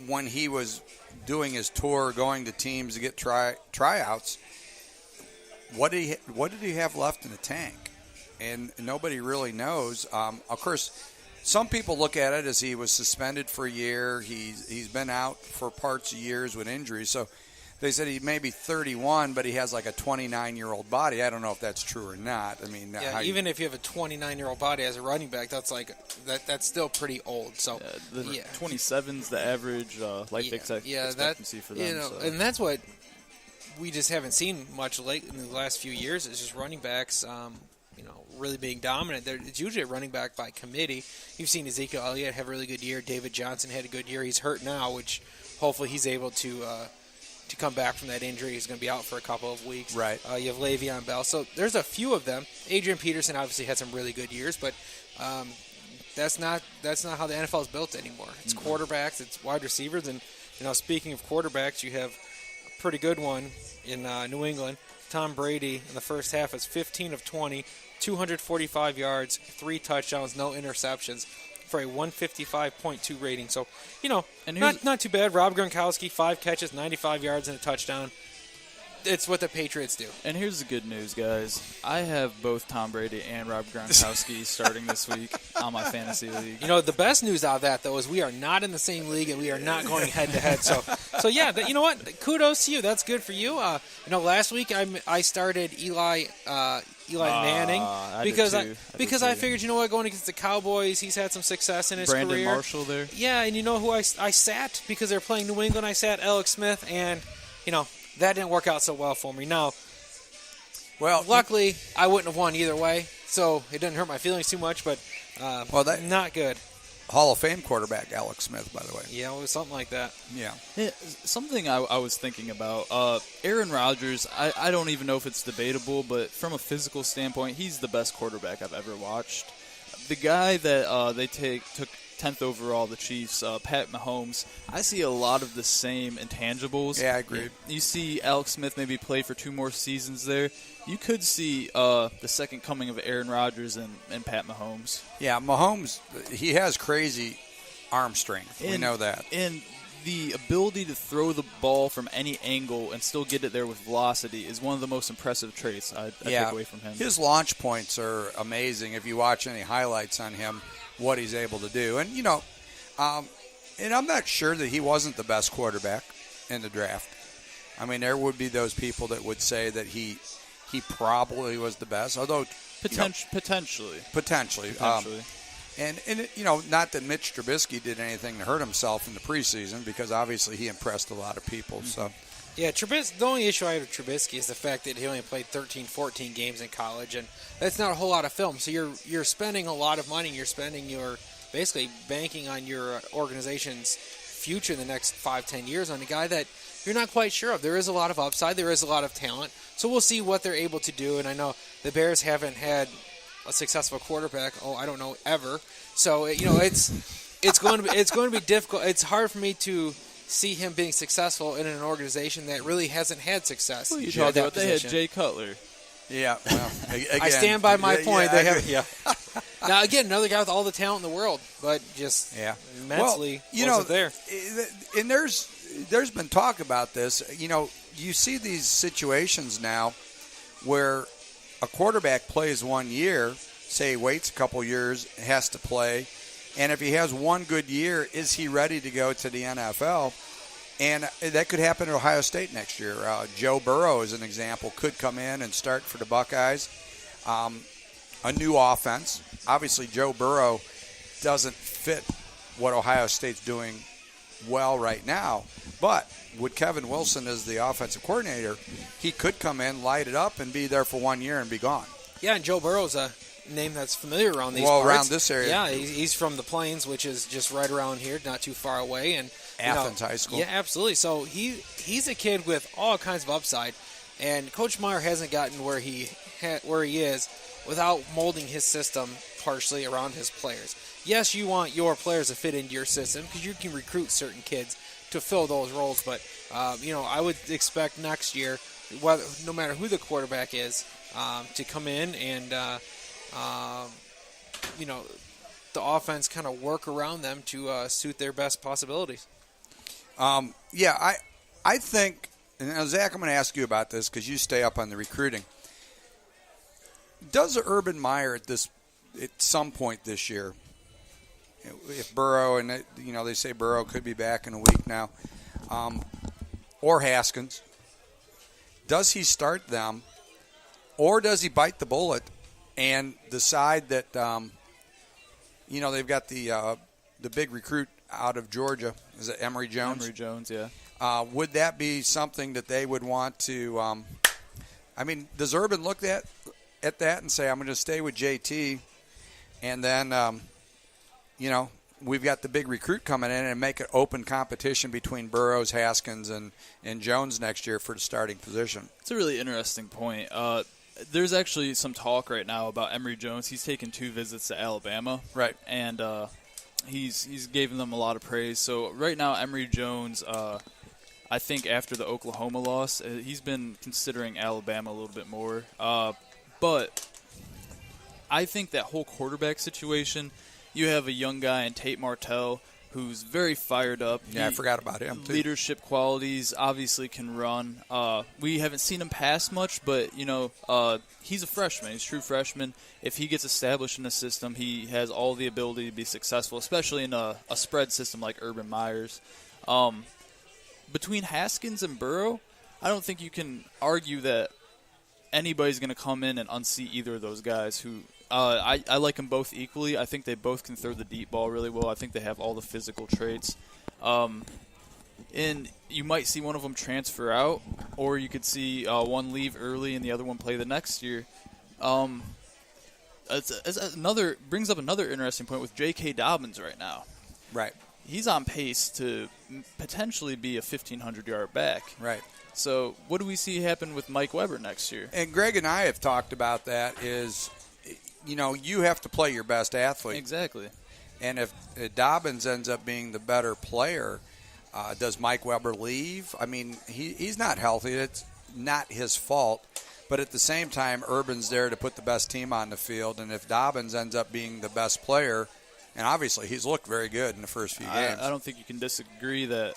A: when he was doing his tour, going to teams to get tryouts. What did he have left in the tank? And nobody really knows. Of course, some people look at it as he was suspended for a year. He's been out for parts of years with injuries. So they said he may be 31, but he has like a 29-year-old body. I don't know if that's true or not. I mean,
C: even if you have a 29-year-old body as a running back, that's still pretty old. So
E: 27's the average life expectancy for them.
C: And that's what we just haven't seen much late in the last few years. It's just running backs, really being dominant. It's usually a running back by committee. You've seen Ezekiel Elliott have a really good year. David Johnson had a good year. He's hurt now, which hopefully he's able to come back from that injury. He's going to be out for a couple of weeks.
A: Right.
C: You have Le'Veon Bell. So there's a few of them. Adrian Peterson obviously had some really good years, but that's not how the NFL is built anymore. It's quarterbacks, it's wide receivers, and speaking of quarterbacks, you have a pretty good one in New England. Tom Brady in the first half is 15 of 20, 245 yards, 3 touchdowns, no interceptions for a 155.2 rating. So, and not too bad. Rob Gronkowski, 5 catches, 95 yards, and a touchdown. It's what the Patriots do.
E: And here's the good news, guys. I have both Tom Brady and Rob Gronkowski starting this week on my fantasy league.
C: The best news out of that, though, is we are not in the same league and we are not going head-to-head. So yeah, you know what? Kudos to you. That's good for you. Last week I started Eli Manning because I figured, going against the Cowboys, he's had some success in his career.
E: Brandon Marshall there.
C: Yeah, and you know who I sat because they're playing New England? I sat Alex Smith, and, that didn't work out so well for me. Now, luckily, I wouldn't have won either way, so it didn't hurt my feelings too much, but not good.
A: Hall of Fame quarterback, Alex Smith, by the way.
C: Yeah, it was something like that.
A: Yeah.
E: Something I was thinking about, Aaron Rodgers, I don't even know if it's debatable, but from a physical standpoint, he's the best quarterback I've ever watched. The guy that they took 10th overall, the Chiefs, Pat Mahomes, I see a lot of the same intangibles.
A: Yeah, I agree.
E: You see Alex Smith maybe play for 2 more seasons there. You could see the second coming of Aaron Rodgers and Pat Mahomes.
A: Yeah, Mahomes, he has crazy arm strength. We know that.
E: And the ability to throw the ball from any angle and still get it there with velocity is one of the most impressive traits I take away from him.
A: His launch points are amazing. If you watch any highlights on him, what he's able to do. And, and I'm not sure that he wasn't the best quarterback in the draft. I mean, there would be those people that would say that he probably was the best, although
E: potentially.
A: And not that Mitch Trubisky did anything to hurt himself in the preseason, because obviously he impressed a lot of people. So,
C: yeah, Trubisky. The only issue I have with Trubisky is the fact that he only played 13, 14 games in college, and that's not a whole lot of film. So you're spending a lot of money. You're spending basically banking on your organization's future in the next 5-10 years on a guy that you're not quite sure of. There is a lot of upside. There is a lot of talent. So we'll see what they're able to do. And I know the Bears haven't had a successful quarterback, I don't know, ever. So it's going to be difficult. It's hard for me to see him being successful in an organization that really hasn't had success.
E: Well, you talked about they had Jay Cutler.
A: Yeah, well, again,
C: I stand by my point. Now again, another guy with all the talent in the world, but just mentally wasn't there.
A: And there's been talk about this. You see these situations now where a quarterback plays 1 year, say waits a couple years, has to play, and if he has one good year, is he ready to go to the NFL? And that could happen at Ohio State next year. Joe Burrow, as an example, could come in and start for the Buckeyes. A new offense. Obviously, Joe Burrow doesn't fit what Ohio State's doing well right now. But with Kevin Wilson as the offensive coordinator, he could come in, light it up, and be there for 1 year and be gone.
C: Yeah, and Joe Burrow's name that's familiar around these
A: Well,
C: parts.
A: around this area.
C: Yeah, he's from the Plains, which is just right around here, not too far away. And
A: Athens High School.
C: Yeah, absolutely. So he's a kid with all kinds of upside, and Coach Meyer hasn't gotten where he is without molding his system partially around his players. Yes, you want your players to fit into your system because you can recruit certain kids to fill those roles, but I would expect next year, no matter who the quarterback is, to come in and the offense kind of work around them to suit their best possibilities.
A: I think, and now, Zach, I'm going to ask you about this because you stay up on the recruiting. Does Urban Meyer at some point this year, if Burrow, and they say Burrow could be back in a week now, or Haskins, does he start them, or does he bite the bullet and decide that they've got the big recruit out of Georgia? Is it Emory Jones?
E: Emory Jones, yeah.
A: Would that be something that they would want to? Does Urban look at that and say, "I'm going to stay with JT," and then we've got the big recruit coming in and make an open competition between Burrows, Haskins, and Jones next year for the starting position?
E: It's a really interesting point. There's actually some talk right now about Emory Jones. He's taken 2 visits to Alabama,
A: right,
E: and he's given them a lot of praise. So right now, Emory Jones, I think after the Oklahoma loss, he's been considering Alabama a little bit more. But I think that whole quarterback situation, you have a young guy in Tate Martell who's very fired up.
A: Yeah, I forgot about him, too.
E: Leadership qualities, obviously can run. We haven't seen him pass much, but, he's a freshman. He's a true freshman. If he gets established in a system, he has all the ability to be successful, especially in a spread system like Urban Meyer's. Between Haskins and Burrow, I don't think you can argue that anybody's going to come in and unseat either of those guys who I like them both equally. I think they both can throw the deep ball really well. I think they have all the physical traits. And you might see one of them transfer out, or you could see one leave early and the other one play the next year. Brings up another interesting point with J.K. Dobbins right now.
A: Right.
E: He's on pace to potentially be a 1,500-yard back.
A: Right.
E: So what do we see happen with Mike Weber next year?
A: And Greg and I have talked about that is, you have to play your best athlete.
E: Exactly.
A: And if Dobbins ends up being the better player, does Mike Weber leave? He's not healthy. It's not his fault. But at the same time, Urban's there to put the best team on the field. And if Dobbins ends up being the best player, and obviously he's looked very good in the first few games.
E: I don't think you can disagree that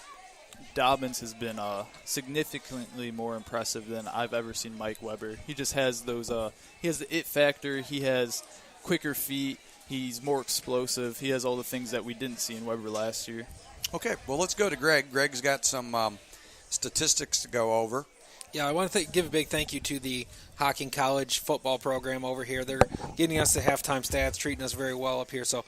E: Dobbins has been significantly more impressive than I've ever seen Mike Weber. He just has those. He has the it factor. He has quicker feet. He's more explosive. He has all the things that we didn't see in Weber last year.
A: Okay, well, let's go to Greg. Greg's got some statistics to go over.
C: Yeah, I want to give a big thank you to the Hocking College football program over here. They're getting us the halftime stats, treating us very well up here. So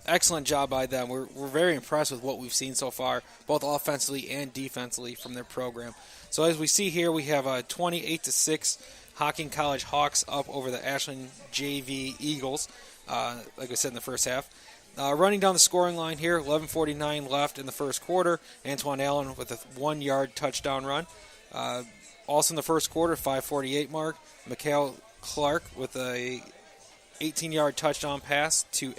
C: excellent job by them. We're very impressed with what we've seen so far, both offensively and defensively from their program. So as we see here, we have a 28-6 Hocking College Hawks up over the Ashland JV Eagles, like I said in the first half. Running down the scoring line here, 11:49 left in the first quarter. Antoine Allen with a 1-yard touchdown run. Also in the first quarter, 5:48 mark, Mikhail Clark with a 18-yard touchdown pass to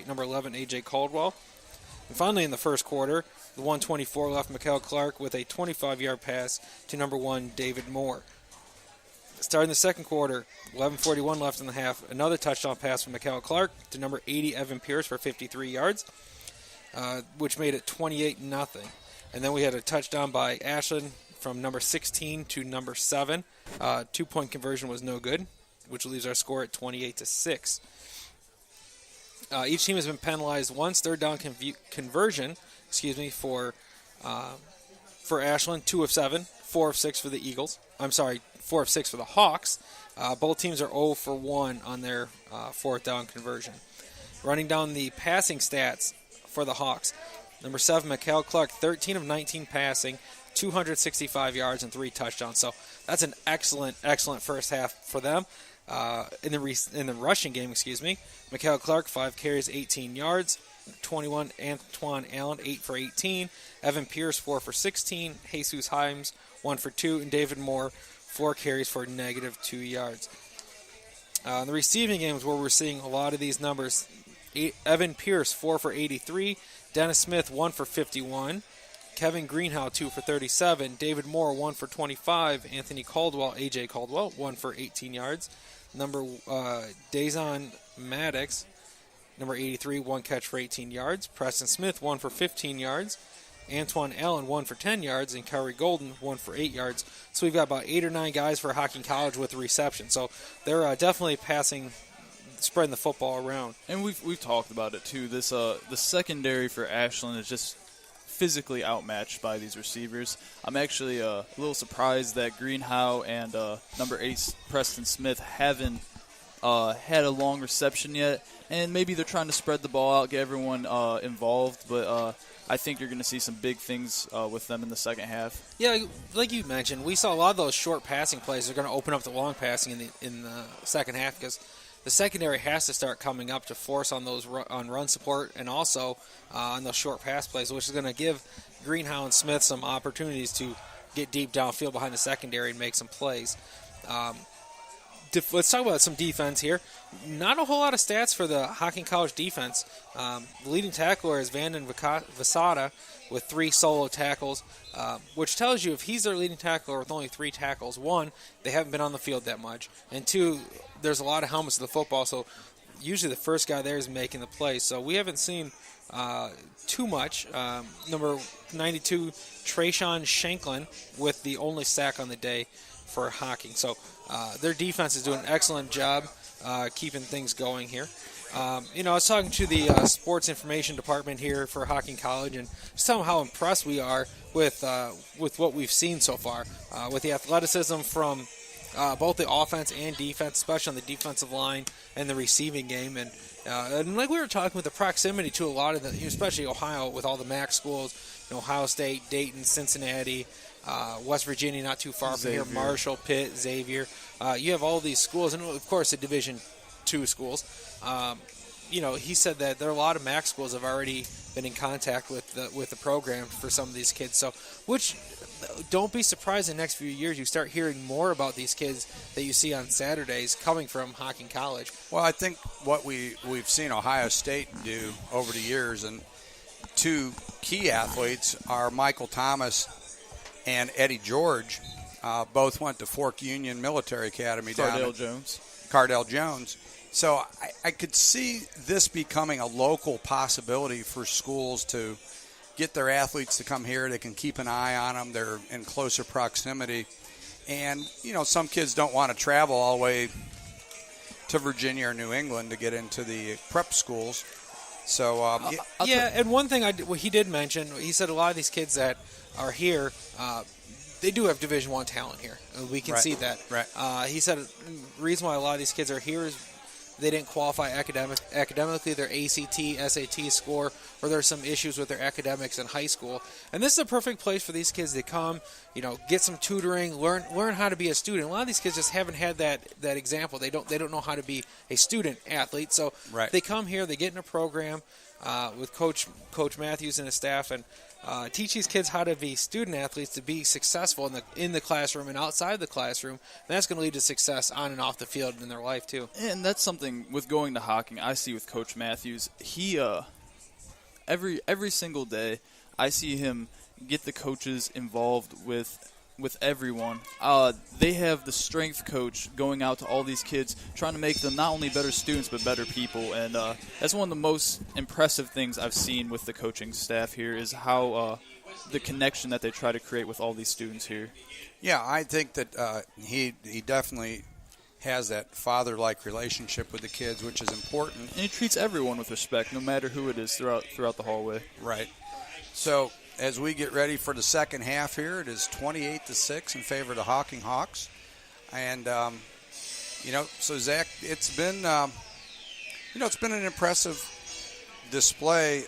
C: number 11, A.J. Caldwell. And finally in the first quarter, the 1:24 left, Mikhail Clark with a 25-yard pass to number 1, David Moore. Starting the second quarter, 11:41 left in the half, another touchdown pass from Mikhail Clark to number 80, Evan Pierce for 53 yards, which made it 28-0. And then we had a touchdown by Ashland from number 16 to number 7. 2-point conversion was no good, which leaves our score at 28-6. Each team has been penalized once third down conversion, for Ashland, 2 of 7, 4 of 6 for the Eagles. 4 of 6 for the Hawks. Both teams are 0 for 1 on their fourth down conversion. Running down the passing stats for the Hawks. Number 7, Mikhail Clark, 13 of 19 passing, 265 yards and 3 touchdowns. So that's an excellent first half for them. In the rushing game, Mikael Clark, 5 carries, 18 yards. 21, Antoine Allen, 8 for 18. Evan Pierce, 4 for 16. Jesus Himes, 1 for 2. And David Moore, 4 carries for -2 yards. In the receiving games where we're seeing a lot of these numbers, Evan Pierce, 4 for 83. Dennis Smith, 1 for 51. Kevin Greenhow, 2 for 37. David Moore, 1 for 25. Anthony Caldwell, A.J. Caldwell, 1 for 18 yards. Dazon Maddox, number 83, 1 catch for 18 yards. Preston Smith, 1 for 15 yards. Antoine Allen, 1 for 10 yards. And Kyrie Golden, 1 for 8 yards. So we've got about 8 or 9 guys for Hocking College with the reception. So they're definitely spreading the football around.
E: And we've talked about it too. This the secondary for Ashland is just physically outmatched by these receivers. I'm actually a little surprised that Greenhow and number 8 Preston Smith haven't had a long reception yet. And maybe they're trying to spread the ball out, get everyone involved. But I think you're going to see some big things with them in the second half.
C: Yeah, like you mentioned, we saw a lot of those short passing plays. They're going to open up the long passing in the second half because the secondary has to start coming up to force on those on run support and also on those short pass plays, which is going to give Greenhow and Smith some opportunities to get deep downfield behind the secondary and make some plays. Let's talk about some defense here. Not a whole lot of stats for the Hocking College defense. The leading tackler is Vanden Vasada with 3 solo tackles, which tells you if he's their leading tackler with only 3 tackles, 1, they haven't been on the field that much, and 2, there's a lot of helmets to the football, so usually the first guy there is making the play. So we haven't seen too much. Number 92, Trayshawn Shanklin with the only sack on the day for Hocking. So their defense is doing an excellent job keeping things going here. I was talking to the sports information department here for Hocking College and just telling them how impressed we are with what we've seen so far, with the athleticism from both the offense and defense, especially on the defensive line and the receiving game. And like we were talking with the proximity to a lot of the, especially Ohio with all the MAC schools, Ohio State, Dayton, Cincinnati, West Virginia not too far from here, Marshall, Pitt, Xavier. You have all these schools, and of course the Division II schools. He said that there are a lot of MAC schools have already been in contact with the program for some of these kids. So, which don't be surprised in the next few years you start hearing more about these kids that you see on Saturdays coming from Hocking College.
A: Well, I think what we've seen Ohio State do over the years, and 2 key athletes are Michael Thomas and Eddie George. Both went to Fork Union Military Academy Cardell Jones. So I could see this becoming a local possibility for schools to get their athletes to come here. They can keep an eye on them. They're in closer proximity. And, some kids don't want to travel all the way to Virginia or New England to get into the prep schools. So,
C: and one thing he did mention, he said a lot of these kids that are here, they do have Division I talent here. We can see that.
A: Right.
C: He said the reason why a lot of these kids are here is they didn't qualify academically, their ACT, SAT score, or there's some issues with their academics in high school. And this is a perfect place for these kids to come, get some tutoring, learn how to be a student. A lot of these kids just haven't had that example. They don't know how to be a student athlete. So They come here, they get in a program with Coach Matthews and his staff, and teach these kids how to be student athletes to be successful in the classroom and outside the classroom. And that's going to lead to success on and off the field in their life too.
E: And that's something with going to Hocking I see with Coach Matthews. He every single day I see him get the coaches involved with everyone. They have the strength coach going out to all these kids, trying to make them not only better students but better people. And that's one of the most impressive things I've seen with the coaching staff here is how the connection that they try to create with all these students here.
A: Yeah, I think that he definitely has that father-like relationship with the kids, which is important.
E: And he treats everyone with respect, no matter who it is throughout the hallway.
A: Right. So as we get ready for the second half here, it is 28-6 in favor of the Hocking Hawks. And, so Zach, it's been an impressive display.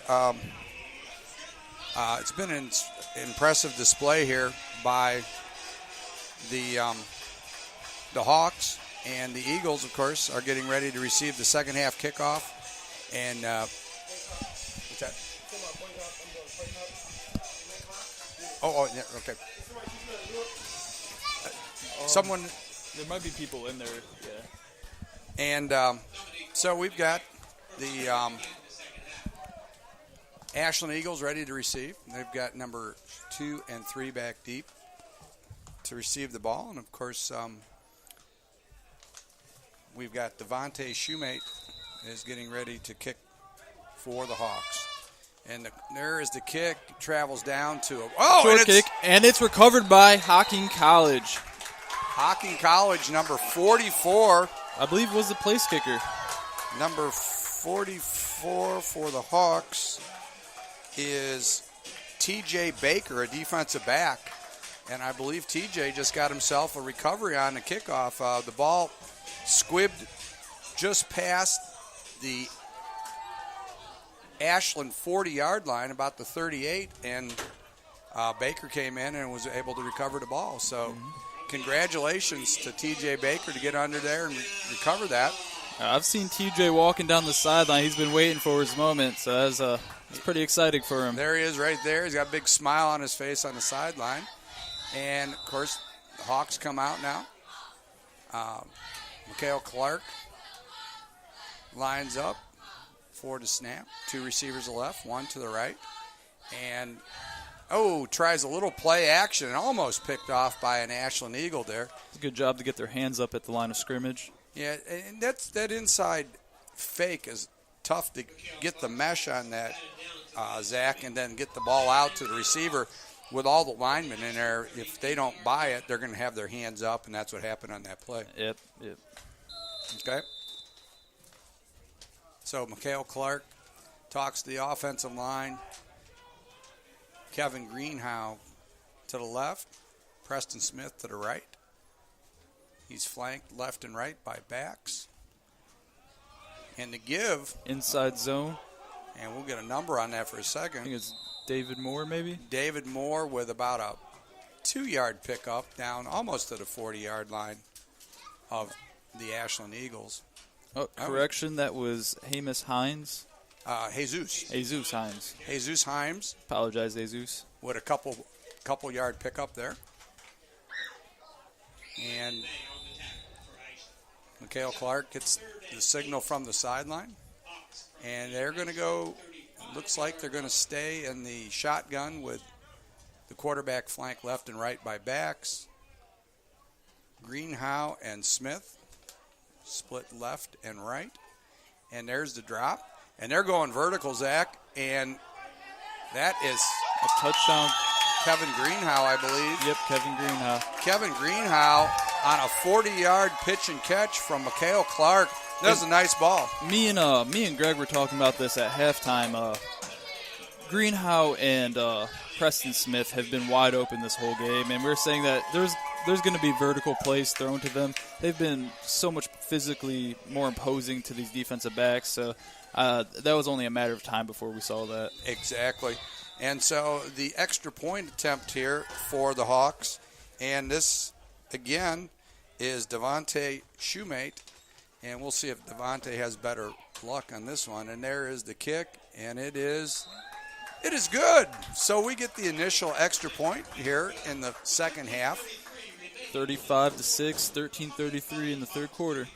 A: It's been an impressive display here by the Hawks. And the Eagles, of course, are getting ready to receive the second half kickoff. And what's that? Yeah, okay. Someone.
E: There might be people in there. Yeah.
A: And so we've got the Ashland Eagles ready to receive. They've got number 2 and 3 back deep to receive the ball. And, of course, we've got Devontae Shoemate is getting ready to kick for the Hawks. And there is the kick. Travels down to a
E: short kick, and it's recovered by Hocking College.
A: Hocking College, number 44.
E: I believe was the place kicker.
A: Number 44 for the Hawks is T.J. Baker, a defensive back. And I believe T.J. just got himself a recovery on the kickoff. The ball squibbed just past the Ashland 40-yard line, about the 38, and Baker came in and was able to recover the ball. So congratulations to T.J. Baker to get under there and recover that.
E: I've seen T.J. walking down the sideline. He's been waiting for his moment, so that's pretty exciting for him.
A: There he is right there. He's got a big smile on his face on the sideline. And, of course, the Hawks come out now. Mikhail Clark lines up for the snap. 2 receivers to the left, 1 to the right. And, tries a little play action and almost picked off by an Ashland Eagle there.
E: It's a good job to get their hands up at the line of scrimmage.
A: Yeah, and that inside fake is tough to get the mesh on that, Zach, and then get the ball out to the receiver. With all the linemen in there, if they don't buy it, they're going to have their hands up, and that's what happened on that play.
E: Yep.
A: Okay. So Mikhail Clark talks to the offensive line. Kevin Greenhow to the left. Preston Smith to the right. He's flanked left and right by backs. And to give.
E: Inside zone.
A: And we'll get a number on that for a second.
E: I think it's David Moore, maybe?
A: David Moore with about a 2-yard pickup down almost to the 40-yard line of the Ashland Eagles.
E: Oh, correction, that was Hamus Hines.
A: Jesus
E: Hines.
A: Jesus Hines.
E: Apologize, Jesus.
A: With a couple yard pickup there. And Mikhail Clark gets the signal from the sideline. And they're going to go. Looks like they're going to stay in the shotgun with the quarterback flanked left and right by backs. Greenhow and Smith split left and right. And there's the drop. And they're going vertical, Zach. And that is
E: a touchdown.
A: Kevin Greenhow, I believe.
E: Yep, Kevin Greenhow.
A: Kevin Greenhow on a 40-yard pitch and catch from Mikhail Clark. That was a nice ball.
E: Me and Greg were talking about this at halftime. Greenhow and Preston Smith have been wide open this whole game, and we're saying that there's going to be vertical plays thrown to them. They've been so much physically more imposing to these defensive backs, so that was only a matter of time before we saw that.
A: Exactly. And so the extra point attempt here for the Hawks, and this, again, is Devontae Shoemate. And we'll see if Devontae has better luck on this one. And there is the kick, and it is good. So we get the initial extra point here in the second half.
E: 35-6, 13-33 in the third quarter.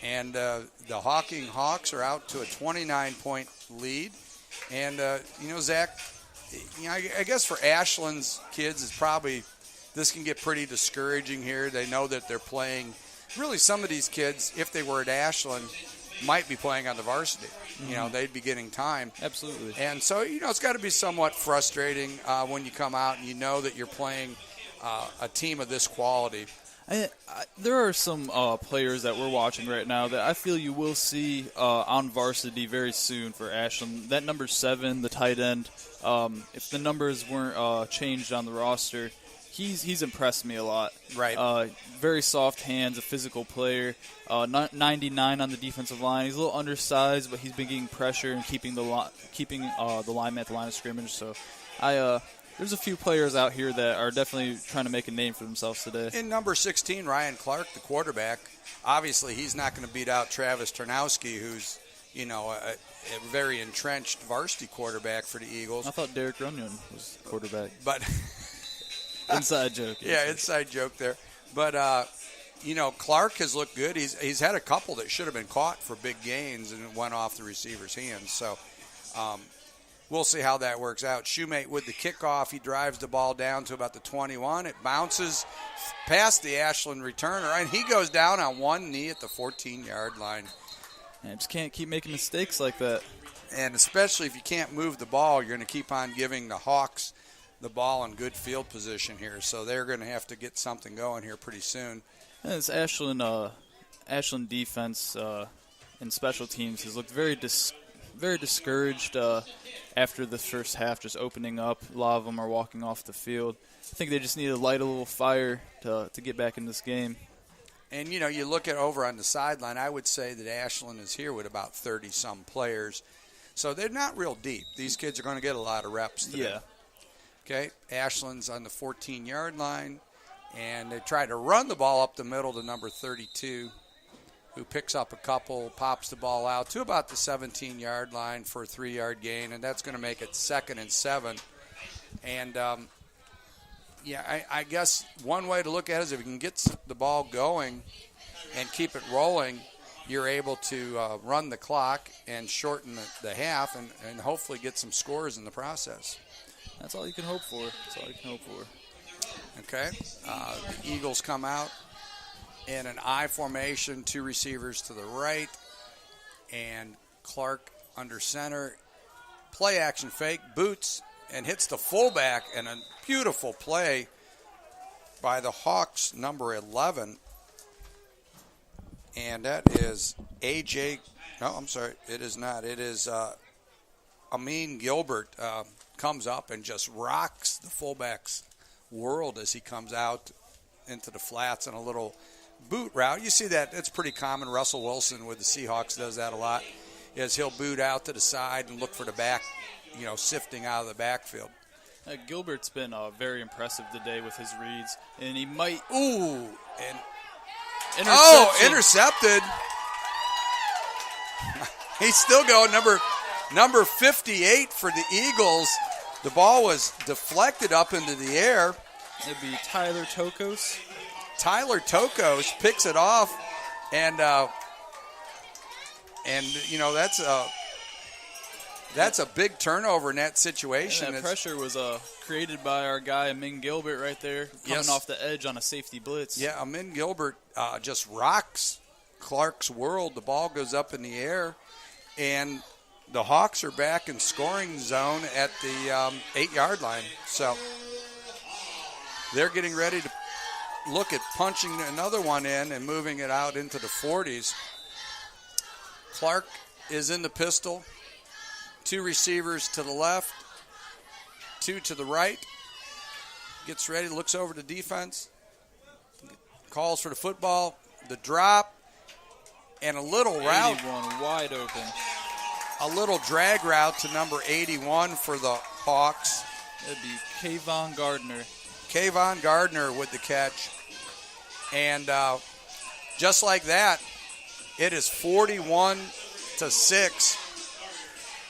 A: And the Hocking Hawks are out to a 29-point lead. And, Zach, I guess for Ashland's kids, it's probably this can get pretty discouraging here. They know that they're playing. Really, some of these kids, if they were at Ashland, might be playing on the varsity.
E: Mm-hmm.
A: They'd be getting time.
E: Absolutely.
A: And so, it's got to be somewhat frustrating when you come out and you know that you're playing a team of this quality.
E: There are some players that we're watching right now that I feel you will see on varsity very soon for Ashland. That number 7, the tight end, if the numbers weren't changed on the roster, he's impressed me a lot.
A: Right.
E: Very soft hands, a physical player. 99 on the defensive line. He's a little undersized, but he's been getting pressure and keeping the lineman at the line of scrimmage. So There's a few players out here that are definitely trying to make a name for themselves today.
A: In number 16, Ryan Clark, the quarterback. Obviously, he's not going to beat out Travis Tarnowski, who's, a very entrenched varsity quarterback for the Eagles.
E: I thought Derek Runyon was quarterback.
A: But
E: inside joke.
A: Yeah, inside joke there. But, Clark has looked good. He's had a couple that should have been caught for big gains and went off the receiver's hands. So we'll see how that works out. Shoemate with the kickoff. He drives the ball down to about the 21. It bounces past the Ashland returner, and he goes down on one knee at the 14-yard line.
E: And just can't keep making mistakes like that.
A: And especially if you can't move the ball, you're going to keep on giving the Hawks the ball in good field position here. So they're going to have to get something going here pretty soon.
E: And this Ashland defense and special teams has looked very discouraged after the first half, just opening up. A lot of them are walking off the field. I think they just need to light a little fire to get back in this game.
A: And, you look at over on the sideline, I would say that Ashland is here with about 30-some players. So they're not real deep. These kids are going to get a lot of reps today.
E: Yeah.
A: Okay, Ashland's on the 14-yard line, and they try to run the ball up the middle to number 32, who picks up a couple, pops the ball out to about the 17-yard line for a 3-yard gain, and that's going to make it 2nd and 7. And, I guess one way to look at it is if you can get the ball going and keep it rolling, you're able to run the clock and shorten the half and hopefully get some scores in the process.
E: That's all you can hope for.
A: Okay. The Eagles come out in an I formation, 2 receivers to the right, and Clark under center. Play action fake, boots, and hits the fullback, and a beautiful play by the Hawks, number 11. And that is A.J. No, I'm sorry. It is not. It is Amin Gilbert comes up and just rocks the fullback's world as he comes out into the flats in a little boot route. You see that. It's pretty common. Russell Wilson with the Seahawks does that a lot, is he'll boot out to the side and look for the back, sifting out of the backfield.
E: Gilbert's been very impressive today with his reads, and he might...
A: Ooh, and...
E: Intercepted.
A: Intercepted. He's still going. Number 58 for the Eagles. The ball was deflected up into the air.
E: It'd be Tyler Tokos.
A: Tyler Tokos picks it off, and that's a big turnover in that situation.
E: And that pressure was created by our guy Amin Gilbert right there, coming off the edge on a safety blitz.
A: Yeah, Amin Gilbert just rocks Clark's world. The ball goes up in the air, and the Hawks are back in scoring zone at the 8-yard line. So they're getting ready to look at punching another one in and moving it out into the 40s. Clark is in the pistol. 2 receivers to the left, 2 to the right. Gets ready, looks over the defense, calls for the football, the drop, and a little route.
E: 81 wide open.
A: A little drag route to number 81 for the Hawks.
E: It'd be Kayvon Gardner.
A: Kayvon Gardner with the catch. And just like that, it is 41-6.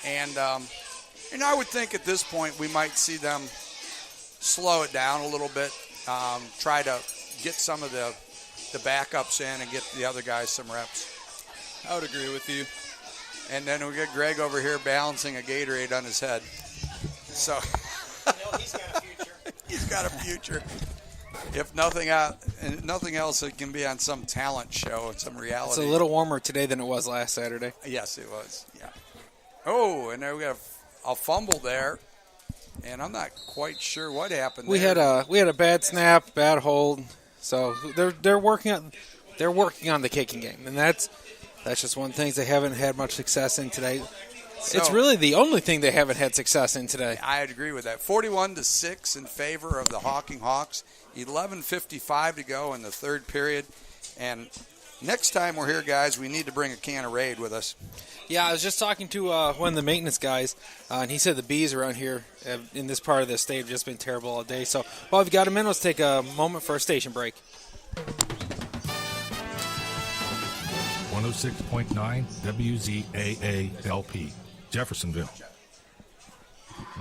A: And I would think at this point we might see them slow it down a little bit, try to get some of the backups in and get the other guys some reps.
E: I would agree with you.
A: And then we get Greg over here balancing a Gatorade on his head. So
C: He's got a future.
A: He's got a future. If nothing else, it can be on some talent show and some reality.
C: It's a little warmer today than it was last Saturday.
A: Yes, it was. Yeah. Oh, and then we got a fumble there, and I'm not quite sure what happened.
C: We had a bad snap, bad hold. So they're working on the kicking game, and that's just one thing they haven't had much success in today.
A: So,
C: it's really the only thing they haven't had success in today.
A: I'd agree with that. 41-6 in favor of the Hocking Hawks. 11:55 to go in the third period, and Next time we're here, guys, we need to bring a can of Raid with us.
C: Yeah, I was just talking to one of the maintenance guys, and he said the bees around here in this part of the state have just been terrible all day. So while we've got a minute, let's take a moment for a station break.
B: 106.9 WZAA LP, Jeffersonville.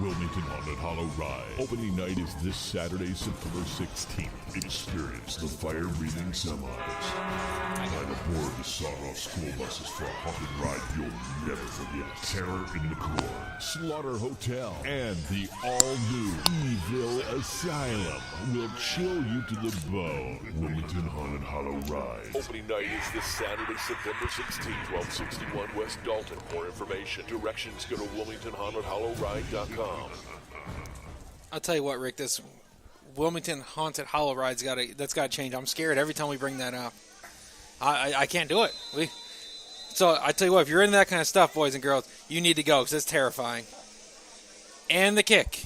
D: Wilmington Haunted Hollow Ride. Opening night is this Saturday, September 16th. Experience the fire-breathing semis. Climb aboard the sawed-off school buses for a haunted ride you'll never forget. Terror in the Core, Slaughter Hotel, and the all-new Evil Asylum will chill you to the bone. Wilmington Haunted Hollow Ride. Opening night is this Saturday, September 16th, 1261 West Dalton. For information, directions go to WilmingtonHauntedHollowRide.com.
C: I'll tell you what, Rick, this Wilmington Haunted Hollow Ride's got to change. I'm scared every time we bring that up. I can't do it. So I tell you what, if you're into that kind of stuff, boys and girls, you need to go because it's terrifying. And the kick.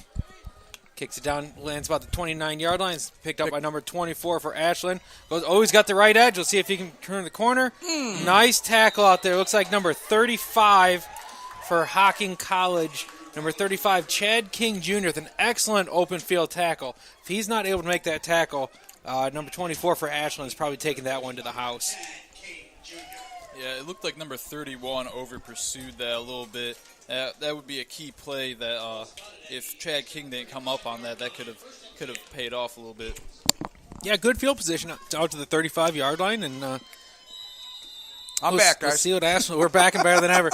C: Kicks it down, lands about the 29-yard line. It's picked up by number 24 for Ashland. He's got the right edge. We'll see if he can turn the corner. Nice tackle out there. Looks like number 35 for Hocking College. Number 35, Chad King Jr. with an excellent open field tackle. If he's not able to make that tackle, number 24 for Ashland is probably taking that one to the house.
E: Yeah, it looked like number 31 over-pursued that a little bit. That would be a key play that if Chad King didn't come up on that could have paid off a little bit.
C: Yeah, good field position out to the 35-yard line. And
A: I'm back, guys.
C: Let's see what Ashland, we're back and better than ever.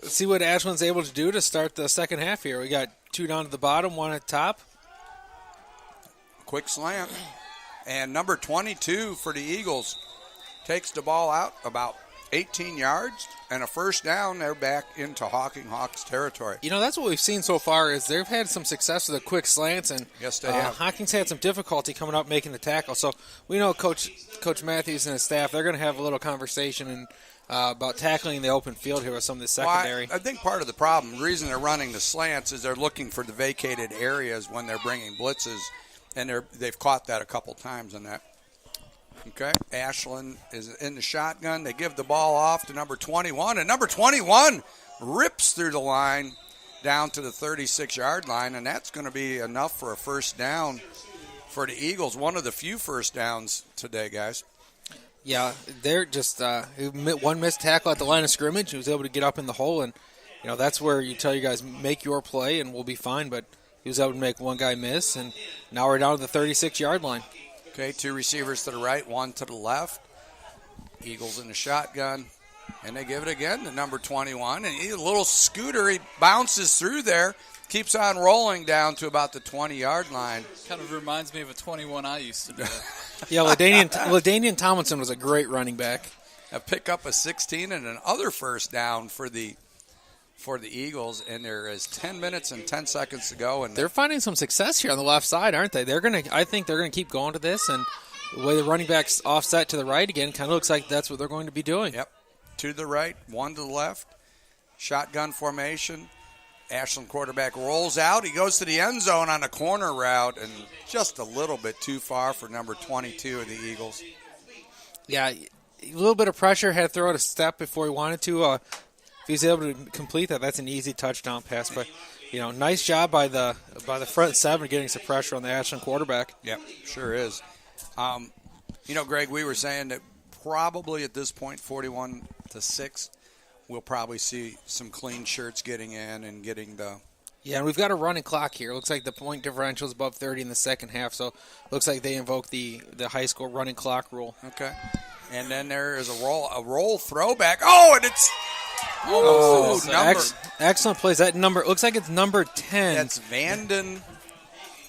C: Let's see what Ashland's able to do to start the second half here. We got 2 down to the bottom, 1 at top.
A: Quick slant. And number 22 for the Eagles takes the ball out about 18 yards and a first down. They're back into Hawks territory.
C: You know, that's what we've seen so far is they've had some success with the quick slants, and
A: yes, they have.
C: Hawking's had some difficulty coming up making the tackle. So we know Coach Matthews and his staff, they're going to have a little conversation and about tackling the open field here with some of the secondary.
A: Well, I think part of the problem, the reason they're running the slants is they're looking for the vacated areas when they're bringing blitzes, and they've caught that a couple times in that. Okay, Ashland is in the shotgun. They give the ball off to number 21, and number 21 rips through the line down to the 36-yard line, and that's going to be enough for a first down for the Eagles. One of the few first downs today, guys.
C: Yeah, they're just one missed tackle at the line of scrimmage. He was able to get up in the hole, and that's where you tell your guys, make your play and we'll be fine. But he was able to make one guy miss, and now we're down to the 36-yard line.
A: Okay, 2 receivers to the right, 1 to the left. Eagles in the shotgun, and they give it again to number 21. And a little scooter, he bounces through there, keeps on rolling down to about the 20-yard line.
E: Kind of reminds me of a 21 I used to do.
C: Yeah, LaDainian Tomlinson was a great running back.
A: A pick up a 16 and another first down for the Eagles, and there is 10 minutes and 10 seconds to go. And
C: they're finding some success here on the left side, aren't they? I think they're gonna keep going to this, and the way the running back's offset to the right again kind of looks like that's what they're going to be doing.
A: Yep, 2 to the right, 1 to the left. Shotgun formation. Ashland quarterback rolls out. He goes to the end zone on a corner route, and just a little bit too far for number 22 of the Eagles.
C: Yeah, a little bit of pressure. Had to throw it a step before he wanted to. If he's able to complete that, that's an easy touchdown pass. But nice job by the front seven getting some pressure on the Ashland quarterback.
A: Yep, sure is. Greg, we were saying that probably at this point, 41-6. We'll probably see some clean shirts getting in and getting the...
C: Yeah, and we've got a running clock here. Looks like the point differential is above 30 in the second half, so looks like they invoke the high school running clock rule.
A: Okay. And then there is a roll throwback. Oh, and it's...
C: Excellent plays. That number, looks like it's number 10.
A: That's Vanden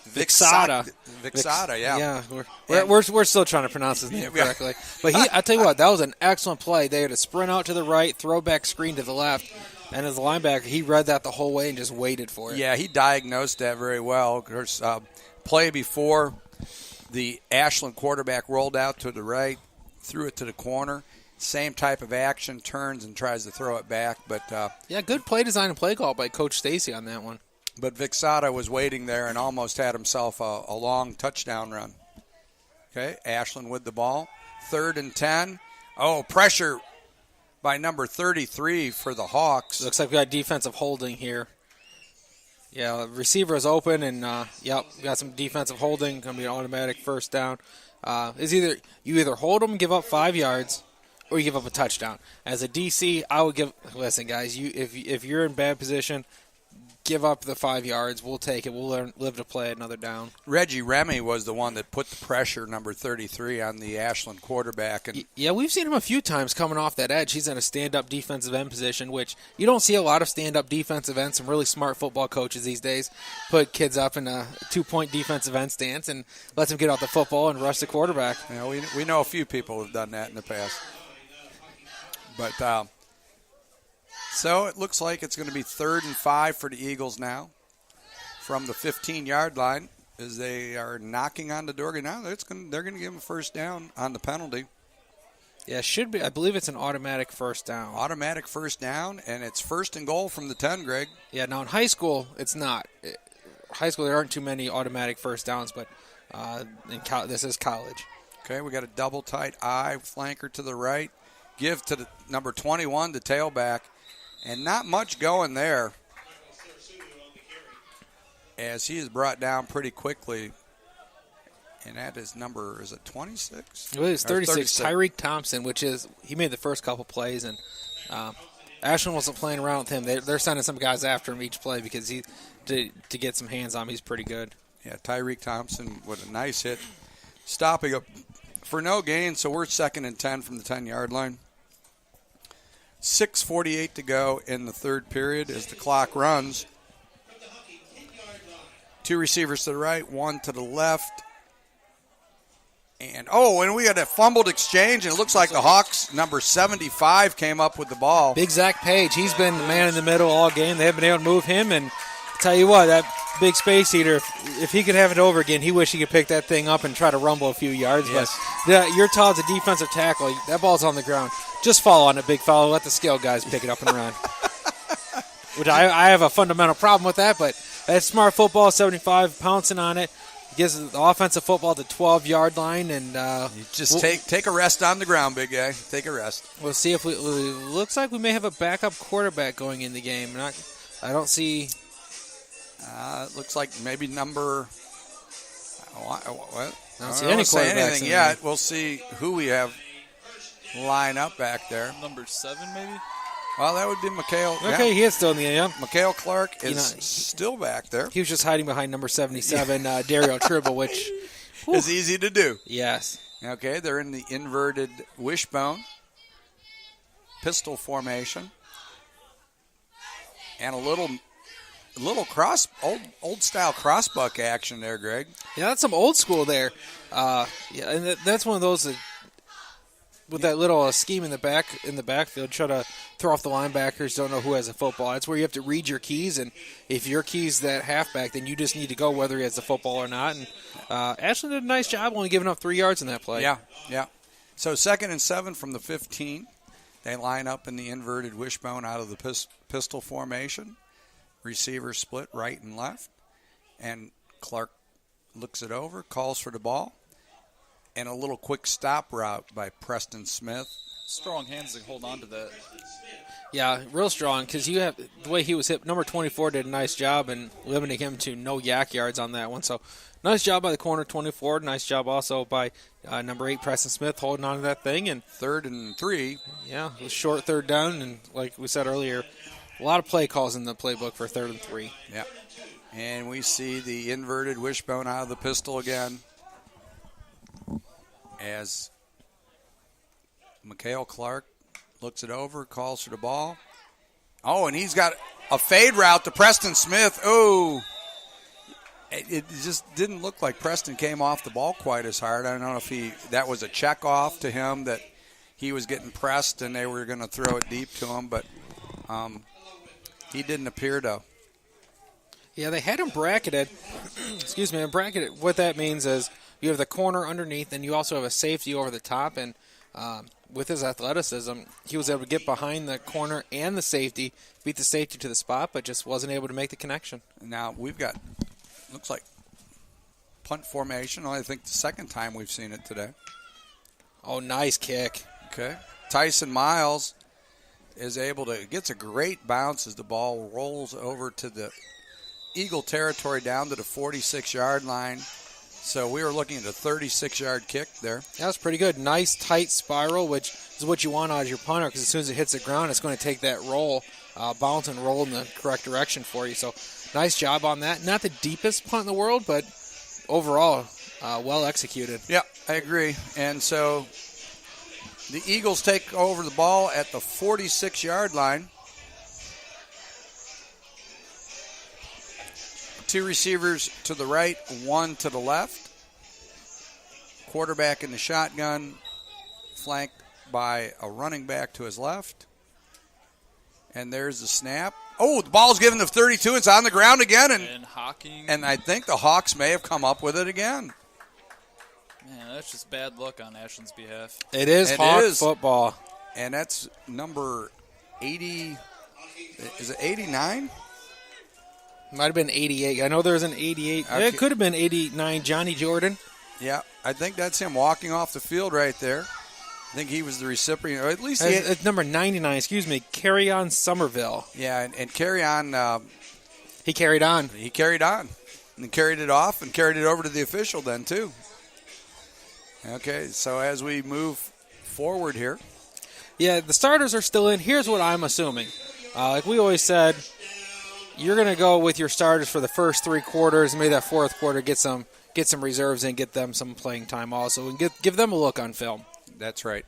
C: Vixada.
A: Vixada, yeah.
C: Yeah, we're still trying to pronounce his name correctly. But I tell you what, that was an excellent play. They had a sprint out to the right, throwback screen to the left, and as a linebacker, he read that the whole way and just waited for it.
A: Yeah, he diagnosed that very well. There's play before the Ashland quarterback rolled out to the right, threw it to the corner. Same type of action, turns and tries to throw it back. But
C: good play design and play call by Coach Stacy on that one.
A: But Vixada was waiting there and almost had himself a long touchdown run. Okay, Ashland with the ball. 3rd and 10. Oh, pressure by number 33 for the Hawks.
C: Looks like we got defensive holding here. Yeah, receiver is open, and we got some defensive holding. Going to be an automatic first down. You either hold them, give up 5 yards, or you give up a touchdown. As a DC, I would listen, guys. If you're in bad position, give up the 5 yards. We'll take it. We'll live to play another down.
A: Reggie Remy was the one that put the pressure, number 33, on the Ashland quarterback. And
C: yeah, we've seen him a few times coming off that edge. He's in a stand-up defensive end position, which you don't see a lot of stand-up defensive ends. Some really smart football coaches these days put kids up in a 2-point defensive end stance and let them get out the football and rush the quarterback.
A: we know a few people who've done that in the past. But so it looks like it's going to be 3rd and 5 for the Eagles now from the 15-yard line as they are knocking on the door. Now they're going to give them a first down on the penalty.
C: Yeah, it should be. I believe it's an automatic first down.
A: Automatic first down, and it's 1st and goal from the 10, Greg.
C: Yeah, now in high school, it's not. High school, there aren't too many automatic first downs, but this is college.
A: Okay, we got a double tight I, flanker to the right. Give to the number 21, the tailback. And not much going there as he is brought down pretty quickly. And that is number, is it 26?
C: Well, it's 36, Tyreek Thompson, he made the first couple plays. And Ashland wasn't playing around with him. They're sending some guys after him each play because to get some hands on him, he's pretty good.
A: Yeah, Tyreek Thompson with a nice hit. Stopping up for no gain, so we're 2nd and 10 from the 10-yard line. 6:48 to go in the third period as the clock runs. 2 receivers to the right, 1 to the left. And we got a fumbled exchange, and it looks like the Hawks, number 75, came up with the ball.
C: Big Zach Page, he's been the man in the middle all game. They haven't been able to move him, and I'll tell you what, that big space eater, if he could have it over again, he wish he could pick that thing up and try to rumble a few yards.
A: Yes.
C: But you're taught as a defensive tackle, that ball's on the ground. Just fall on it, big fella. Let the skill guys pick it up and run. Which I have a fundamental problem with that, but that's smart football, 75 pouncing on it. Gives the offensive football to the 12-yard line. And
A: you just take a rest on the ground, big guy. Take a rest.
C: We'll see if looks like we may have a backup quarterback going in the game. I don't see.
A: It looks like maybe number. What?
C: I don't see any
A: say
C: quarterbacks
A: anything yet. We'll see who we have line up back there.
E: Number 7, maybe?
A: Well, that would be McHale.
C: Okay, he is still in the game.
A: McHale Clark is still back there.
C: He was just hiding behind number 77, Dario Tribble, which
A: is easy to do.
C: Yes.
A: Okay, they're in the inverted wishbone pistol formation, and a little old style crossbuck action there, Greg.
C: Yeah, that's some old school there. And that's one of those that, with that little scheme in the backfield, try to throw off the linebackers, don't know who has the football. That's where you have to read your keys, and if your key's that halfback, then you just need to go whether he has the football or not. And Ashland did a nice job only giving up 3 yards in that play.
A: Yeah. So 2nd and 7 from the 15. They line up in the inverted wishbone out of the pistol formation. Receivers split right and left. And Clark looks it over, calls for the ball. And a little quick stop route by Preston Smith.
E: Strong hands to hold on to that.
C: Yeah, real strong, because you have the way he was hit. Number 24 did a nice job in limiting him to no yak yards on that one. So nice job by the corner 24. Nice job also by number 8 Preston Smith holding on to that thing. And
A: 3rd and 3.
C: Yeah, it was short 3rd down, and like we said earlier, a lot of play calls in the playbook for 3rd and 3.
A: Yeah, and we see the inverted wishbone out of the pistol again. As McHale Clark looks it over, calls for the ball. Oh, and he's got a fade route to Preston Smith. Oh, it just didn't look like Preston came off the ball quite as hard. I don't know if that was a check off to him that he was getting pressed and they were going to throw it deep to him, but he didn't appear to.
C: Yeah, they had him bracketed. Excuse me, bracketed. What that means is you have the corner underneath, and you also have a safety over the top. And with his athleticism, he was able to get behind the corner and the safety, beat the safety to the spot, but just wasn't able to make the connection.
A: Now we've got, looks like punt formation. I think the second time we've seen it today.
C: Oh, nice kick.
A: Okay. Tyson Miles is able to, gets a great bounce as the ball rolls over to the Eagle territory down to the 46-yard line. So we were looking at a 36-yard kick there.
C: That was pretty good. Nice, tight spiral, which is what you want out of your punter, because as soon as it hits the ground, it's going to take that roll, bounce and roll in the correct direction for you. So nice job on that. Not the deepest punt in the world, but overall, well executed.
A: Yeah, I agree. And so the Eagles take over the ball at the 46-yard line. Two receivers to the right, one to the left. Quarterback in the shotgun, flanked by a running back to his left. And there's the snap. Oh, the ball's given to 32. It's on the ground again.
E: And Hocking.
A: And I think the Hawks may have come up with it again.
E: Man, that's just bad luck on Ashland's behalf.
C: It is Hawk football.
A: And that's number 80. Is it 89?
C: Might have been 88. I know there's an 88.
A: Okay.
C: It could have been 89, Johnny Jordan.
A: Yeah, I think that's him walking off the field right there. I think he was the recipient, or at least
C: It's number 99, Carry on Somerville.
A: Yeah, and carry on.
C: He carried on.
A: He carried on and carried it off and carried it over to the official then, too. Okay, so as we move forward here.
C: Yeah, the starters are still in. Here's what I'm assuming. Like we always said, you're going to go with your starters for the first three quarters, and maybe that fourth quarter get some reserves in, get them some playing time also, and give them a look on film.
A: That's right.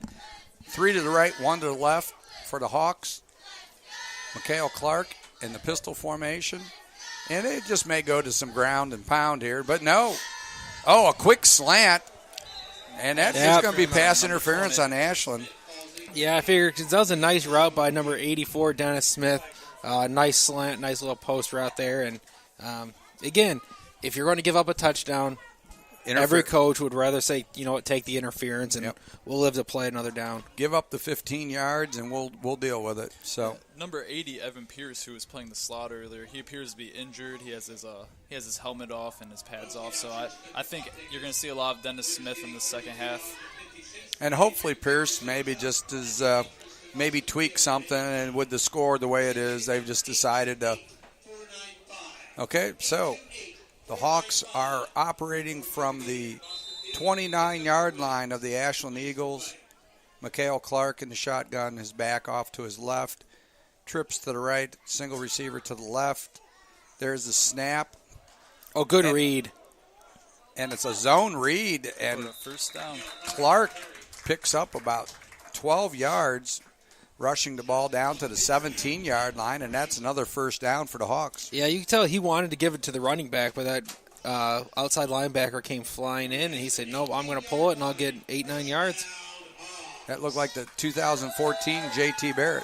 A: Three to the right, one to the left for the Hawks. Mikhail Clark in the pistol formation. And it just may go to some ground and pound here, but no. Oh, a quick slant. And that's just going to be pass interference on Ashland.
C: Yeah, I figured because that was a nice route by number 84, Dennis Smith. Nice slant, nice little post route there. And, again, if you're going to give up a touchdown, every coach would rather say, you know what, take the interference, and we'll live to play another down.
A: Give up the 15 yards, and we'll deal with it. So
E: number 80, Evan Pierce, who was playing the slot earlier, he appears to be injured. He has his helmet off and his pads off. So I think you're going to see a lot of Dennis Smith in the second half.
A: And hopefully Pierce maybe just is maybe tweak something, and with the score the way it is, they've just decided to. Okay, so the Hawks are operating from the 29-yard line of the Ashland Eagles. Mikhail Clark in the shotgun, his back off to his left. Trips to the right, single receiver to the left. There's the snap.
C: Oh, good read.
A: And it's a zone read, and
E: first down.
A: Clark picks up about 12 yards, rushing the ball down to the 17-yard line, and that's another first down for the Hawks.
C: Yeah, you can tell he wanted to give it to the running back, but that outside linebacker came flying in, and he said, no, I'm going to pull it, and I'll get 8-9 yards.
A: That looked like the 2014 J.T. Barrett.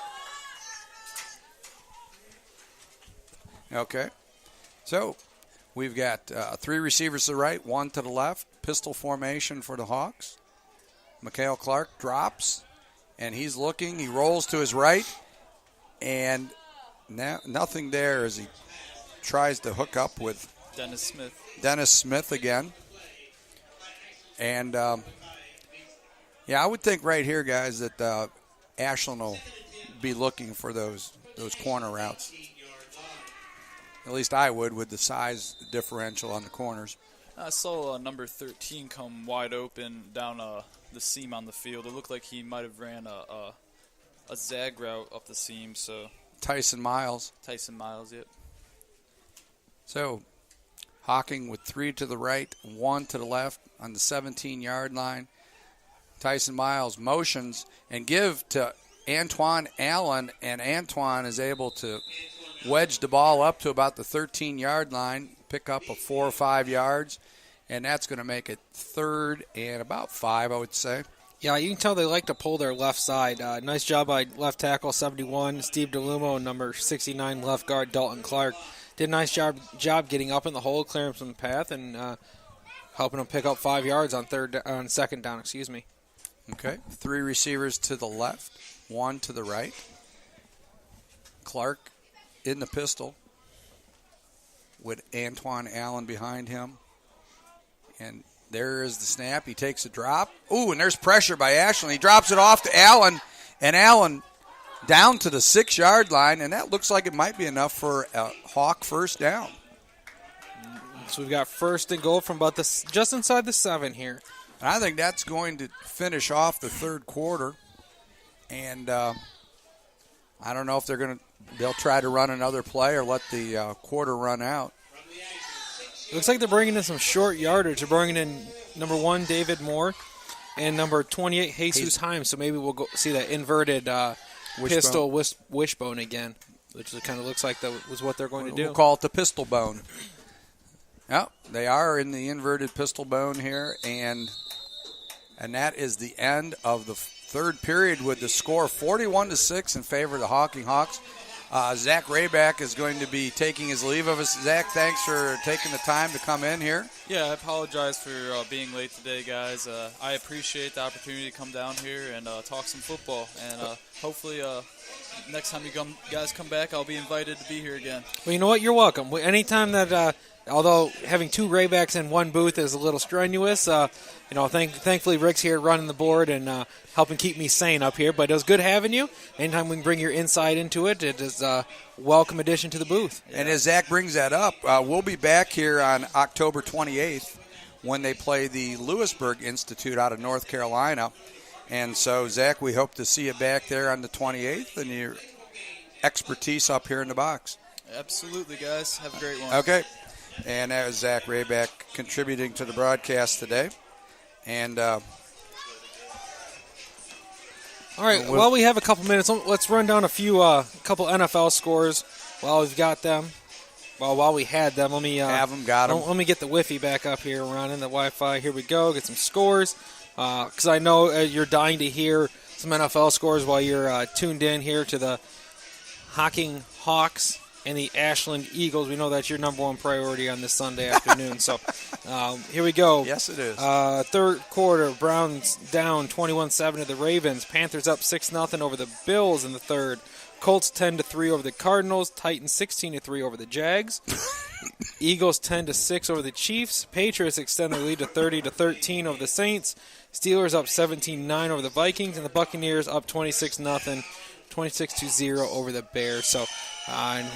A: Okay. So we've got three receivers to the right, one to the left. Pistol formation for the Hawks. Mikhail Clark drops, and he's looking. He rolls to his right, and now nothing there as he tries to hook up with Dennis Smith again. And, yeah, I would think right here, guys, that Ashland will be looking for those corner routes. At least I would, with the size differential on the corners.
E: I saw number 13 come wide open down the seam on the field. It looked like he might have ran a zag route up the seam. So
A: Tyson Miles,
E: yep.
A: So Hocking with three to the right, one to the left on the 17-yard line. Tyson Miles motions and give to Antoine Allen, and Antoine is able to wedge the ball up to about the 13-yard line, pick up a 4 or 5 yards, and that's going to make it third and about 5, I would say.
C: Yeah, you can tell they like to pull their left side. Nice job by left tackle 71, Steve DeLumo, and number 69 left guard Dalton Clark. Did a nice job getting up in the hole, clearing from the path, and helping them pick up 5 yards on second down.
A: Okay, three receivers to the left, one to the right. Clark in the pistol with Antoine Allen behind him. And there is the snap. He takes a drop. Ooh, and there's pressure by Ashland. He drops it off to Allen, and Allen down to the 6-yard line, and that looks like it might be enough for a Hawk first down.
C: So we've got first and goal from about just inside the 7 here.
A: And I think that's going to finish off the third quarter, and I don't know if they'll try to run another play or let the quarter run out.
C: Looks like they're bringing in some short yardage. They're bringing in number 1, David Moore, and number 28, Jesus Himes. So maybe we'll go see that inverted pistol wishbone again, which kind of looks like that was what they're going to do.
A: We'll call it the pistol bone. Yep, they are in the inverted pistol bone here, and that is the end of the third period with the score 41-6 in favor of the Hocking Hawks. Zach Rayback is going to be taking his leave of us. Zach, thanks for taking the time to come in here.
E: Yeah, I apologize for being late today, guys. I appreciate the opportunity to come down here and talk some football. And hopefully next time you guys come back, I'll be invited to be here again.
C: Well, you know what? You're welcome. Anytime that, although having 2 Raybacks in one booth is a little strenuous, thankfully Rick's here running the board and helping keep me sane up here. But it was good having you. Anytime we can bring your insight into it, it is a welcome addition to the booth.
A: Yeah. And as Zach brings that up, we'll be back here on October 28th when they play the Lewisburg Institute out of North Carolina. And so, Zach, we hope to see you back there on the 28th and your expertise up here in the box.
E: Absolutely, guys. Have a great one.
A: Okay. And that was Zach Rayback contributing to the broadcast today. And
C: all right, while we have a couple minutes, let's run down a couple NFL scores while we've got them. While we had them, let me
A: have them, got them.
C: Let me get the Wi-Fi back up here. We're on in the Wi-Fi. Here we go. Get some scores because I know you're dying to hear some NFL scores while you're tuned in here to the Hocking Hawks and the Ashland Eagles. We know that's your number one priority on this Sunday afternoon. So here we go.
A: Yes, it is.
C: Third quarter, Browns down 21-7 to the Ravens. Panthers up 6-0 over the Bills in the third. Colts 10-3 over the Cardinals. Titans 16-3 over the Jags. Eagles 10-6 over the Chiefs. Patriots extend their lead to 30-13 over the Saints. Steelers up 17-9 over the Vikings, and the Buccaneers up 26-0 over the Bears. So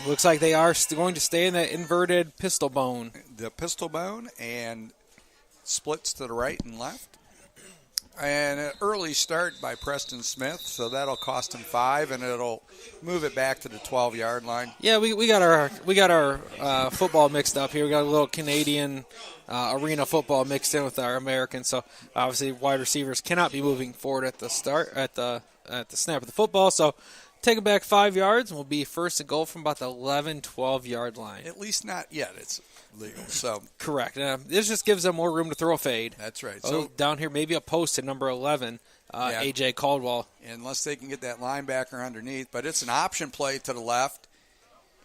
C: looks like they are going to stay in that inverted pistol bone.
A: The pistol bone and splits to the right and left. And an early start by Preston Smith, so that'll cost him 5, and it'll move it back to the 12-yard line.
C: Yeah, we got our football mixed up here. We got a little Canadian arena football mixed in with our American. So obviously, wide receivers cannot be moving forward at the start at the snap of the football. So take it back 5 yards, and we'll be first and goal from about the 11, 12-yard line.
A: At least not yet. It's legal. So
C: correct. This just gives them more room to throw a fade.
A: That's right.
C: So down here, maybe a post at number 11, A.J. Caldwell.
A: Unless they can get that linebacker underneath. But it's an option play to the left,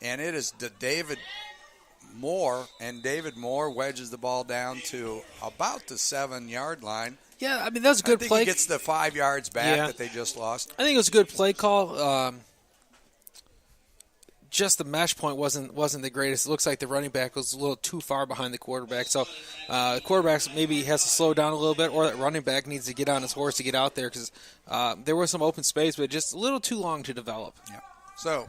A: and it is to David Moore, and David Moore wedges the ball down to about the 7-yard line.
C: Yeah, I mean, that's a good play.
A: He gets the 5 yards back that they just lost.
C: I think it was a good play call. Just the mesh point wasn't the greatest. It looks like the running back was a little too far behind the quarterback. So the quarterback maybe has to slow down a little bit, or that running back needs to get on his horse to get out there because there was some open space, but just a little too long to develop.
A: Yeah. So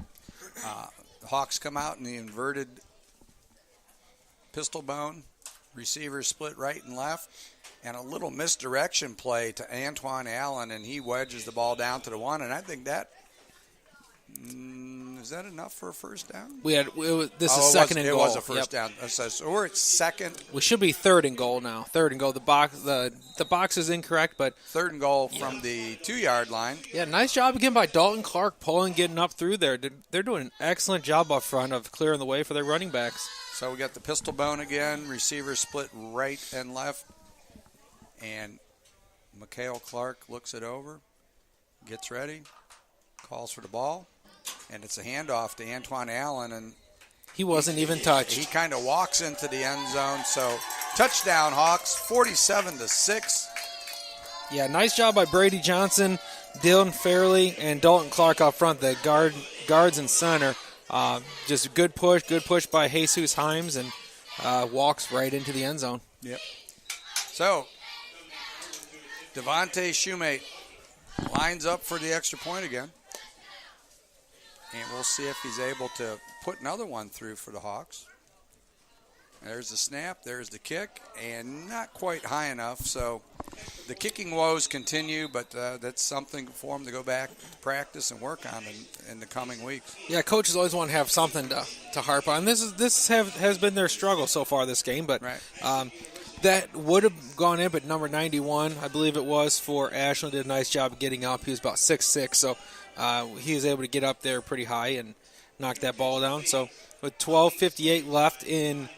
A: the Hawks come out in the inverted pistol bone. Receivers split right and left. And a little misdirection play to Antoine Allen, and he wedges the ball down to the 1. And I think that is that enough for a first down?
C: This is second and goal.
A: It was a first down. So we're at second.
C: We should be third and goal now. Third and goal. The box is incorrect, but
A: third and goal from the 2-yard line.
C: Yeah, nice job again by Dalton Clark getting up through there. They're doing an excellent job up front of clearing the way for their running backs.
A: So we got the pistol bone again. Receivers split right and left. And Mikhail Clark looks it over, gets ready, calls for the ball, and it's a handoff to Antoine Allen. And
C: he wasn't even touched.
A: He kind of walks into the end zone. So touchdown Hawks, 47-6.
C: Yeah, nice job by Brady Johnson, Dylan Fairley, and Dalton Clark up front, the guards and center. Just a good push by Jesus Himes, and walks right into the end zone.
A: Yep. So, Devontae Shoemate lines up for the extra point again. And we'll see if he's able to put another one through for the Hawks. There's the snap, there's the kick, and not quite high enough. So the kicking woes continue, but that's something for him to go back to practice and work on in the coming weeks.
C: Yeah, coaches always want to have something to harp on. This has been their struggle so far this game, but
A: right.
C: That would have gone in, but number 91, I believe it was, for Ashland, did a nice job of getting up. He was about 6'6", so he was able to get up there pretty high and knock that ball down. So with 12:58 left in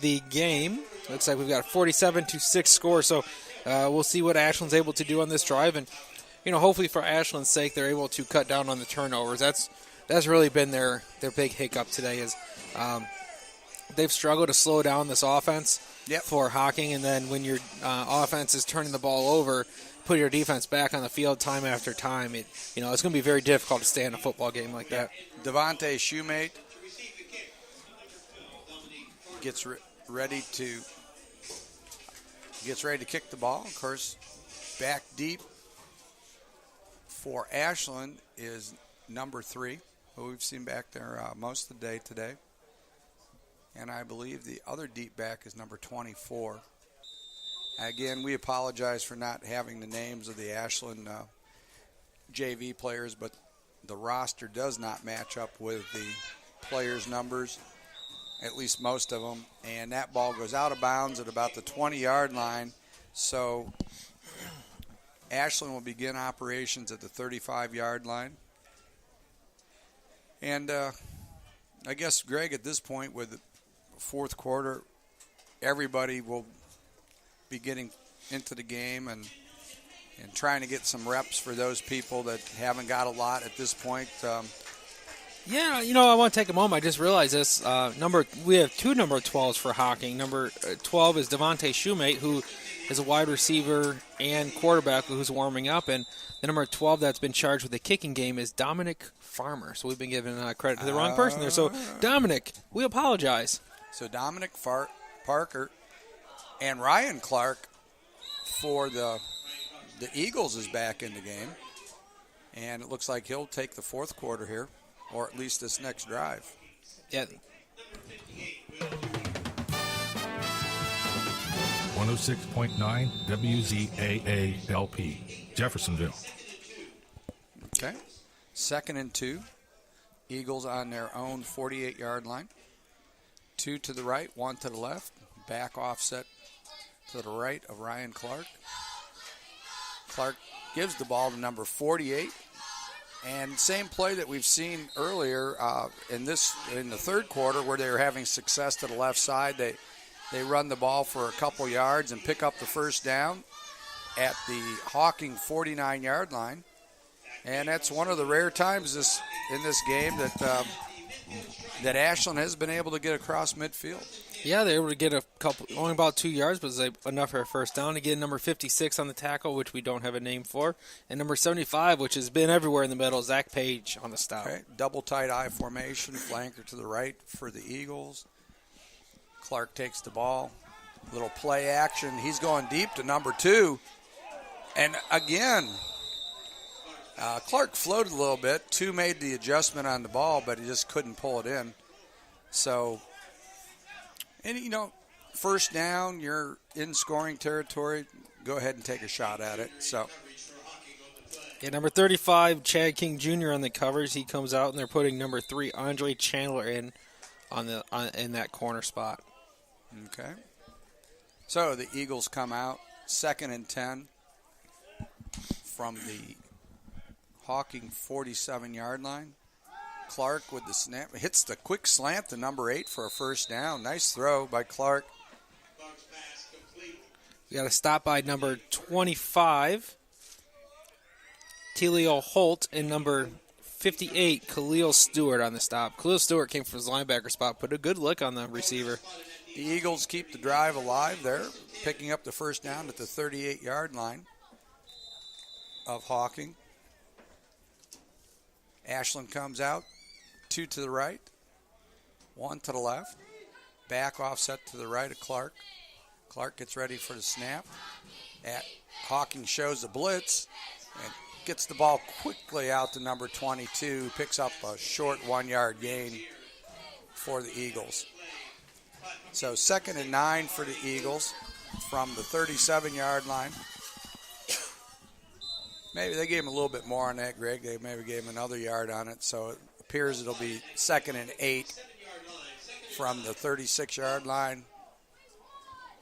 C: the game, looks like we've got a 47-6 score. So we'll see what Ashland's able to do on this drive, and hopefully for Ashland's sake, they're able to cut down on the turnovers. That's really been their big hiccup today. Is they've struggled to slow down this offense.
A: Yep.
C: For Hocking, and then when your offense is turning the ball over, put your defense back on the field time after time, it's going to be very difficult to stay in a football game like that.
A: Devontae Shoemate gets ready to kick the ball. Of course, back deep for Ashland is number 3, who we've seen back there most of the day today. And I believe the other deep back is number 24. Again, we apologize for not having the names of the Ashland JV players, but the roster does not match up with the players' numbers, at least most of them. And that ball goes out of bounds at about the 20-yard line. So Ashland will begin operations at the 35-yard line. And I guess, Greg, at this point with the fourth quarter, everybody will be getting into the game and trying to get some reps for those people that haven't got a lot at this point.
C: I want to take a moment. I just realized this. We have 2 number 12s for Hocking. Number 12 is Devontae Shoemate, who is a wide receiver and quarterback who's warming up, and the number 12 that's been charged with the kicking game is Dominic Farmer. So we've been giving credit to the wrong person there. So, Dominic, we apologize.
A: So Dominic Parker and Ryan Clark for the Eagles is back in the game. And it looks like he'll take the fourth quarter here, or at least this next drive.
C: Yeah.
B: 106.9 WZAA LP, Jeffersonville.
A: Okay. 2nd and 2. Eagles on their own 48-yard line. 2 to the right, 1 to the left. Back offset to the right of Ryan Clark. Clark gives the ball to number 48. And same play that we've seen earlier in the third quarter where they were having success to the left side. They run the ball for a couple yards and pick up the first down at the Hocking 49-yard line. And that's one of the rare times in this game that Ashland has been able to get across midfield.
C: Yeah, they were able to get only about 2 yards, but it was enough for a first down. Again, number 56 on the tackle, which we don't have a name for, and number 75, which has been everywhere in the middle, Zach Page on the stop.
A: Okay. Double tight eye formation, flanker to the right for the Eagles. Clark takes the ball, little play action. He's going deep to number 2, and again, Clark floated a little bit. 2 made the adjustment on the ball, but he just couldn't pull it in. So. And, first down, you're in scoring territory, go ahead and take a shot at it. So,
C: yeah, number 35, Chad King Jr. on the covers. He comes out, and they're putting number 3, Andre Chandler, in in that corner spot.
A: Okay. So the Eagles come out, 2nd and 10 from the Hocking 47-yard line. Clark with the snap, hits the quick slant to number 8 for a first down. Nice throw by Clark.
C: We got a stop by number 25, Telio Holt, and number 58, Khalil Stewart on the stop. Khalil Stewart came from his linebacker spot, put a good look on the receiver.
A: The Eagles keep the drive alive there, picking up the first down at the 38-yard line of Hocking. Ashland comes out. 2 to the right, 1 to the left. Back offset to the right of Clark. Clark gets ready for the snap. Hocking shows the blitz and gets the ball quickly out to number 22, picks up a short 1-yard gain for the Eagles. So 2nd and 9 for the Eagles from the 37-yard line. Maybe they gave him a little bit more on that, Greg. They maybe gave him another yard on it. So it appears it'll be 2nd and 8 from the 36-yard line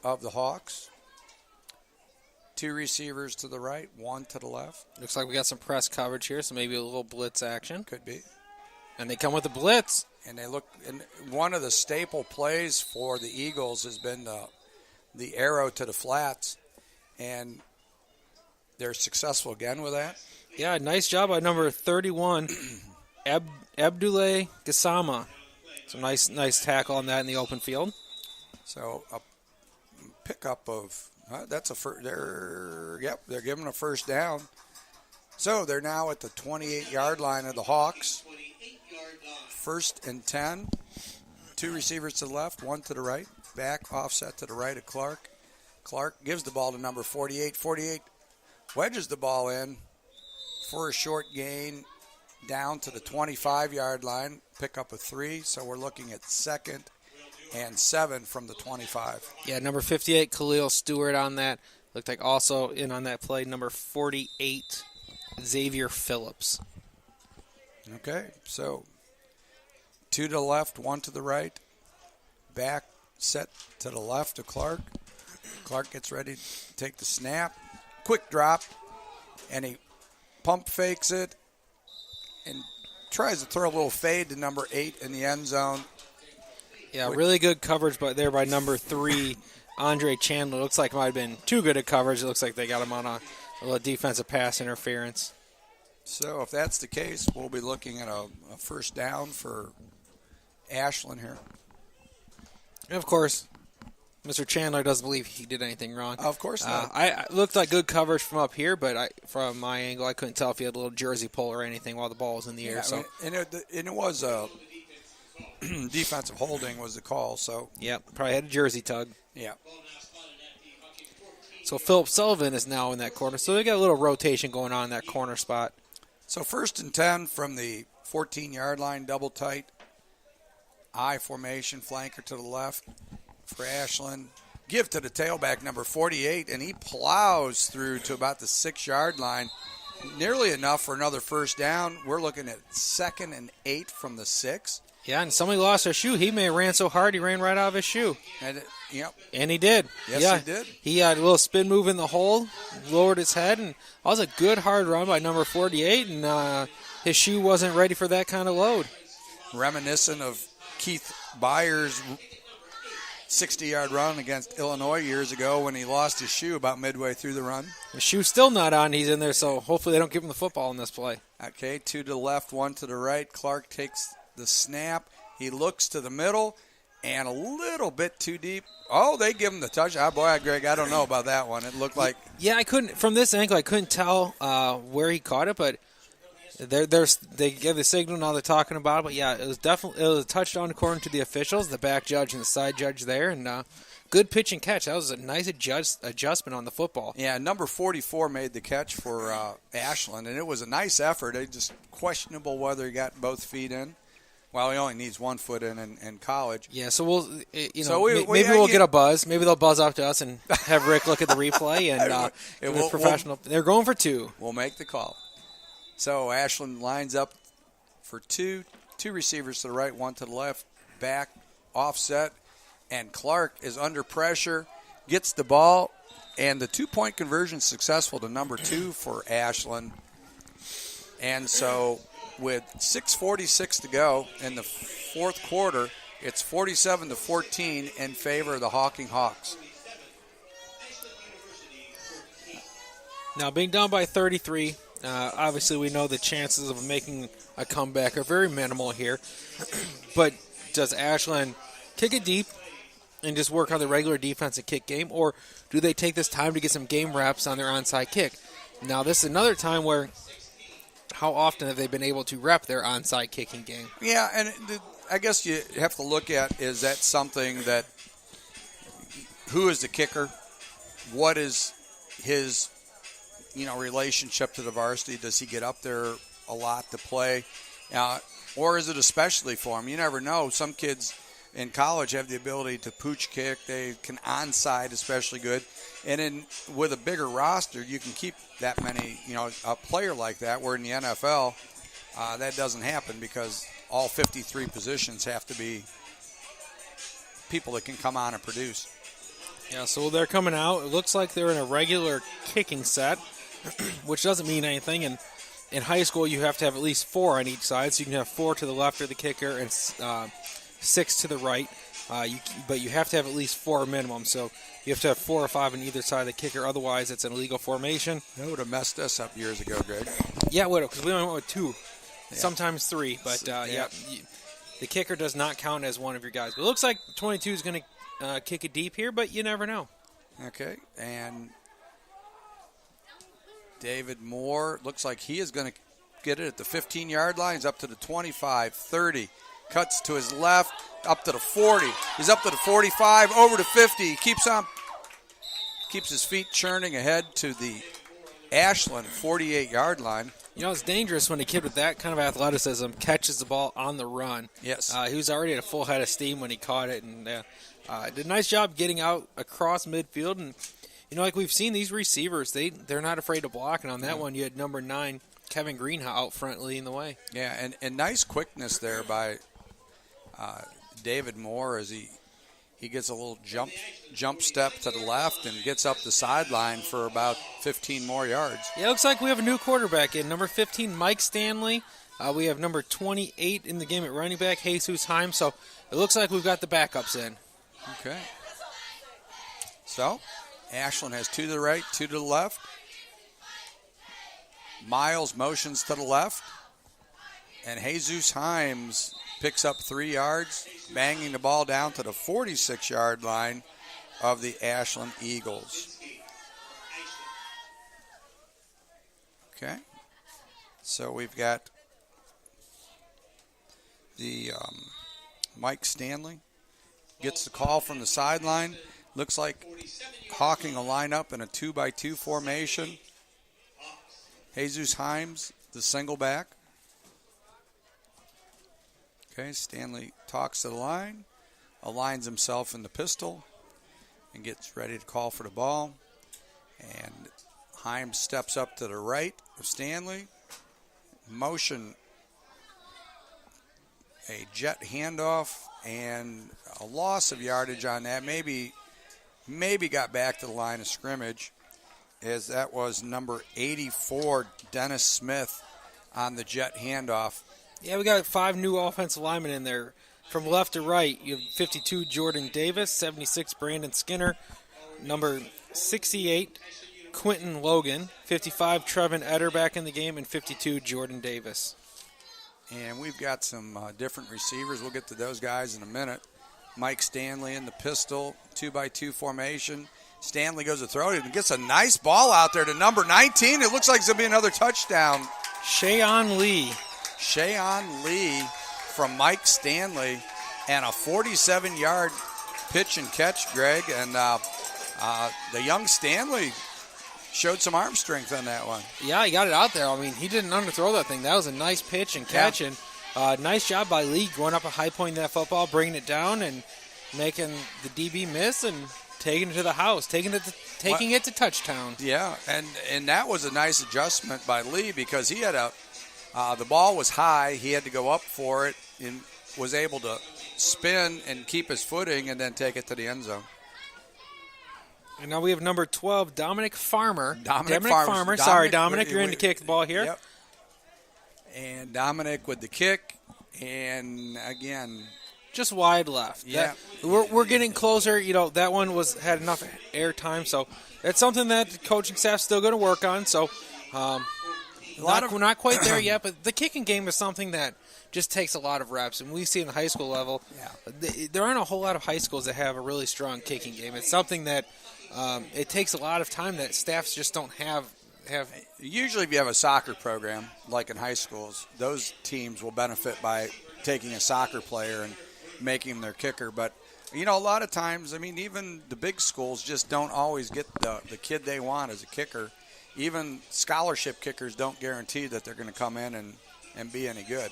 A: of the Hawks. 2 receivers to the right, 1 to the left.
C: Looks like we got some press coverage here, so maybe a little blitz action.
A: Could be.
C: And they come with the blitz.
A: And they look. And one of the staple plays for the Eagles has been the arrow to the flats, and they're successful again with that.
C: Yeah, nice job by number 31, Abdoulaye Gassama. Some nice tackle on that in the open field.
A: So a pickup of that's a first. They're giving a first down. So they're now at the 28-yard line of the Hawks. 1st and 10. 2 receivers to the left, 1 to the right. Back offset to the right of Clark. Clark gives the ball to number 48. 48 wedges the ball in for a short gain down to the 25-yard line. Pick up a 3. So we're looking at 2nd and 7 from the 25.
C: Yeah, number 58, Khalil Stewart on that. Looked like also in on that play, number 48, Xavier Phillips.
A: Okay, so 2 to the left, 1 to the right. Back set to the left of Clark. Clark gets ready to take the snap. Quick drop, and he pump fakes it and tries to throw a little fade to number 8 in the end zone.
C: Yeah, really good coverage there by number 3, Andre Chandler. Looks like it might have been too good a coverage. It looks like they got him on a little defensive pass interference.
A: So if that's the case, we'll be looking at a first down for Ashland here.
C: And of course, Mr. Chandler doesn't believe he did anything wrong.
A: Of course not.
C: I looked like good coverage from up here, but from my angle, I couldn't tell if he had a little jersey pull or anything while the ball was in the air.
A: Yeah,
C: So,
A: and it was a defensive holding was the call. So
C: yeah, probably had a jersey tug.
A: yeah.
C: So Philip Sullivan is now in that corner. So they got a little rotation going on in that corner spot.
A: So 1st and 10 from the 14-yard line, double tight. I formation, flanker to the left for Ashland. Give to the tailback, number 48, and he plows through to about the 6-yard line. Nearly enough for another first down. We're looking at 2nd and 8 from the 6.
C: Yeah, and somebody lost their shoe. He may have ran so hard he ran right out of his shoe.
A: And yep.
C: And he did.
A: Yes, he did.
C: He had a little spin move in the hole, lowered his head, and that was a good hard run by number 48, and his shoe wasn't ready for that kind of load.
A: Reminiscent of Keith Byers' 60-yard run against Illinois years ago when he lost his shoe about midway through the run.
C: The shoe's still not on. He's in there, so hopefully they don't give him the football in this play.
A: Okay, 2 to the left, 1 to the right. Clark takes the snap. He looks to the middle and a little bit too deep. Oh, they give him the touch. Boy, Greg, I don't know about that one. It looked like...
C: Yeah, I couldn't, from this angle, I couldn't tell where he caught it, but they give the signal, now they're talking about it. But yeah, it was a touchdown according to the officials, the back judge and the side judge there, and good pitch and catch. That was a nice adjustment on the football.
A: Yeah, number 44 made the catch for Ashland, and it was a nice effort. It just questionable whether he got both feet in. Well, he only needs 1 foot in college.
C: Yeah, so we'll,
A: maybe
C: we'll get a buzz. Maybe they'll buzz up to us and have Rick look at the replay. And professional. They're going for 2.
A: We'll make the call. So Ashland lines up for 2 receivers to the right, 1 to the left, back, offset, and Clark is under pressure, gets the ball, and the 2-point conversion successful to number 2 for Ashland. And so with 6:46 to go in the fourth quarter, it's 47-14 in favor of the Hocking Hawks.
C: Now, being down by 33, obviously we know the chances of making a comeback are very minimal here. But does Ashland kick it deep and just work on the regular defensive kick game, or do they take this time to get some game reps on their onside kick? Now, this is another time where how often have they been able to rep their onside kicking game?
A: Yeah, and I guess you have to look at, is that something that who is the kicker? What is his, relationship to the varsity? Does he get up there a lot to play? Or is it a specialty for him? You never know. Some kids in college have the ability to pooch kick. They can onside especially good. And with a bigger roster, you can keep that many, a player like that, where in the NFL, that doesn't happen because all 53 positions have to be people that can come on and produce.
C: Yeah, so they're coming out. It looks like they're in a regular kicking set, which doesn't mean anything. And in high school, you have to have at least 4 on each side, so you can have 4 to the left of the kicker and 6 to the right. But you have to have at least 4 minimum, so you have to have 4 or 5 on either side of the kicker. Otherwise, it's an illegal formation.
A: That would have messed us up years ago, Greg.
C: Yeah, it would have, because we only went with 2, sometimes 3. But, the kicker does not count as one of your guys. But it looks like 22 is going to kick it deep here, but you never know.
A: Okay, and David Moore looks like he is going to get it at the 15-yard line. He's up to the 25, 30. Cuts to his left, up to the 40. He's up to the 45, over to 50. He keeps his feet churning ahead to the Ashland 48-yard line.
C: It's dangerous when a kid with that kind of athleticism catches the ball on the run.
A: Yes.
C: He was already at a full head of steam when he caught it, and did a nice job getting out across midfield. And, like we've seen, these receivers, they're not afraid to block. And on that one, you had number 9, Kevin Greenhow, out front leading the way.
A: Yeah, and nice quickness there by David Moore as he gets a little jump step to the left and gets up the sideline for about 15 more yards.
C: Yeah, it looks like we have a new quarterback in. Number 15, Mike Stanley. We have number 28 in the game at running back, Jesus Heim. So it looks like we've got the backups in.
A: Okay. So Ashland has 2 to the right, 2 to the left. Miles motions to the left. And Jesus Himes picks up 3 yards, banging the ball down to the 46-yard line of the Ashland Eagles. Okay. So we've got the Mike Stanley gets the call from the sideline. Looks like Hocking will line up in a 2-by-2 formation. Jesus Himes, the single back. Okay, Stanley talks to the line, aligns himself in the pistol, and gets ready to call for the ball. And Himes steps up to the right of Stanley. Motion a jet handoff and a loss of yardage on that. Maybe got back to the line of scrimmage, as that was number 84, Dennis Smith, on the jet handoff.
C: Yeah, we got 5 new offensive linemen in there. From left to right, you have 52, Jordan Davis, 76, Brandon Skinner, number 68, Quentin Logan, 55, Trevin Eder back in the game, and 52, Jordan Davis.
A: And we've got some different receivers. We'll get to those guys in a minute. Mike Stanley in the pistol, 2-by-2 formation. Stanley goes to throw it and gets a nice ball out there to number 19. It looks like it's going to be another touchdown.
C: Shayon Lee
A: from Mike Stanley, and a 47-yard pitch and catch, Greg. And the young Stanley showed some arm strength on that one.
C: Yeah, he got it out there. I mean, he didn't underthrow that thing. That was a nice pitch and catch, and nice job by Lee going up a high point in that football, bringing it down and making the DB miss and taking it to the house, taking it to touchdown.
A: Yeah, and that was a nice adjustment by Lee, because he had the ball was high. He had to go up for it and was able to spin and keep his footing and then take it to the end zone.
C: And now we have number 12, Dominic Farmer.
A: Dominic Farmer.
C: Sorry, Dominic, you're in to kick the ball here.
A: Yep. And Dominic with the kick, and again,
C: just wide left.
A: Yeah,
C: we're getting closer. That one had enough air time, so it's something that the coaching staff's still going to work on. So, we're not quite there yet, but the kicking game is something that just takes a lot of reps, and we see in the high school level. Yeah. There aren't a whole lot of high schools that have a really strong kicking game. It's something that it takes a lot of time that staffs just don't have.
A: Usually, if you have a soccer program, like in high schools, those teams will benefit by taking a soccer player and making him their kicker. But You know, a lot of times, I mean, even the big schools just don't always get the kid they want as a kicker. Even scholarship kickers don't guarantee that they're going to come in and be any good.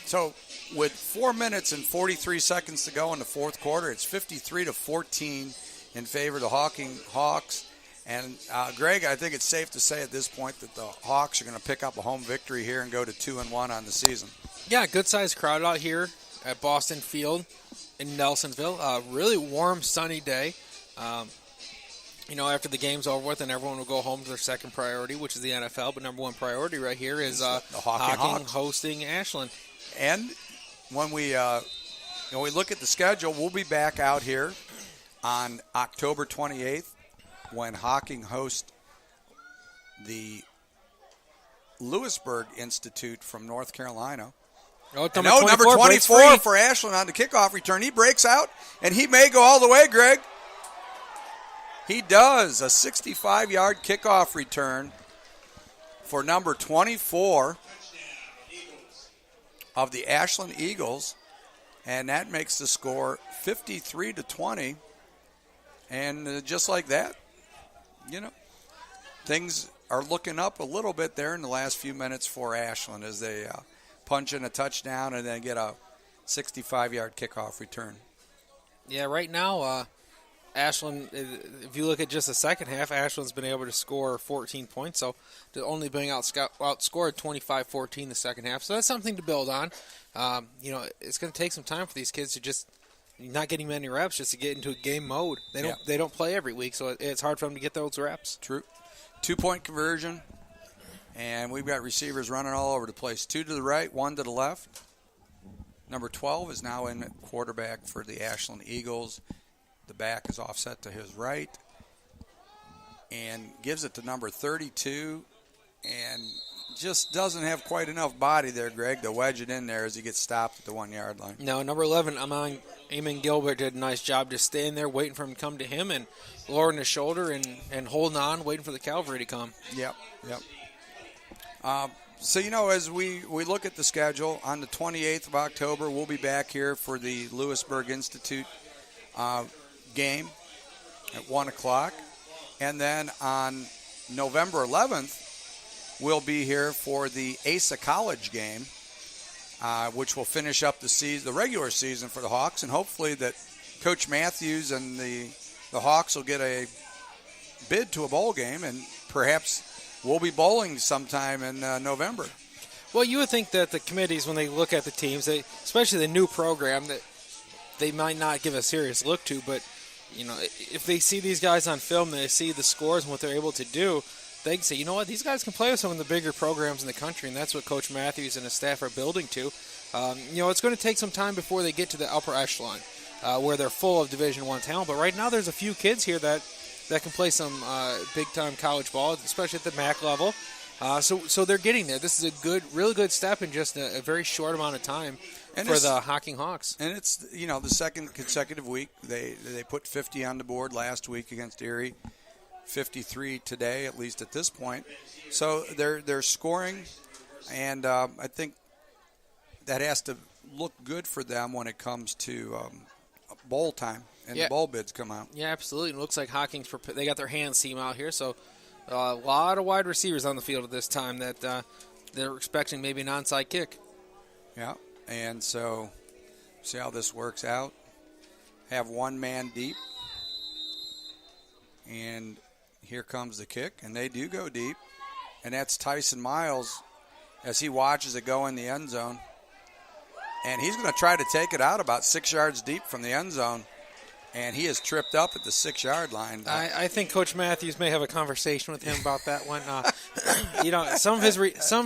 A: So with 4 minutes and 43 seconds to go in the fourth quarter, it's 53-14 in favor of the Hocking Hawks. And, Greg, I think it's safe to say at this point that the Hawks are going to pick up a home victory here and go to 2-1 on the season.
C: Yeah, good-sized crowd out here at Boston Field in Nelsonville. Really warm, sunny day. After the game's over with, and everyone will go home to their second priority, which is the NFL. But number one priority right here is
A: the Hocking Hawks
C: hosting Ashland.
A: And when we look at the schedule, we'll be back out here on October 28th when Hocking hosts the Lewisburg Institute from North Carolina. Number 24 for Ashland on the kickoff return. He breaks out, and he may go all the way, Greg. He does. A 65-yard kickoff return for number 24 of the Ashland Eagles, and that makes the score 53-20. And just like that, things are looking up a little bit there in the last few minutes for Ashland as they punch in a touchdown and then get a 65-yard kickoff return.
C: Yeah, right now, Ashland, if you look at just the second half, Ashland's been able to score 14 points, so they're only being outscored 25-14 the second half. So that's something to build on. It's going to take some time for these kids to just not getting many reps just to get into a game mode. They don't play every week, so it's hard for them to get those reps.
A: True. 2-point conversion, and we've got receivers running all over the place. 2 to the right, 1 to the left. Number 12 is now in quarterback for the Ashland Eagles. The back is offset to his right and gives it to number 32 and just doesn't have quite enough body there, Greg, to wedge it in there as he gets stopped at the 1-yard line.
C: No, number 11, Eamon Gilbert did a nice job just staying there, waiting for him to come to him and lowering his shoulder and holding on, waiting for the cavalry to come.
A: Yep. So, as we look at the schedule, on the 28th of October, we'll be back here for the Lewisburg Institute game at 1 o'clock. And then on November 11th, we'll be here for the Asa College game, which will finish up the regular season for the Hawks. And hopefully that Coach Matthews and the Hawks will get a bid to a bowl game, and perhaps we'll be bowling sometime in November.
C: Well, you would think that the committees, when they look at the teams, especially the new program, that they might not give a serious look to, but if they see these guys on film, they see the scores and what they're able to do, they can say, you know what, these guys can play with some of the bigger programs in the country, and that's what Coach Matthews and his staff are building to. It's going to take some time before they get to the upper echelon, where they're full of Division I talent. But right now, there's a few kids here that can play some big-time college ball, especially at the MAC level. So they're getting there. This is a really good step in just a very short amount of time for the Hocking Hawks.
A: And it's, the second consecutive week. They put 50 on the board last week against Erie, 53 today, at least at this point. So they're scoring, and I think that has to look good for them when it comes to bowl time and the bowl bids come out.
C: Yeah, absolutely. It looks like Hocking's they got their hands team out here, so a lot of wide receivers on the field at this time that they're expecting maybe an onside kick.
A: Yeah, and so see how this works out. Have one man deep, and here comes the kick, and they do go deep, and that's Tyson Miles as he watches it go in the end zone, and he's going to try to take it out about 6 yards deep from the end zone, and he is tripped up at the 6-yard line.
C: I think Coach Matthews may have a conversation with him about that one. Some of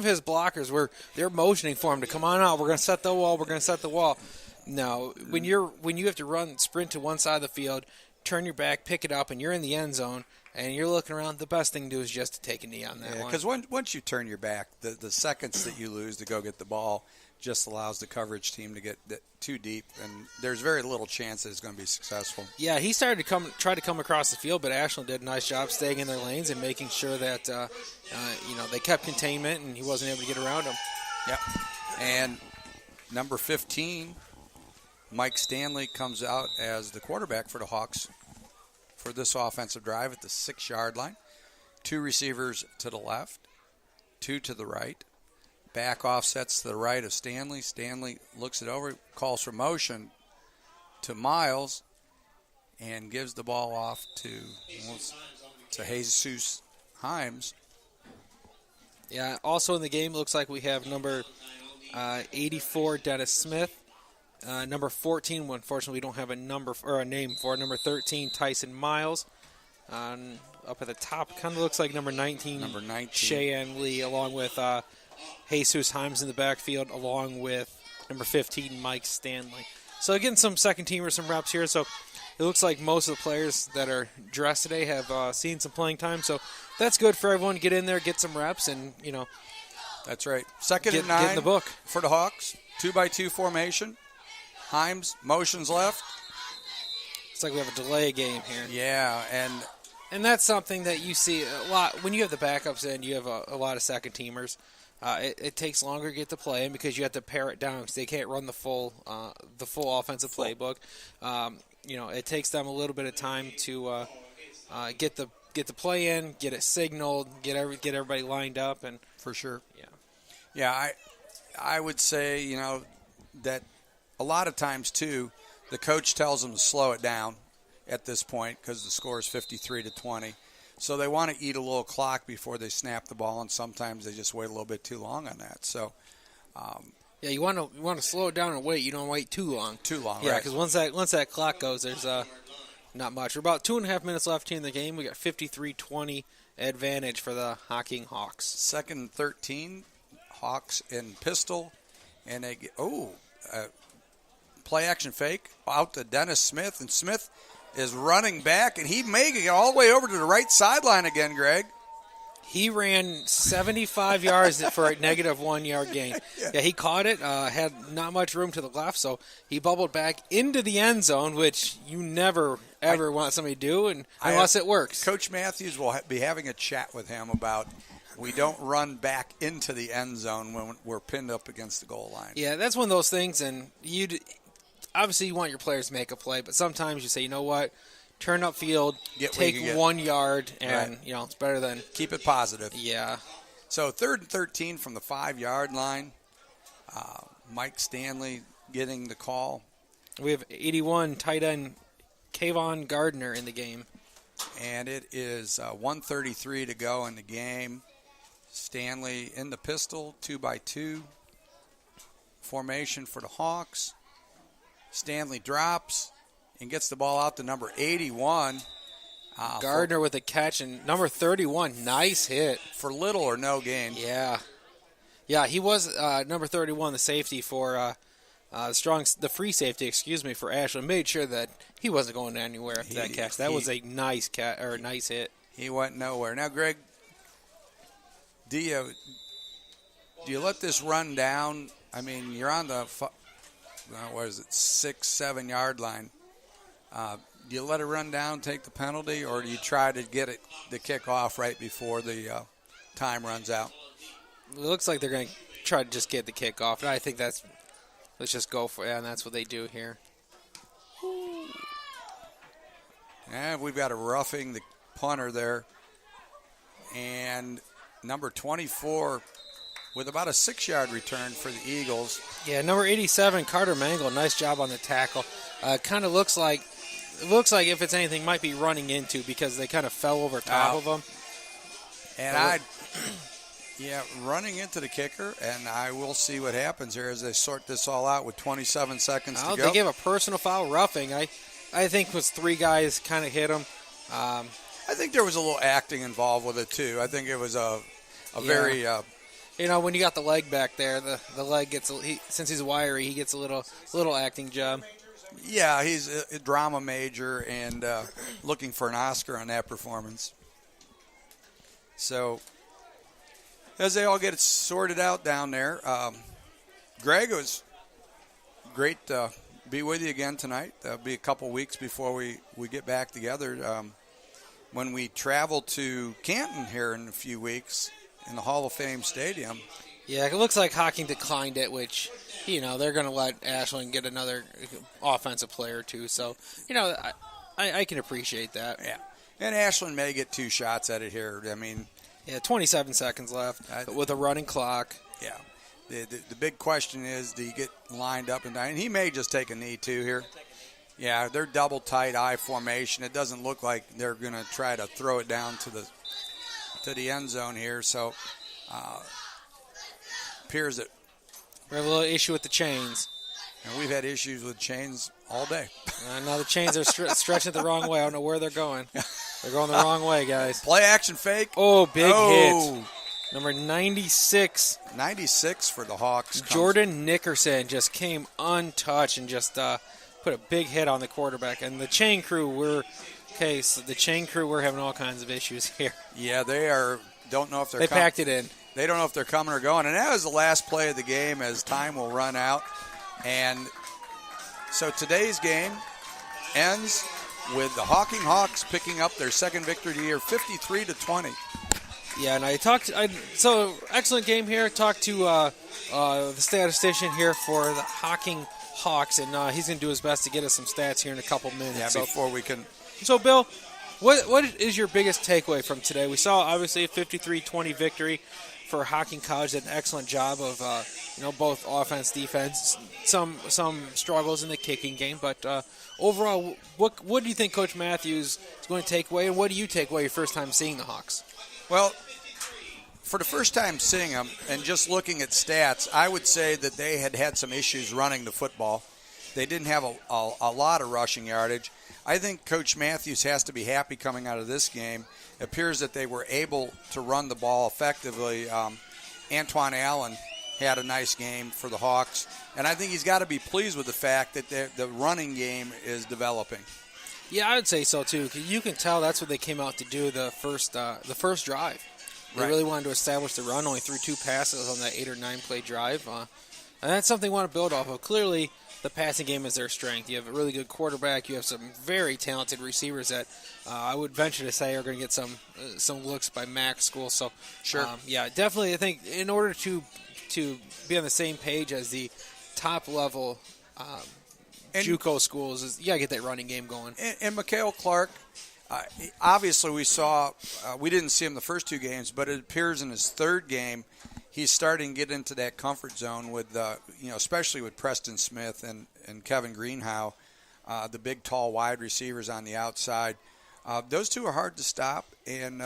C: his blockers they're motioning for him to come on out. We're going to set the wall. We're going to set the wall. No, when you have to sprint to one side of the field, turn your back, pick it up, and you're in the end zone, and you're looking around, the best thing to do is just to take a knee on that one.
A: Because once you turn your back, the seconds that you lose to go get the ball just allows the coverage team to get too deep, and there's very little chance that it's going to be successful.
C: Yeah, he started to try to come across the field, but Ashland did a nice job staying in their lanes and making sure that they kept containment, and he wasn't able to get around them.
A: Yep. And number 15, Mike Stanley comes out as the quarterback for the Hawks for this offensive drive at the 6-yard line. 2 receivers to the left, 2 to the right. Back offsets to the right of Stanley. Stanley looks it over, calls for motion to Miles, and gives the ball off to Jesus Himes.
C: Yeah, also in the game, looks like we have number 84, Dennis Smith. Number 14, unfortunately, we don't have a number or a name for. Number 13, Tyson Miles. Up at the top, kind of looks like number 19, Cheyenne Lee, along with Jesus Himes in the backfield, along with number 15, Mike Stanley. So again, some second-teamers, some reps here. So it looks like most of the players that are dressed today have seen some playing time. So that's good for everyone to get in there, get some reps, and,
A: That's right. Second and 9
C: get in the book
A: for the Hawks. 2-by-2 formation. Himes, motions left.
C: It's like we have a delay game here.
A: Yeah,
C: And that's something that you see a lot. When you have the backups in, you have a lot of second-teamers. It takes longer to get the play in because you have to pare it down because they can't run the full offensive playbook. It takes them a little bit of time to get the play in, get it signaled, get everybody lined up, and
A: for sure.
C: Yeah.
A: I would say that a lot of times too, the coach tells them to slow it down at this point because the score is 53-20. So they want to eat a little clock before they snap the ball, and sometimes they just wait a little bit too long on that. So,
C: you want to slow it down and wait. You don't wait too long. Yeah,
A: right.
C: because once that clock goes, there's not much. We're about 2.5 minutes left here in the game. We got 53-20 advantage for the Hocking Hawks.
A: Second and 13, Hawks in pistol, and they get play action fake out to Dennis Smith, and Smith is running back, and he may get all the way over to the right sideline again, Greg.
C: He ran 75 yards for a negative 1 yard gain. Yeah, he caught it, had not much room to the left, so he bubbled back into the end zone, which you never, ever want somebody to do unless it works.
A: Coach Matthews will be having a chat with him about we don't run back into the end zone when we're pinned up against the goal line.
C: Yeah, that's one of those things, and obviously you want your players to make a play, but sometimes you say, you know what, turn upfield, take 1 yard, and it's better than
A: keep it positive.
C: Yeah.
A: So 3rd and 13 from the 5-yard line. Mike Stanley getting the call.
C: We have 81 tight end Kayvon Gardner in the game.
A: And it is 1:33 to go in the game. Stanley in the pistol, 2-by-2 formation for the Hawks. Stanley drops and gets the ball out to number 81.
C: Gardner with a catch, and number 31, nice hit.
A: For little or no gain.
C: Yeah. Yeah, he was number 31, the safety for the free safety, for Ashland. Made sure that he wasn't going anywhere after that catch. That was a nice nice hit.
A: He went nowhere. Now, Greg, do you let this run down? I mean, you're on the 6-7 yard line. Do you let it run down, take the penalty, or do you try to get the kick off right before the time runs out?
C: It looks like they're going to try to just get the kick off. And I think let's just go for it, and that's what they do here.
A: And we've got a roughing the punter there. And number 24 with about a 6-yard return for the Eagles.
C: Yeah, number 87, Carter Mangle, nice job on the tackle. Kind of looks like if it's anything, might be running into because they kind of fell over top of him.
A: And running into the kicker, and I will see what happens here as they sort this all out with 27 seconds to go.
C: They gave a personal foul roughing. I think it was 3 guys kind of hit him.
A: I think there was a little acting involved with it too. I think it was a very
C: when you got the leg back there, the leg gets since he's wiry, he gets a little acting job.
A: Yeah, he's a drama major and looking for an Oscar on that performance. So as they all get it sorted out down there, Greg, it was great to be with you again tonight. It'll be a couple weeks before we get back together. When we travel to Canton here in a few weeks in the Hall of Fame Stadium.
C: Yeah, it looks like Hocking declined it, which they're going to let Ashland get another offensive player or two. So, I can appreciate that.
A: Yeah. And Ashland may get 2 shots at it here. I mean,
C: 27 seconds left with a running clock.
A: Yeah. The big question is, do you get lined up and down? And he may just take a knee, too, here. Yeah, they're double tight I formation. It doesn't look like they're going to try to throw it down to the end zone here. So, appears that
C: we have a little issue with the chains.
A: And we've had issues with chains all day.
C: Now the chains are stretching the wrong way. I don't know where they're going. They're going the wrong way, guys.
A: Play action fake.
C: Oh, big hit. Number 96.
A: 96 for the Hawks.
C: Jordan Nickerson just came untouched and just put a big hit on the quarterback. And the chain crew, we're having all kinds of issues here.
A: Yeah, they are. Don't know if
C: they packed it in.
A: They don't know if they're coming or going. And that was the last play of the game as time will run out. And so today's game ends with the Hocking Hawks picking up their second victory of the year, 53-20.
C: Yeah, and so excellent game here. Talked to the statistician here for the Hocking Hawks, and he's going to do his best to get us some stats here in a couple minutes.
A: Yeah, before we can.
C: So, Bill, what is your biggest takeaway from today? We saw obviously a 53-20 victory for Hocking College. Did an excellent job of both offense, defense. Some struggles in the kicking game, but overall, what do you think Coach Matthews is going to take away, and what do you take away your first time seeing the Hawks?
A: Well, for the first time seeing them and just looking at stats, I would say that they had some issues running the football. They didn't have a lot of rushing yardage. I think Coach Matthews has to be happy coming out of this game. It appears that they were able to run the ball effectively. Antoine Allen had a nice game for the Hawks, and I think he's got to be pleased with the fact that the running game is developing.
C: Yeah, I would say so too. You can tell that's what they came out to do the first drive. They really wanted to establish the run. Only threw 2 passes on that 8 or 9 play drive, and that's something they want to build off of. Clearly, the passing game is their strength. You have a really good quarterback. You have some very talented receivers that I would venture to say are going to get some looks by MAC school. So,
A: sure,
C: yeah, definitely. I think in order to be on the same page as the top level JUCO schools, you got to get that running game going.
A: And Mikhail Clark, obviously we didn't see him the first 2 games, but it appears in his third game he's starting to get into that comfort zone with, especially with Preston Smith and Kevin Greenhow, the big, tall, wide receivers on the outside. Those 2 are hard to stop, and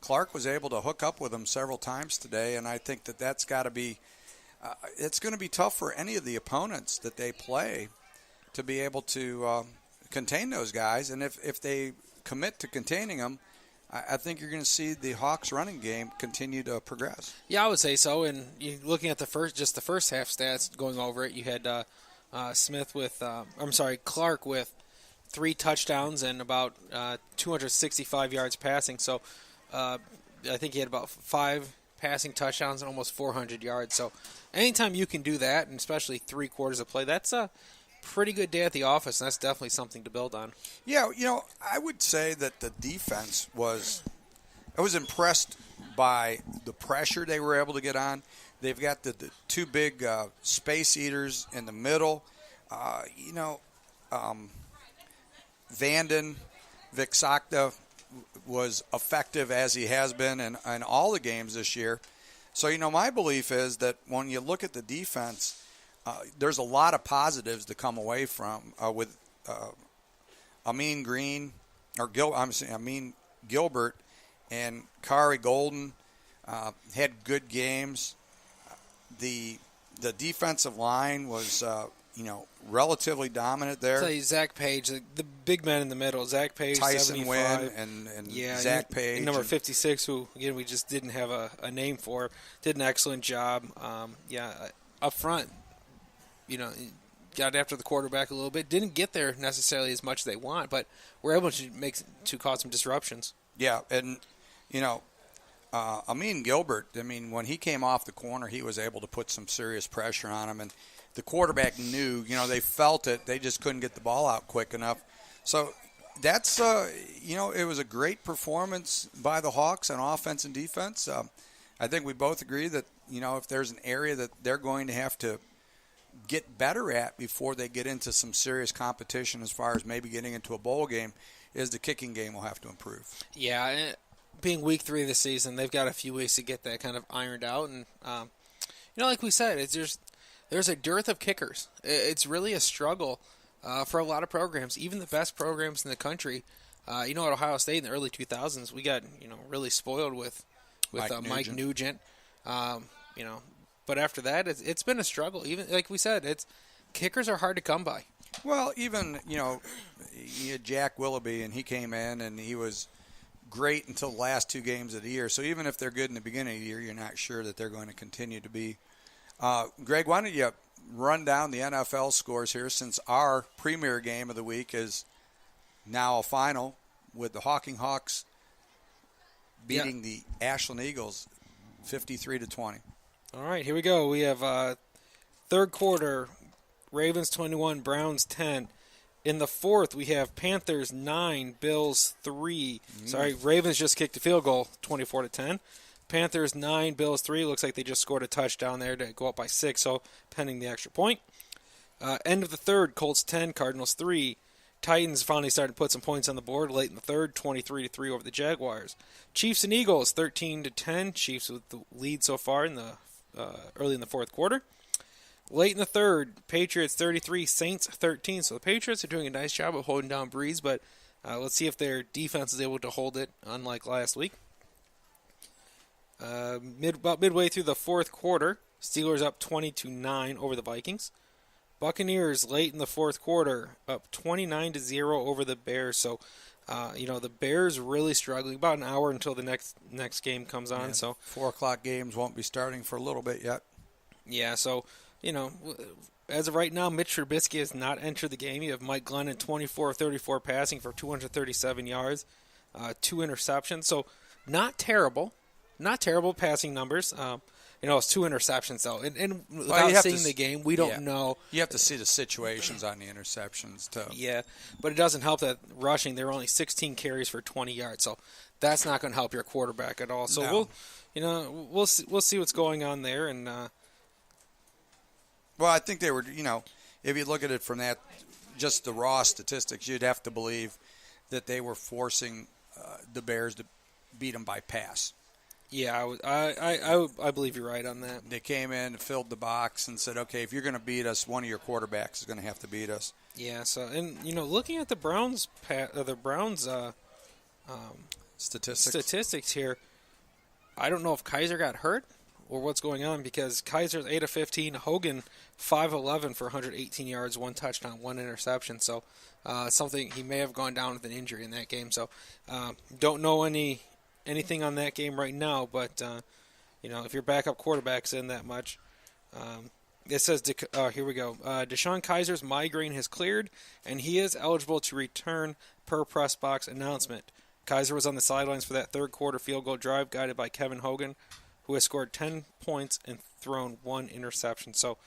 A: Clark was able to hook up with them several times today, and I think that's got to be it's going to be tough for any of the opponents that they play to be able to contain those guys. And if they commit to containing them, I think you're going to see the Hawks running game continue to progress.
C: Yeah, I would say so. And looking at the first half stats, going over it, you had Clark with 3 touchdowns and about 265 yards passing. So I think he had about 5 passing touchdowns and almost 400 yards. So anytime you can do that, and especially 3 quarters of play, that's a pretty good day at the office, and that's definitely something to build on.
A: Yeah, I would say that the defense I was impressed by the pressure they were able to get on. They've got the 2 big space eaters in the middle. Vanden Vixakta was effective as he has been in all the games this year. So, my belief is that when you look at the defense, there's a lot of positives to come away from with Amin Gilbert and Kari Golden had good games. The defensive line was relatively dominant there.
C: I'll tell you, Zach Page, the big man in the middle, Zach Page,
A: Tyson
C: 75.
A: Wynn and Zach Page.
C: And number 56, who, again, we just didn't have a name for, did an excellent job. Up front, got after the quarterback a little bit. Didn't get there necessarily as much as they want, but were able to cause some disruptions. Yeah,
A: and, Amin Gilbert, when he came off the corner, he was able to put some serious pressure on him, and the quarterback knew, they felt it. They just couldn't get the ball out quick enough. So that's, it was a great performance by the Hawks on offense and defense. I think we both agree that, if there's an area that they're going to have to get better at before they get into some serious competition as far as maybe getting into a bowl game is the kicking game will have to improve.
C: Yeah, and being week 3 of the season, they've got a few weeks to get that kind of ironed out. And, like we said, there's a dearth of kickers. It's really a struggle for a lot of programs, even the best programs in the country. At Ohio State in the early 2000s, we got, really spoiled with Mike Nugent. But after that, it's been a struggle. Even like we said, kickers are hard to come by.
A: Well, even you had Jack Willoughby, and he came in and he was great until the last 2 games of the year. So even if they're good in the beginning of the year, you're not sure that they're going to continue to be. Greg, why don't you run down the NFL scores here, since our premier game of the week is now a final with the Hocking Hawks beating the Ashland Eagles 53-20.
C: All right, here we go. We have third quarter, Ravens 21, Browns 10. In the fourth, we have Panthers 9, Bills 3. Sorry, Ravens just kicked a field goal, 24-10. Panthers 9, Bills 3. Looks like they just scored a touchdown there to go up by 6, so pending the extra point. End of the third, Colts 10, Cardinals 3. Titans finally started to put some points on the board late in the third, 23-3 over the Jaguars. Chiefs and Eagles 13-10. Chiefs with the lead so far in the early in the fourth quarter. Late in the third, Patriots 33, Saints 13. So the Patriots are doing a nice job of holding down Breeze, but let's see if their defense is able to hold it, unlike last week. About midway through the fourth quarter, Steelers up 20-9 over the Vikings. Buccaneers late in the fourth quarter up 29-0 over the Bears. So, the Bears really struggling. About an hour until the next game comes on.
A: Yeah,
C: so
A: 4:00 games won't be starting for a little bit yet.
C: Yeah. So as of right now, Mitch Trubisky has not entered the game. You have Mike Glennon 24-34 passing for 237 yards, 2 interceptions. So not terrible passing numbers. It's 2 interceptions, though. And without seeing the game, we don't know.
A: You have to see the situations on the interceptions, too.
C: Yeah, but it doesn't help that rushing, there were only 16 carries for 20 yards. So that's not going to help your quarterback at all. So we'll see what's going on there. And
A: well, I think they were, if you look at it from that, just the raw statistics, you'd have to believe that they were forcing the Bears to beat them by pass.
C: Yeah, I believe you're right on that.
A: They came in, filled the box, and said, "Okay, if you're going to beat us, one of your quarterbacks is going to have to beat us."
C: Yeah. So, and looking at the Browns, statistics here, I don't know if Kaiser got hurt or what's going on, because Kaiser's 8 of 15, Hogan 5-11 for 118 yards, 1 touchdown, 1 interception. So, something he may have gone down with an injury in that game. So, don't know anything on that game right now, but if your backup quarterback's in that much, it says here we go. Deshaun Kaiser's migraine has cleared, and he is eligible to return per press box announcement. Kaiser was on the sidelines for that third quarter field goal drive, guided by Kevin Hogan, who has scored 10 points and thrown 1 interception. So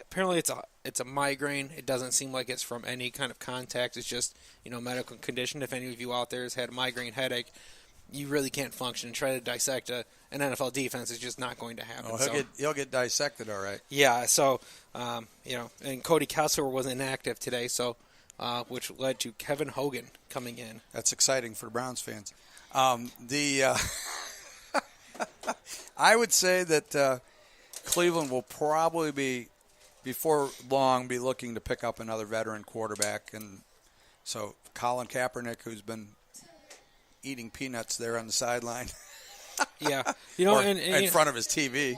C: apparently it's a migraine. It doesn't seem like it's from any kind of contact. It's just, medical condition. If any of you out there has had a migraine headache, you really can't function. Try to dissect an NFL defense. It's just not going to happen.
A: Oh, he'll get dissected, all right.
C: Yeah, so, and Cody Kessler was inactive today, so which led to Kevin Hogan coming in.
A: That's exciting for the Browns fans. I would say that Cleveland will probably before long, be looking to pick up another veteran quarterback. And so Colin Kaepernick, who's been eating peanuts there on the sideline.
C: Yeah.
A: and in front of his TV.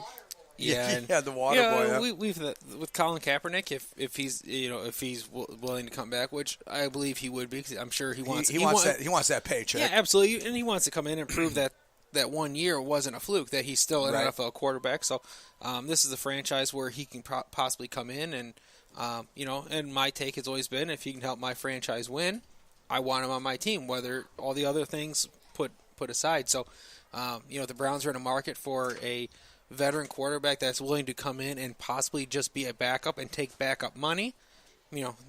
C: Yeah,
A: yeah, the water boy.
C: We've with Colin Kaepernick, if he's willing to come back, which I believe he would be, because I'm sure he wants.
A: He wants that paycheck.
C: Yeah, absolutely, and he wants to come in and prove that 1 year wasn't a fluke, that he's still an NFL quarterback. So this is a franchise where he can possibly come in, and and my take has always been, if he can help my franchise win, I want him on my team, whether all the other things put aside. So the Browns are in a market for a veteran quarterback that's willing to come in and possibly just be a backup and take backup money.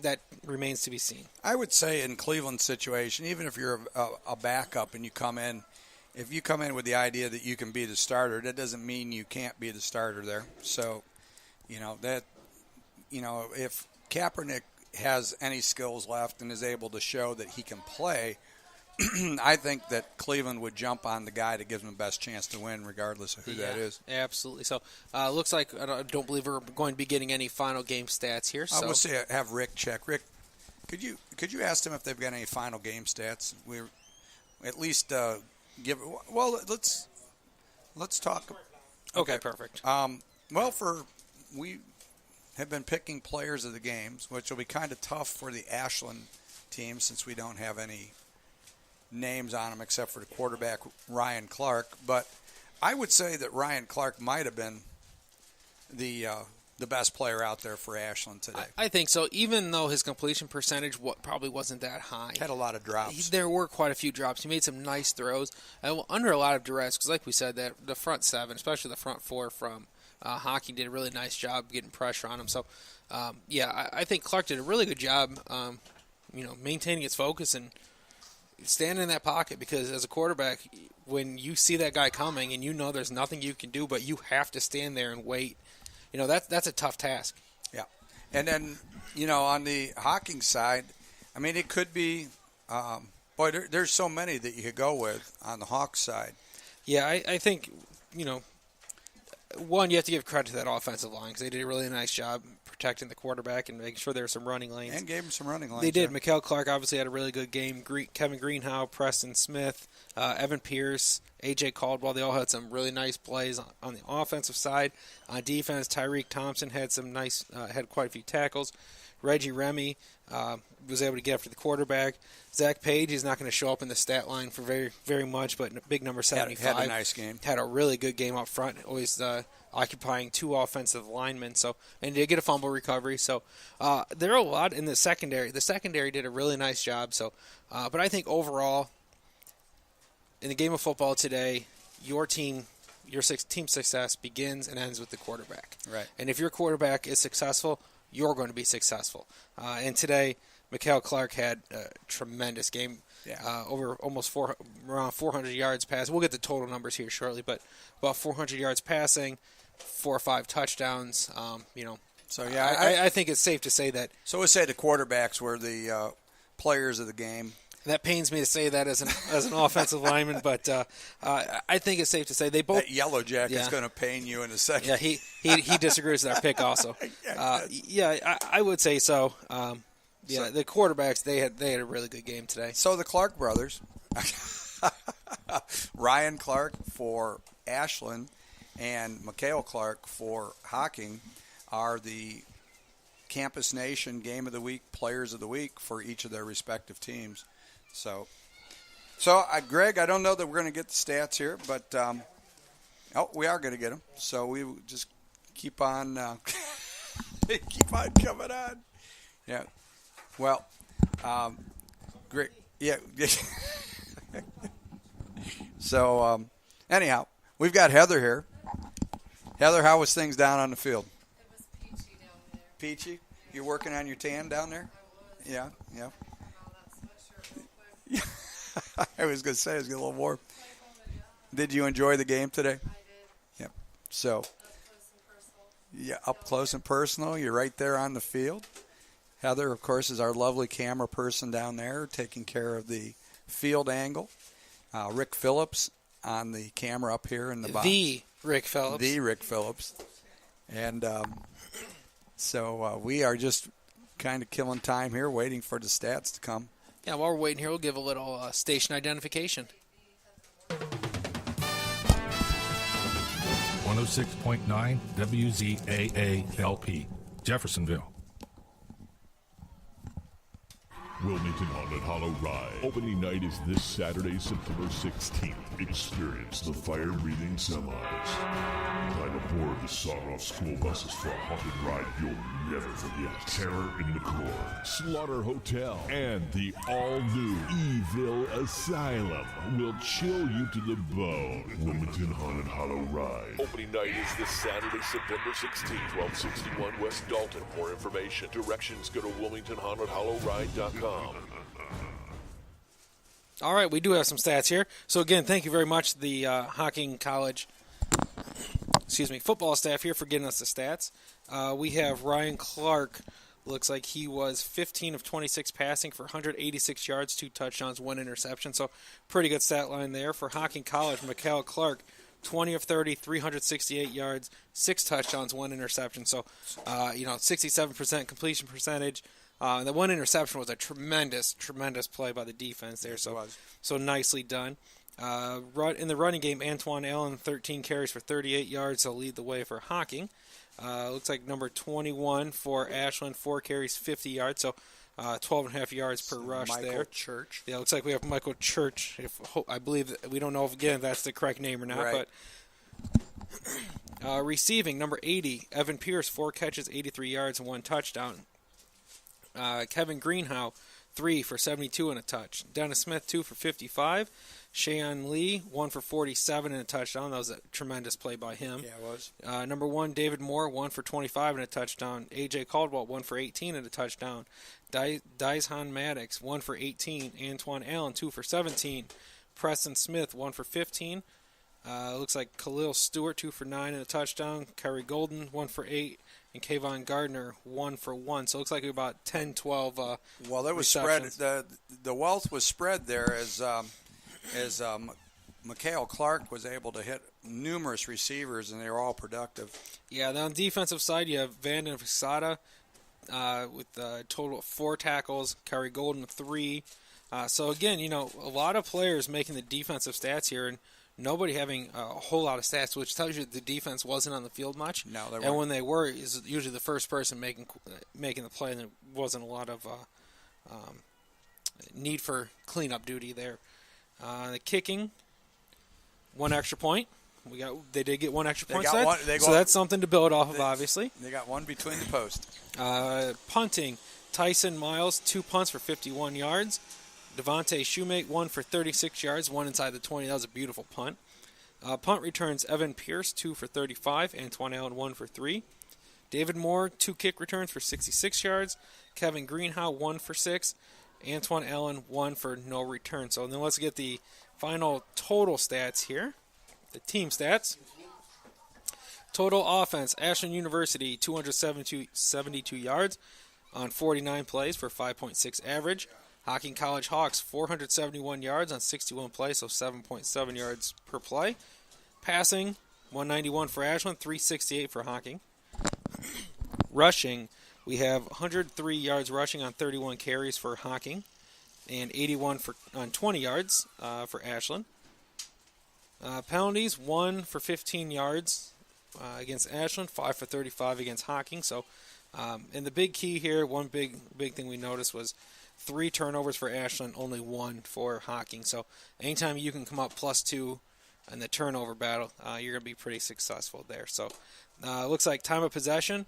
C: That remains to be seen.
A: I would say in Cleveland's situation, even if you're a backup and you come in, if you come in with the idea that you can be the starter, that doesn't mean you can't be the starter there. So, if Kaepernick has any skills left and is able to show that he can play, I think that Cleveland would jump on the guy that gives them the best chance to win, regardless of who that is.
C: Absolutely. So, looks like I don't believe we're going to be getting any final game stats here. So.
A: I will say have Rick check. Rick, could you ask them if they've got any final game stats? We at least give. Well, let's talk.
C: Okay, perfect.
A: We have been picking players of the games, which will be kind of tough for the Ashland team since we don't have any names on them except for the quarterback Ryan Clark. But I would say that Ryan Clark might have been the best player out there for Ashland today.
C: I think so, even though his completion percentage probably wasn't that high.
A: Had a lot of drops.
C: There were quite a few drops. He made some nice throws under a lot of duress because, like we said, that the front seven, especially the front four from Hocking, did a really nice job getting pressure on him. So, I think Clark did a really good job, maintaining his focus and standing in that pocket, because as a quarterback, when you see that guy coming and you know there's nothing you can do but you have to stand there and wait, that's a tough task.
A: Yeah. And then, on the Hocking side, I mean, it could be there's so many that you could go with on the Hawks side.
C: Yeah, I think, one, you have to give credit to that offensive line because they did a really nice job protecting the quarterback and making sure there were some running lanes.
A: And gave him some running lanes.
C: They did.
A: Yeah.
C: Mikael Clark obviously had a really good game. Kevin Greenhow, Preston Smith, Evan Pierce, A.J. Caldwell, they all had some really nice plays on the offensive side. On defense, Tyreek Thompson had had quite a few tackles. Reggie Remy was able to get after the quarterback. Zach Page is not going to show up in the stat line for very, very much, but big number 75.
A: Had a nice game.
C: Had a really good game up front, always occupying two offensive linemen. And did get a fumble recovery. So there are a lot in the secondary. The secondary did a really nice job. But I think overall, in the game of football today, your team's success begins and ends with the quarterback.
A: Right.
C: And if your quarterback is successful, you're going to be successful. And today, Mikael Clark had a tremendous game.
A: Yeah.
C: Over around 400 yards passing. We'll get the total numbers here shortly, but about 400 yards passing, 4 or 5 touchdowns.
A: So yeah,
C: I think it's safe to say that.
A: So we'll say the quarterbacks were the players of the game.
C: That pains me to say that as an offensive lineman, but I think it's safe to say they both.
A: That yellow jacket is going to pain you in a second.
C: Yeah, he disagrees with our pick also. I would say so. The quarterbacks they had a really good game today.
A: So the Clark brothers, Ryan Clark for Ashland and Mikael Clark for Hocking, are the Campus Nation Game of the Week, Players of the Week for each of their respective teams. So Greg, I don't know that we're going to get the stats here, but we are going to get them. So we just keep on coming on. Yeah. Well, great. Yeah. So anyhow, we've got Heather here. Heather, how was things down on the field?
F: It was peachy down there.
A: Peachy? You're working on your tan down there?
F: I was.
A: Yeah.
F: All that sweatshirt real quick.
A: I was going to say, it was getting a little warm. Did you enjoy the game today?
F: I did.
A: Yep. So,
F: Up close and personal.
A: yeah, up close and personal. You're right there on the field. Heather, of course, is our lovely camera person down there taking care of the field angle. Rick Phillips on the camera up here in the box.
C: The Rick Phillips.
A: And so we are just kind of killing time here, waiting for the stats to come.
C: Yeah, while we're waiting here, we'll give a little station identification.
B: 106.9 WZAA LP, Jeffersonville.
D: Wilmington Haunted Hollow Ride. Opening night is this Saturday, September 16th. Experience the fire-breathing semis. Climb aboard the sawed-off school buses for a haunted ride you'll never forget. Terror in the Core, Slaughter Hotel, and the all-new Evil Asylum will chill you to the bone. Wilmington Haunted Hollow Ride. Opening night is this Saturday, September 16th, 1261 West Dalton. More information, directions, go to WilmingtonHauntedHollowRide.com.
C: All right, we do have some stats here. So, again, thank you very much, the Hocking College football staff here for getting us the stats. We have Ryan Clark. Looks like he was 15 of 26 passing for 186 yards, 2 touchdowns, 1 interception. So pretty good stat line there. For Hocking College, Mikael Clark, 20 of 30, 368 yards, 6 touchdowns, 1 interception. So, 67% completion percentage. The 1 interception was a tremendous play by the defense there. So nicely done. In the running game, Antoine Allen, 13 carries for 38 yards. He'll lead the way for Hocking. Looks like number 21 for Ashland, 4 carries, 50 yards. So 12.5 yards per rush there.
A: Michael Church.
C: Yeah, looks like we have Michael Church. I believe we don't know if that's the correct name or not.
A: Right.
C: But receiving, number 80, Evan Pierce, 4 catches, 83 yards, and 1 touchdown. Kevin Greenhow, 3 for 72 and a touch. Dennis Smith, 2 for 55. Shayon Lee, 1 for 47 and a touchdown. That was a tremendous play by him.
A: Yeah, it was.
C: Number 1, David Moore, 1 for 25 and a touchdown. A.J. Caldwell, 1 for 18 and a touchdown. Dyson Maddox, 1 for 18. Antoine Allen, 2 for 17. Preston Smith, 1 for 15. Looks like Khalil Stewart, 2 for 9 and a touchdown. Kerry Golden, 1 for 8. And Kayvon Gardner, 1 for 1. So it looks like about 10, 12
A: Well, there was spread. The wealth was spread there as Mikael Clark was able to hit numerous receivers, and they were all productive.
C: Yeah, then on the defensive side, you have Vanden Fasada with a total of 4 tackles, Kerry Golden 3. So again, a lot of players making the defensive stats here, and nobody having a whole lot of stats, which tells you the defense wasn't on the field much.
A: No, they weren't.
C: And when they were, is usually the first person making the play, and there wasn't a lot of need for cleanup duty there. The kicking, 1 extra point. They did get 1 extra point. So that's something to build off of, obviously.
A: They got 1 between the posts.
C: Punting, Tyson Miles, 2 punts for 51 yards. Devontae Shoemake, 1 for 36 yards, 1 inside the 20. That was a beautiful punt. Punt returns, Evan Pierce, 2 for 35. Antoine Allen, 1 for 3. David Moore, 2 kick returns for 66 yards. Kevin Greenhow, 1 for 6. Antoine Allen, 1 for no return. So then let's get the final total stats here. The team stats. Total offense, Ashland University, 272 yards on 49 plays for 5.6 average. Hocking College Hawks, 471 yards on 61 plays, so 7.7 yards per play. Passing, 191 for Ashland, 368 for Hocking. Rushing, we have 103 yards rushing on 31 carries for Hocking, and 81 on 20 yards for Ashland. Penalties, 1 for 15 yards against Ashland, 5 for 35 against Hocking. So, and the big key here, one big thing we noticed was 3 turnovers for Ashland, only 1 for Hocking. So anytime you can come up +2 in the turnover battle, you're going to be pretty successful there. So it looks like time of possession,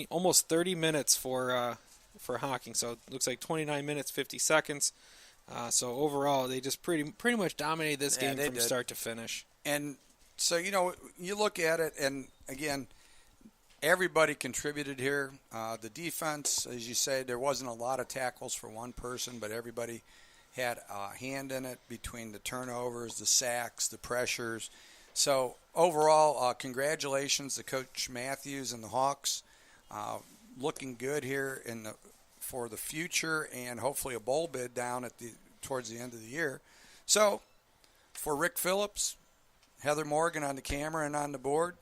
C: almost 30 minutes for Hocking. So it looks like 29 minutes, 50 seconds. So overall, they just pretty much dominated this game from start to finish.
A: And so, you look at it, and again, everybody contributed here. The defense, as you say, there wasn't a lot of tackles for one person, but everybody had a hand in it between the turnovers, the sacks, the pressures. So overall, congratulations to Coach Matthews and the Hawks. Looking good here for the future, and hopefully a bowl bid down towards the end of the year. So for Rick Phillips, Heather Morgan on the camera and on the board,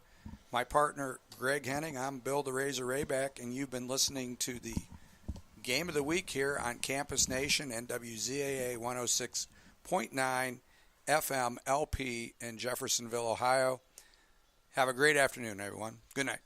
A: my partner Greg Henning, I'm Bill the Razor Rayback, and you've been listening to the Game of the Week here on Campus Nation and WZAA 106.9 FM LP in Jeffersonville, Ohio. Have a great afternoon, everyone. Good night.